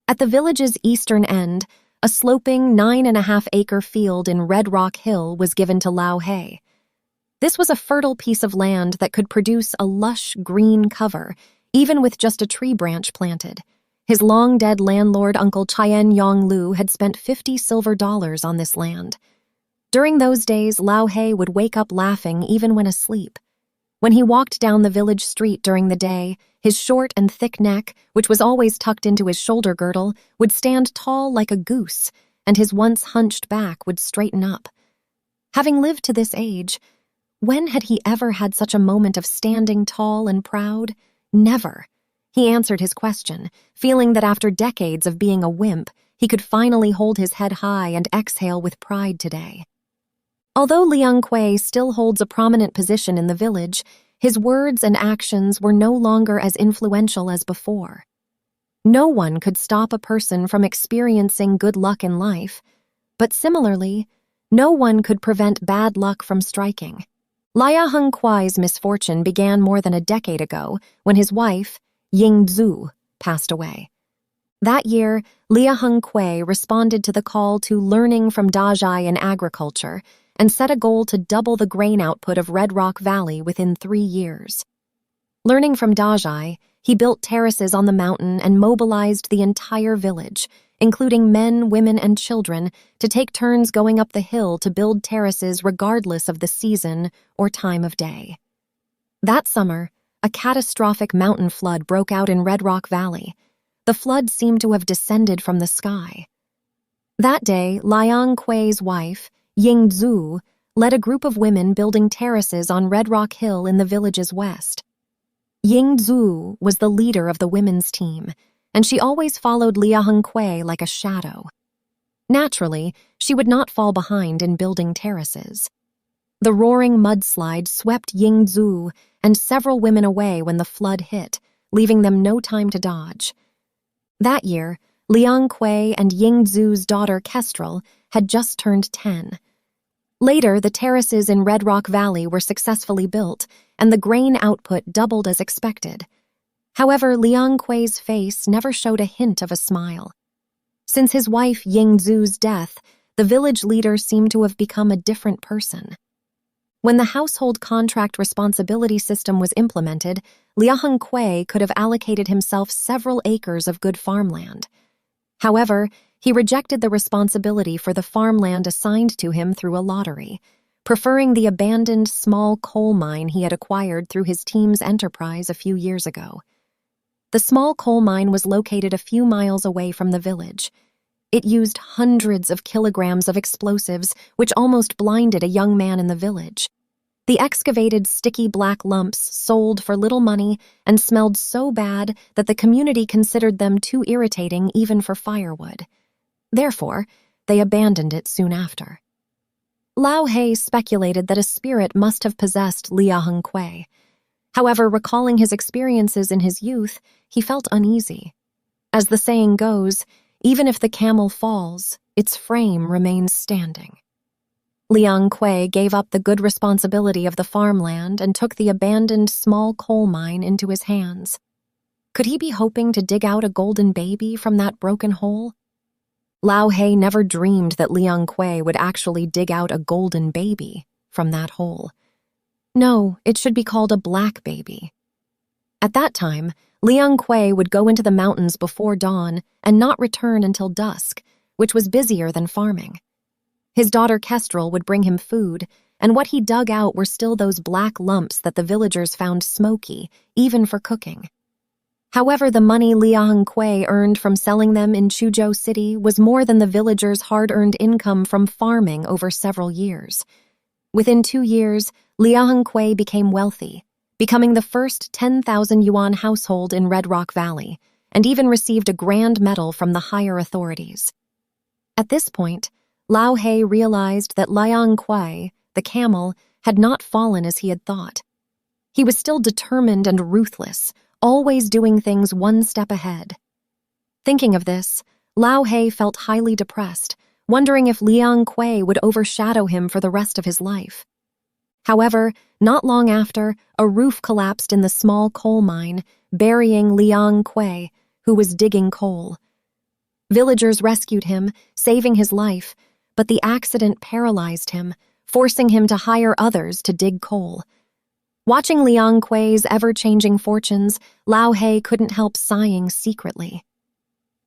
At the village's eastern end, a sloping 9.5-acre field in Red Rock Hill was given to Laohei. This was a fertile piece of land that could produce a lush green cover, even with just a tree branch planted. His long-dead landlord, Uncle Qian Yonglu, had spent $50 silver on this land. During those days, Laohei would wake up laughing even when asleep. When he walked down the village street during the day, his short and thick neck, which was always tucked into his shoulder girdle, would stand tall like a goose, and his once hunched back would straighten up. Having lived to this age, when had he ever had such a moment of standing tall and proud? Never. He answered his question, feeling that after decades of being a wimp, he could finally hold his head high and exhale with pride today. Although Liang Kui still holds a prominent position in the village, his words and actions were no longer as influential as before. No one could stop a person from experiencing good luck in life, but similarly, no one could prevent bad luck from striking. Liang Kui's misfortune began more than a decade ago when his wife, Yingzhu, passed away. That year, Liang Kui responded to the call to learning from Dazhai in agriculture and set a goal to double the grain output of Red Rock Valley within 3 years. Learning from Dazhai, he built terraces on the mountain and mobilized the entire village, including men, women, and children, to take turns going up the hill to build terraces regardless of the season or time of day. That summer, a catastrophic mountain flood broke out in Red Rock Valley. The flood seemed to have descended from the sky. That day, Liang Kui's wife, Yingzhu, led a group of women building terraces on Red Rock Hill in the village's west. Yingzhu was the leader of the women's team, and she always followed Liang Kui like a shadow. Naturally, she would not fall behind in building terraces. The roaring mudslide swept Yingzhu and several women away when the flood hit, leaving them no time to dodge. That year, Liang Kui and Yingzhu's daughter Kestrel had just turned 10. Later, the terraces in Red Rock Valley were successfully built, and the grain output doubled as expected. However, Liang Kui's face never showed a hint of a smile. Since his wife Yingzhu's death, the village leader seemed to have become a different person. When the household contract responsibility system was implemented, Liang Kui could have allocated himself several acres of good farmland. However, he rejected the responsibility for the farmland assigned to him through a lottery, preferring the abandoned small coal mine he had acquired through his team's enterprise a few years ago. The small coal mine was located a few miles away from the village. It used hundreds of kilograms of explosives, which almost blinded a young man in the village. The excavated sticky black lumps sold for little money and smelled so bad that the community considered them too irritating even for firewood. Therefore, they abandoned it soon after. Laohei speculated that a spirit must have possessed Liang Kui. However, recalling his experiences in his youth, he felt uneasy. As the saying goes, even if the camel falls, its frame remains standing. Liang Kui gave up the good responsibility of the farmland and took the abandoned small coal mine into his hands. Could he be hoping to dig out a golden baby from that broken hole? Laohei never dreamed that Liang Kui would actually dig out a golden baby from that hole. No, it should be called a black baby. At that time, Liang Kui would go into the mountains before dawn and not return until dusk, which was busier than farming. His daughter Kestrel would bring him food, and what he dug out were still those black lumps that the villagers found smoky, even for cooking. However, the money Liang Kui earned from selling them in Chuzhou City was more than the villagers' hard-earned income from farming over several years. Within 2 years, Liang Kui became wealthy, becoming the first 10,000 yuan household in Red Rock Valley, and even received a grand medal from the higher authorities. At this point, Laohei realized that Liang Kui, the camel, had not fallen as he had thought. He was still determined and ruthless, always doing things one step ahead. Thinking of this, Laohei felt highly depressed, wondering if Liang Kui would overshadow him for the rest of his life. However, not long after, a roof collapsed in the small coal mine, burying Liang Kui, who was digging coal. Villagers rescued him, saving his life, but the accident paralyzed him, forcing him to hire others to dig coal. Watching Liang Kui's ever-changing fortunes, Laohei couldn't help sighing secretly.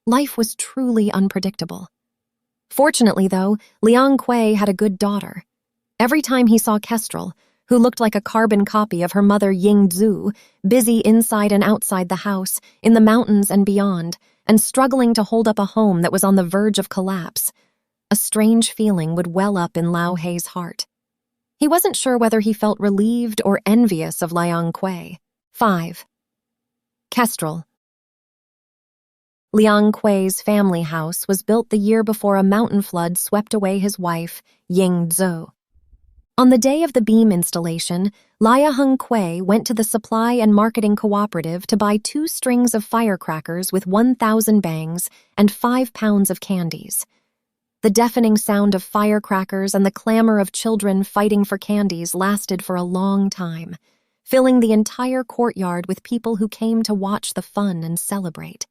Life was truly unpredictable. Fortunately, though, Liang Kui had a good daughter. Every time he saw Kestrel, who looked like a carbon copy of her mother Yingzhu, busy inside and outside the house, in the mountains and beyond, and struggling to hold up a home that was on the verge of collapse, a strange feeling would well up in Laohei's heart. He wasn't sure whether he felt relieved or envious of Liang Kui. 5. Kestrel. Liang Kui's family house was built the year before a mountain flood swept away his wife, Yingzhu. On the day of the beam installation, Liang Kui went to the supply and marketing cooperative to buy 2 strings of firecrackers with 1,000 bangs and 5 pounds of candies. The deafening sound of firecrackers and the clamor of children fighting for candies lasted for a long time, filling the entire courtyard with people who came to watch the fun and celebrate.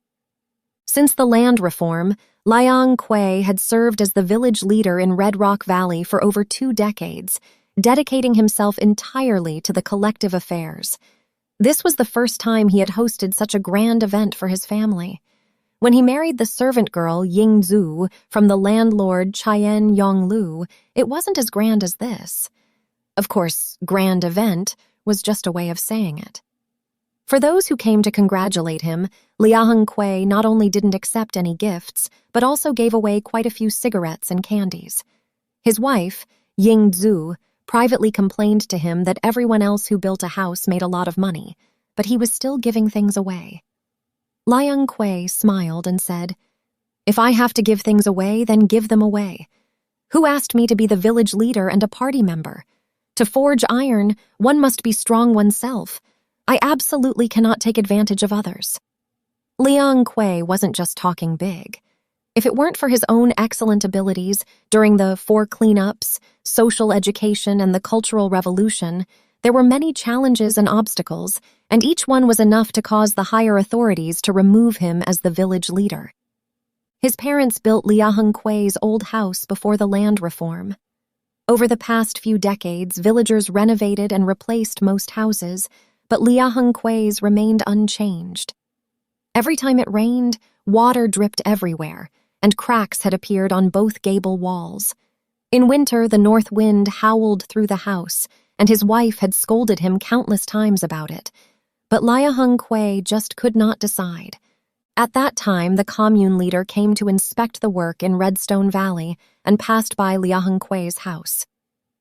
Since the land reform, Liang Kui had served as the village leader in Red Rock Valley for over 2 decades, dedicating himself entirely to the collective affairs. This was the first time he had hosted such a grand event for his family. When he married the servant girl Yingzhu from the landlord Qian Yonglu, it wasn't as grand as this. Of course, grand event was just a way of saying it. For those who came to congratulate him, Liang Kui not only didn't accept any gifts, but also gave away quite a few cigarettes and candies. His wife, Yingzhu, privately complained to him that everyone else who built a house made a lot of money, but he was still giving things away. Liang Kui smiled and said, "If I have to give things away, then give them away. Who asked me to be the village leader and a party member? To forge iron, one must be strong oneself. I absolutely cannot take advantage of others." Liang Kui wasn't just talking big. If it weren't for his own excellent abilities during the 4 cleanups, social education, and the Cultural Revolution, there were many challenges and obstacles, and each one was enough to cause the higher authorities to remove him as the village leader. His parents built Liang Kui's old house before the land reform. Over the past few decades, villagers renovated and replaced most houses, but Liang Kui's remained unchanged. Every time it rained, water dripped everywhere, and cracks had appeared on both gable walls. In winter, the north wind howled through the house, and his wife had scolded him countless times about it. But Liang Kui just could not decide. At that time, the commune leader came to inspect the work in Redstone Valley and passed by Liang Kui's house.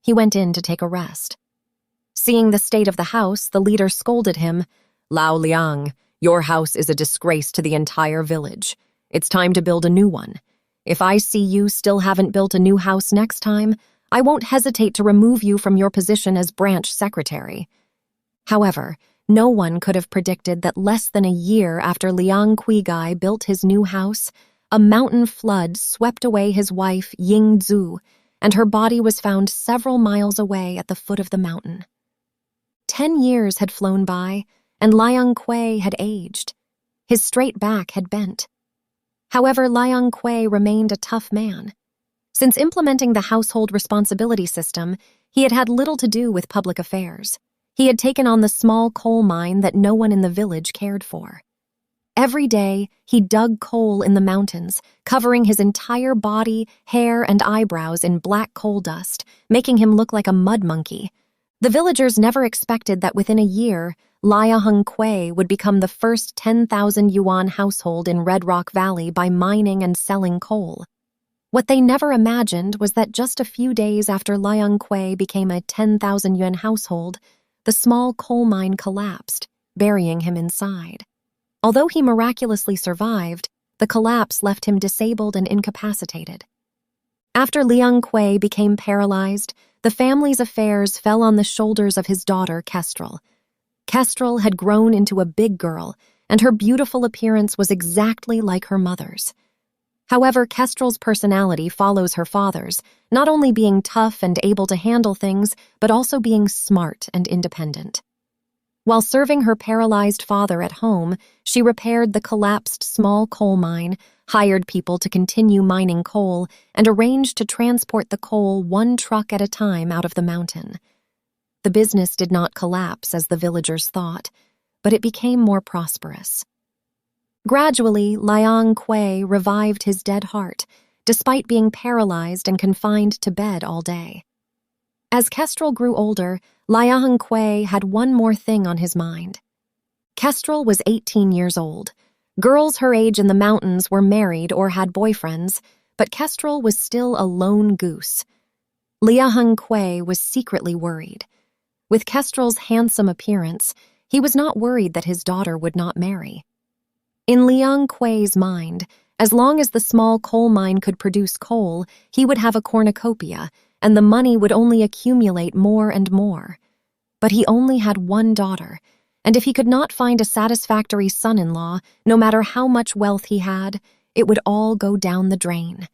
He went in to take a rest. Seeing the state of the house, the leader scolded him, "Lao Liang, your house is a disgrace to the entire village. It's time to build a new one. If I see you still haven't built a new house next time, I won't hesitate to remove you from your position as branch secretary." However, no one could have predicted that less than a year after Liang Kui built his new house, a mountain flood swept away his wife Yingzhu, and her body was found several miles away at the foot of the mountain. 10 years had flown by, and Liang Kui had aged. His straight back had bent. However, Liang Kui remained a tough man. Since implementing the household responsibility system, he had had little to do with public affairs. He had taken on the small coal mine that no one in the village cared for. Every day, he dug coal in the mountains, covering his entire body, hair, and eyebrows in black coal dust, making him look like a mud monkey. The villagers never expected that within a year, Laohei would become the first 10,000 yuan household in Red Rock Valley by mining and selling coal. What they never imagined was that just a few days after Liang became a 10,000 yuan household, the small coal mine collapsed, burying him inside. Although he miraculously survived, the collapse left him disabled and incapacitated. After Liang became paralyzed, the family's affairs fell on the shoulders of his daughter, Kestrel. Kestrel had grown into a big girl, and her beautiful appearance was exactly like her mother's. However, Kestrel's personality follows her father's, not only being tough and able to handle things, but also being smart and independent. While serving her paralyzed father at home, she repaired the collapsed small coal mine, hired people to continue mining coal, and arranged to transport the coal one truck at a time out of the mountain. The business did not collapse as the villagers thought, but it became more prosperous. Gradually, Liang revived his dead heart, despite being paralyzed and confined to bed all day. As Kestrel grew older, Liang had one more thing on his mind. Kestrel was 18 years old. Girls her age in the mountains were married or had boyfriends, but Kestrel was still a lone goose. Liang was secretly worried. With Kestrel's handsome appearance, he was not worried that his daughter would not marry. In Liang mind, as long as the small coal mine could produce coal, he would have a cornucopia, and the money would only accumulate more and more. But he only had one daughter, and if he could not find a satisfactory son-in-law, no matter how much wealth he had, it would all go down the drain.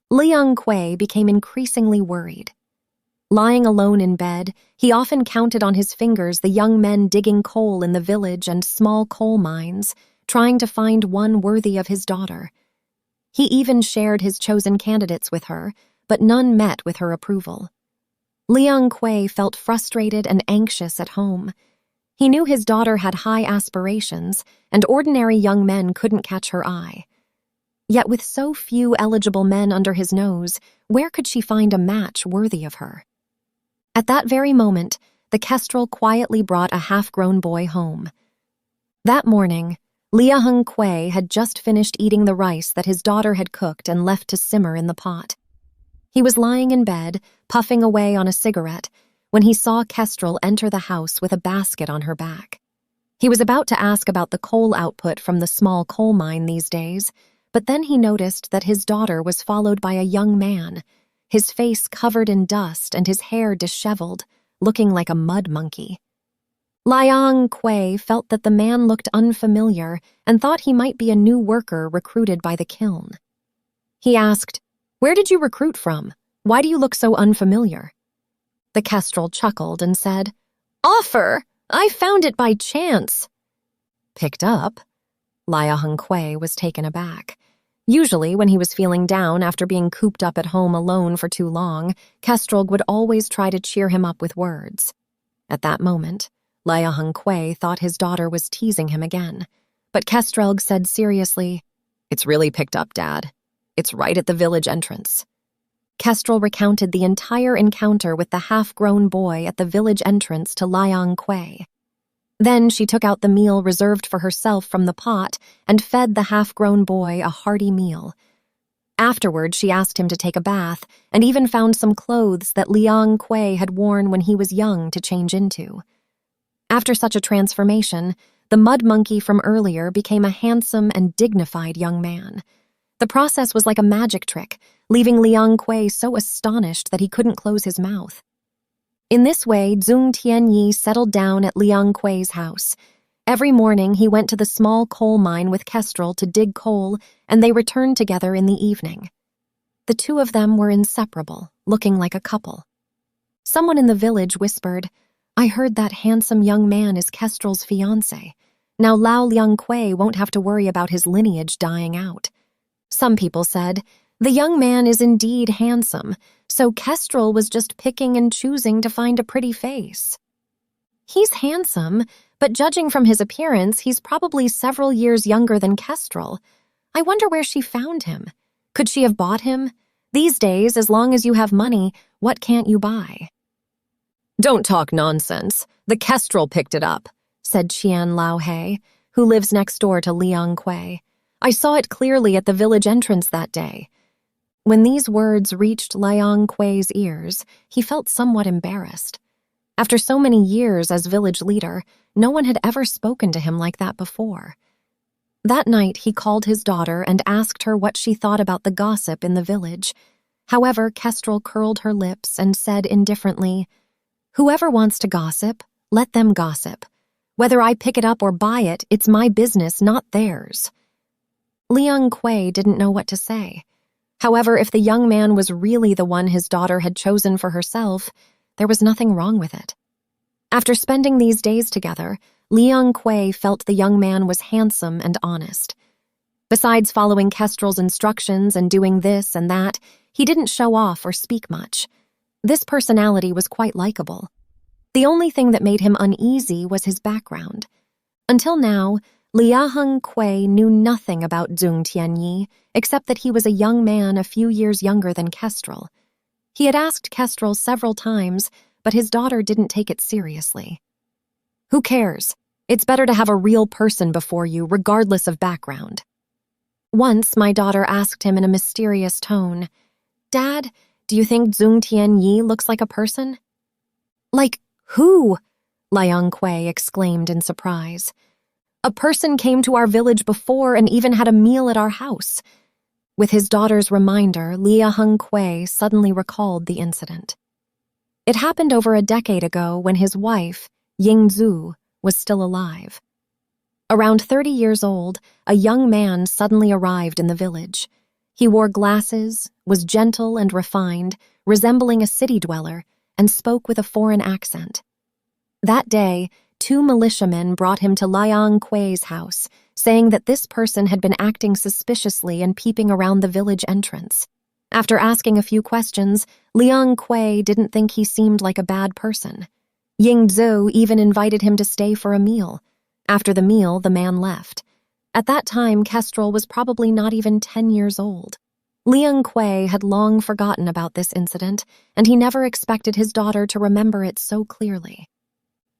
Liang became increasingly worried. Lying alone in bed, he often counted on his fingers the young men digging coal in the village and small coal mines, trying to find one worthy of his daughter. He even shared his chosen candidates with her, but none met with her approval. Liang felt frustrated and anxious at home. He knew his daughter had high aspirations, and ordinary young men couldn't catch her eye. Yet with so few eligible men under his nose, where could she find a match worthy of her? At that very moment, the Kestrel quietly brought a half-grown boy home. That morning, Liang had just finished eating the rice that his daughter had cooked and left to simmer in the pot. He was lying in bed, puffing away on a cigarette, when he saw Kestrel enter the house with a basket on her back. He was about to ask about the coal output from the small coal mine these days, but then he noticed that his daughter was followed by a young man, his face covered in dust and his hair disheveled, looking like a mud monkey. Liang felt that the man looked unfamiliar and thought he might be a new worker recruited by the kiln. He asked, "Where did you recruit from? Why do you look so unfamiliar?" The Kestrel chuckled and said, "Offer! I found it by chance." Picked up? Liang was taken aback. Usually, when he was feeling down after being cooped up at home alone for too long, Kestrel would always try to cheer him up with words. At that moment, Liang thought his daughter was teasing him again. But Kestrel said seriously, "It's really picked up, Dad. It's right at the village entrance." Kestrel recounted the entire encounter with the half-grown boy at the village entrance to Liang Then she took out the meal reserved for herself from the pot and fed the half-grown boy a hearty meal. Afterward, she asked him to take a bath and even found some clothes that Liang had worn when he was young to change into. After such a transformation, the mud monkey from earlier became a handsome and dignified young man. The process was like a magic trick, leaving Liang so astonished that he couldn't close his mouth. In this way, Zhong Tianyi settled down at Liang house. Every morning, he went to the small coal mine with Kestrel to dig coal, and they returned together in the evening. The two of them were inseparable, looking like a couple. Someone in the village whispered, "I heard that handsome young man is Kestrel's fiancé. Now Liang won't have to worry about his lineage dying out." Some people said, "The young man is indeed handsome, so Kestrel was just picking and choosing to find a pretty face." He's handsome, but judging from his appearance, he's probably several years younger than Kestrel. I wonder where she found him. Could she have bought him? These days, as long as you have money, what can't you buy?" "Don't talk nonsense. The Kestrel picked it up," said Qian Laohei, who lives next door to Liang. "I saw it clearly at the village entrance that day." When these words reached Liang Kuei's ears, he felt somewhat embarrassed. After so many years as village leader, no one had ever spoken to him like that before. That night, he called his daughter and asked her what she thought about the gossip in the village. However, Kestrel curled her lips and said indifferently, "Whoever wants to gossip, let them gossip. Whether I pick it up or buy it, it's my business, not theirs." Liang Kui didn't know what to say. However, if the young man was really the one his daughter had chosen for herself, there was nothing wrong with it. After spending these days together, Liang Kui felt the young man was handsome and honest. Besides following Kestrel's instructions and doing this and that, he didn't show off or speak much. This personality was quite likable. The only thing that made him uneasy was his background. Until now, Liang Kui knew nothing about Zhong Tianyi, except that he was a young man a few years younger than Kestrel. He had asked Kestrel several times, but his daughter didn't take it seriously. "Who cares? It's better to have a real person before you, regardless of background." Once, my daughter asked him in a mysterious tone, "Dad, do you think Zhong Tianyi looks like a person?" "Like who?" Liang Kui exclaimed in surprise. "A person came to our village before and even had a meal at our house." With his daughter's reminder, Liang Kui suddenly recalled the incident. It happened over a decade ago when his wife, Yingzhu, was still alive. Around 30 years old, a young man suddenly arrived in the village. He wore glasses, was gentle and refined, resembling a city dweller, and spoke with a foreign accent. That day, 2 militiamen brought him to Liang Kui's house, saying that this person had been acting suspiciously and peeping around the village entrance. After asking a few questions, Liang Kui didn't think he seemed like a bad person. Yingzhu even invited him to stay for a meal. After the meal, the man left. At that time, Kestrel was probably not even 10 years old. Liang Kui had long forgotten about this incident, and he never expected his daughter to remember it so clearly.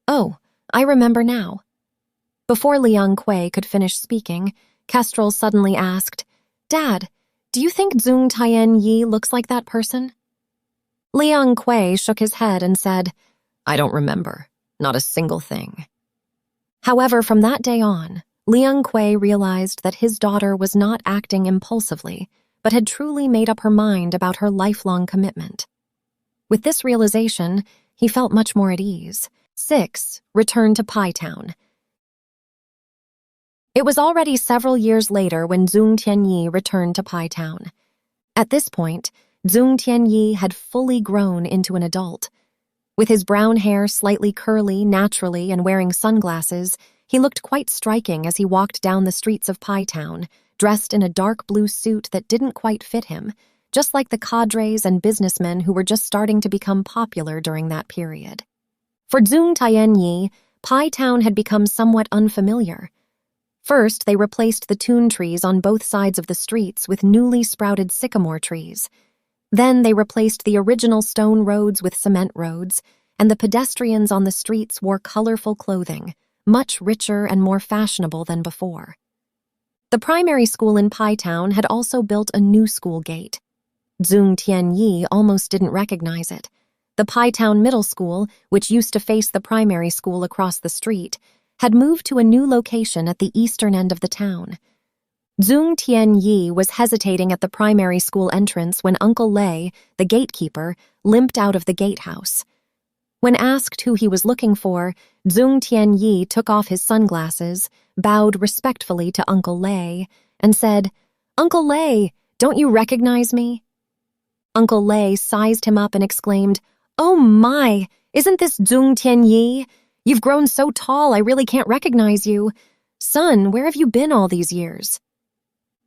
"Oh, I remember now." Before Liang Kui could finish speaking, Kestrel suddenly asked, "Dad, do you think Zhong Tianyi looks like that person?" Liang Kui shook his head and said, "I don't remember. Not a single thing." However, from that day on, Liang Kui realized that his daughter was not acting impulsively, but had truly made up her mind about her lifelong commitment. With this realization, he felt much more at ease. 6. Return to Pi Town. It was already several years later when Zhong Tianyi returned to Pi Town. At this point, Zhong Tianyi had fully grown into an adult. With his brown hair slightly curly naturally and wearing sunglasses, he looked quite striking as he walked down the streets of Pi Town, dressed in a dark blue suit that didn't quite fit him, just like the cadres and businessmen who were just starting to become popular during that period. For Zhong Tianyi, Pi Town had become somewhat unfamiliar. First, they replaced the tun trees on both sides of the streets with newly sprouted sycamore trees. Then they replaced the original stone roads with cement roads, and the pedestrians on the streets wore colorful clothing, much richer and more fashionable than before. The primary school in Pi Town had also built a new school gate. Zhong Tianyi almost didn't recognize it. The Pi Town Middle School, which used to face the primary school across the street, had moved to a new location at the eastern end of the town. Zhong Tianyi was hesitating at the primary school entrance when Uncle Lei, the gatekeeper, limped out of the gatehouse. When asked who he was looking for, Zhong Tianyi took off his sunglasses, bowed respectfully to Uncle Lei, and said, "Uncle Lei, don't you recognize me?" Uncle Lei sized him up and exclaimed, "Oh my, isn't this Zhong Tianyi? You've grown so tall I really can't recognize you. Son, where have you been all these years?"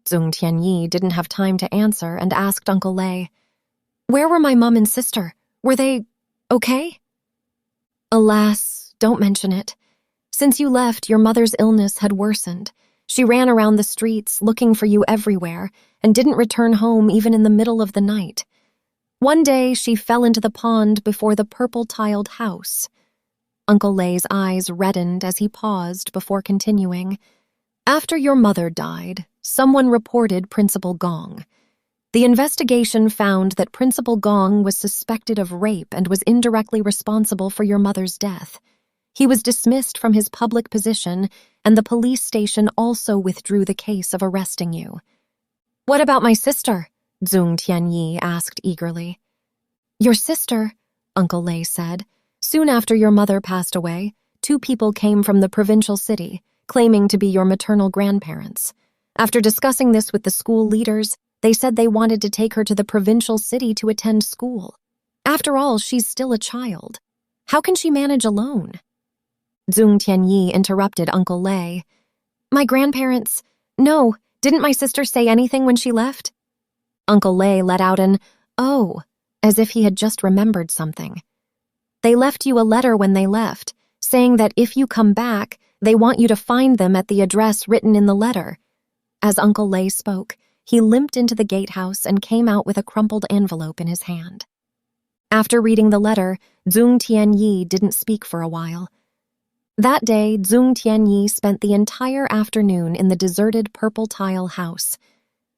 Zhong Tianyi didn't have time to answer and asked Uncle Lei, "Where were my mom and sister? Were they okay?" "Alas, don't mention it. Since you left, your mother's illness had worsened. She ran around the streets, looking for you everywhere, and didn't return home even in the middle of the night. One day, she fell into the pond before the purple-tiled house. Uncle Lei's eyes reddened as he paused before continuing. After your mother died, someone reported Principal Gong. The investigation found that Principal Gong was suspected of rape and was indirectly responsible for your mother's death. He was dismissed from his public position, and the police station also withdrew the case of arresting you. What about my sister? Zhong Tianyi asked eagerly. Your sister, Uncle Lei said. Soon after your mother passed away, 2 people came from the provincial city, claiming to be your maternal grandparents. After discussing this with the school leaders, they said they wanted to take her to the provincial city to attend school. After all, she's still a child. How can she manage alone? Zhong Tianyi interrupted Uncle Lei. My grandparents… No, didn't my sister say anything when she left? Uncle Lei let out an, oh, as if he had just remembered something. They left you a letter when they left, saying that if you come back, they want you to find them at the address written in the letter. As Uncle Lei spoke, he limped into the gatehouse and came out with a crumpled envelope in his hand. After reading the letter, Zhong Tianyi didn't speak for a while. That day, Zhong Tianyi spent the entire afternoon in the deserted purple tile house.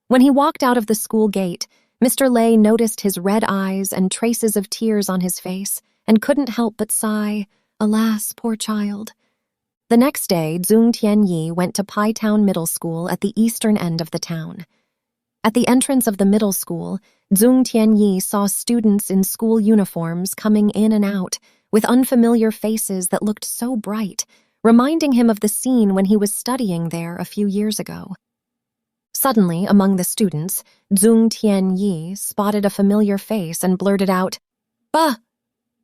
When he walked out of the school gate, Mr. Lei noticed his red eyes and traces of tears on his face and couldn't help but sigh, alas, poor child. The next day, Zhong Tianyi went to Pai Town Middle School at the eastern end of the town. At the entrance of the middle school, Zhong Tianyi saw students in school uniforms coming in and out, with unfamiliar faces that looked so bright, reminding him of the scene when he was studying there a few years ago. Suddenly, among the students, Zhong Tianyi spotted a familiar face and blurted out, Ba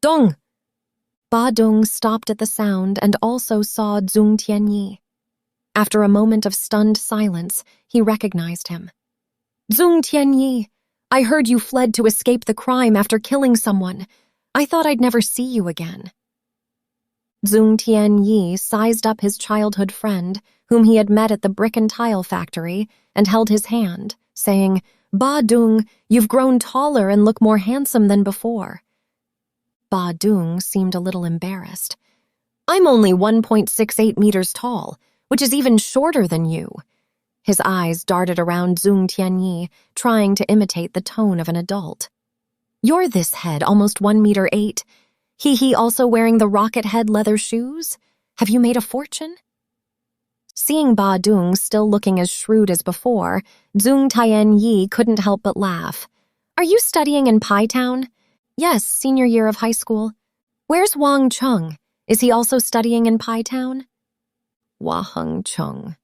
Dong! Ba Dong stopped at the sound and also saw Zhong Tianyi. After a moment of stunned silence, he recognized him. Zhong Tianyi, I heard you fled to escape the crime after killing someone. I thought I'd never see you again. Zhong Tianyi sized up his childhood friend, whom he had met at the brick and tile factory, and held his hand, saying, Ba Dong, you've grown taller and look more handsome than before. Ba Dong seemed a little embarrassed. I'm only 1.68 meters tall, which is even shorter than you. His eyes darted around Zhong Tianyi, trying to imitate the tone of an adult. You're this head, almost 1.8 meters. He also wearing the rocket head leather shoes? Have you made a fortune? Seeing Ba Dong still looking as shrewd as before, Zhong Tianyi couldn't help but laugh. Are you studying in Pai Town? Yes, senior year of high school. Where's Wang Cheng? Is he also studying in Pai Town? Wang Cheng.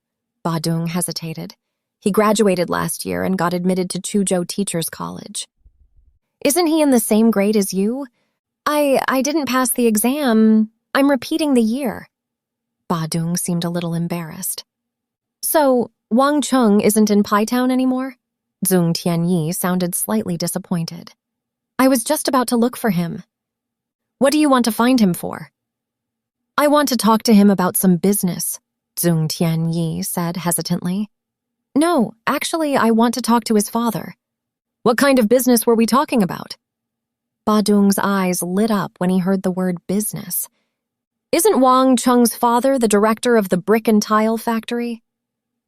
Ba Dong hesitated. He graduated last year and got admitted to Chuzhou Teachers College. Isn't he in the same grade as you? I didn't pass the exam. I'm repeating the year. Ba Dong seemed a little embarrassed. So, Wang Cheng isn't in Pai Town anymore? Zhong Tianyi sounded slightly disappointed. I was just about to look for him. What do you want to find him for? I want to talk to him about some business, Zhong Tianyi said hesitantly. No, actually, I want to talk to his father. What kind of business were we talking about? Ba Dong's eyes lit up when he heard the word business. Isn't Wang Cheng's father the director of the brick and tile factory?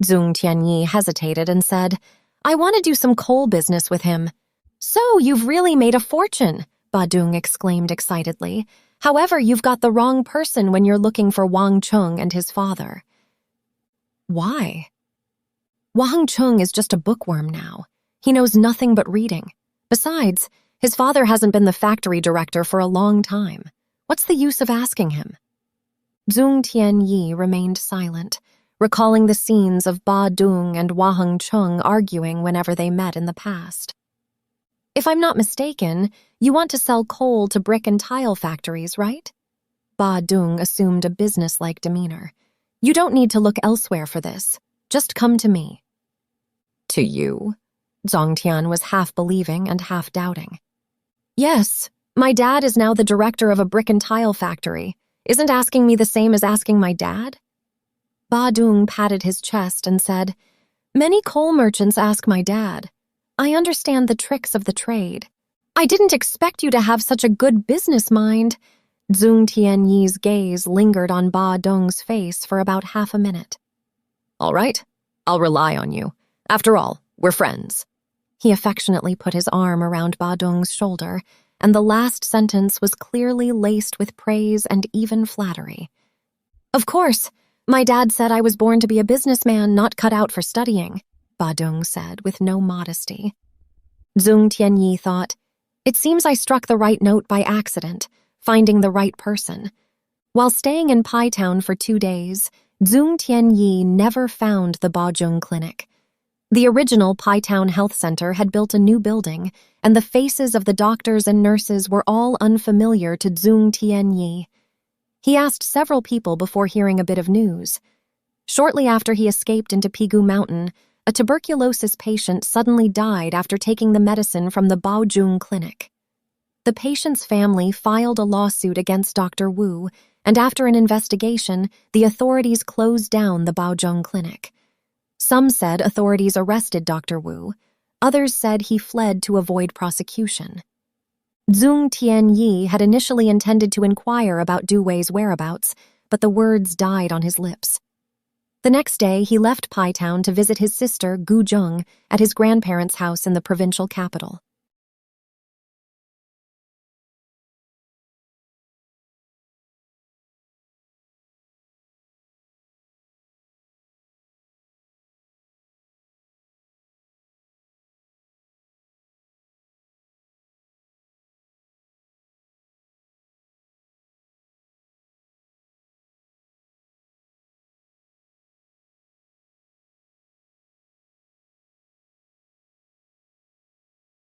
Zhong Tianyi hesitated and said, I want to do some coal business with him. So you've really made a fortune, Ba Dong exclaimed excitedly. However, you've got the wrong person when you're looking for Wang Cheng and his father. Why? Wang Cheng is just a bookworm now. He knows nothing but reading. Besides, his father hasn't been the factory director for a long time. What's the use of asking him? Zhong Tianyi remained silent, recalling the scenes of Ba Dong and Wang Cheng arguing whenever they met in the past. If I'm not mistaken, you want to sell coal to brick and tile factories, right? Ba Dong assumed a businesslike demeanor. You don't need to look elsewhere for this. Just come to me. To you? Zhong Tian was half believing and half doubting. Yes, my dad is now the director of a brick and tile factory. Isn't asking me the same as asking my dad? Ba Dung patted his chest and said, Many coal merchants ask my dad. I understand the tricks of the trade. I didn't expect you to have such a good business mind. Zhong Tianyi's gaze lingered on Ba Dong's face for about half a minute. All right, I'll rely on you. After all, we're friends. He affectionately put his arm around Ba Dong's shoulder, and the last sentence was clearly laced with praise and even flattery. Of course, my dad said I was born to be a businessman, not cut out for studying, Ba Dong said with no modesty. Zhong Tianyi thought, It seems I struck the right note by accident, finding the right person. While staying in Pai Town for 2 days, Zhong Tianyi never found the Baozhong Clinic. The original Pai Town Health Center had built a new building, and the faces of the doctors and nurses were all unfamiliar to Zhong Tianyi. He asked several people before hearing a bit of news. Shortly after he escaped into Pigu Mountain, a tuberculosis patient suddenly died after taking the medicine from the Baozhong Clinic. The patient's family filed a lawsuit against Dr. Wu, and after an investigation, the authorities closed down the Baozhong Clinic. Some said authorities arrested Dr. Wu. Others said he fled to avoid prosecution. Zhong Tianyi had initially intended to inquire about Du Wei's whereabouts, but the words died on his lips. The next day, he left Pai Town to visit his sister, Gu Zheng, at his grandparents' house in the provincial capital.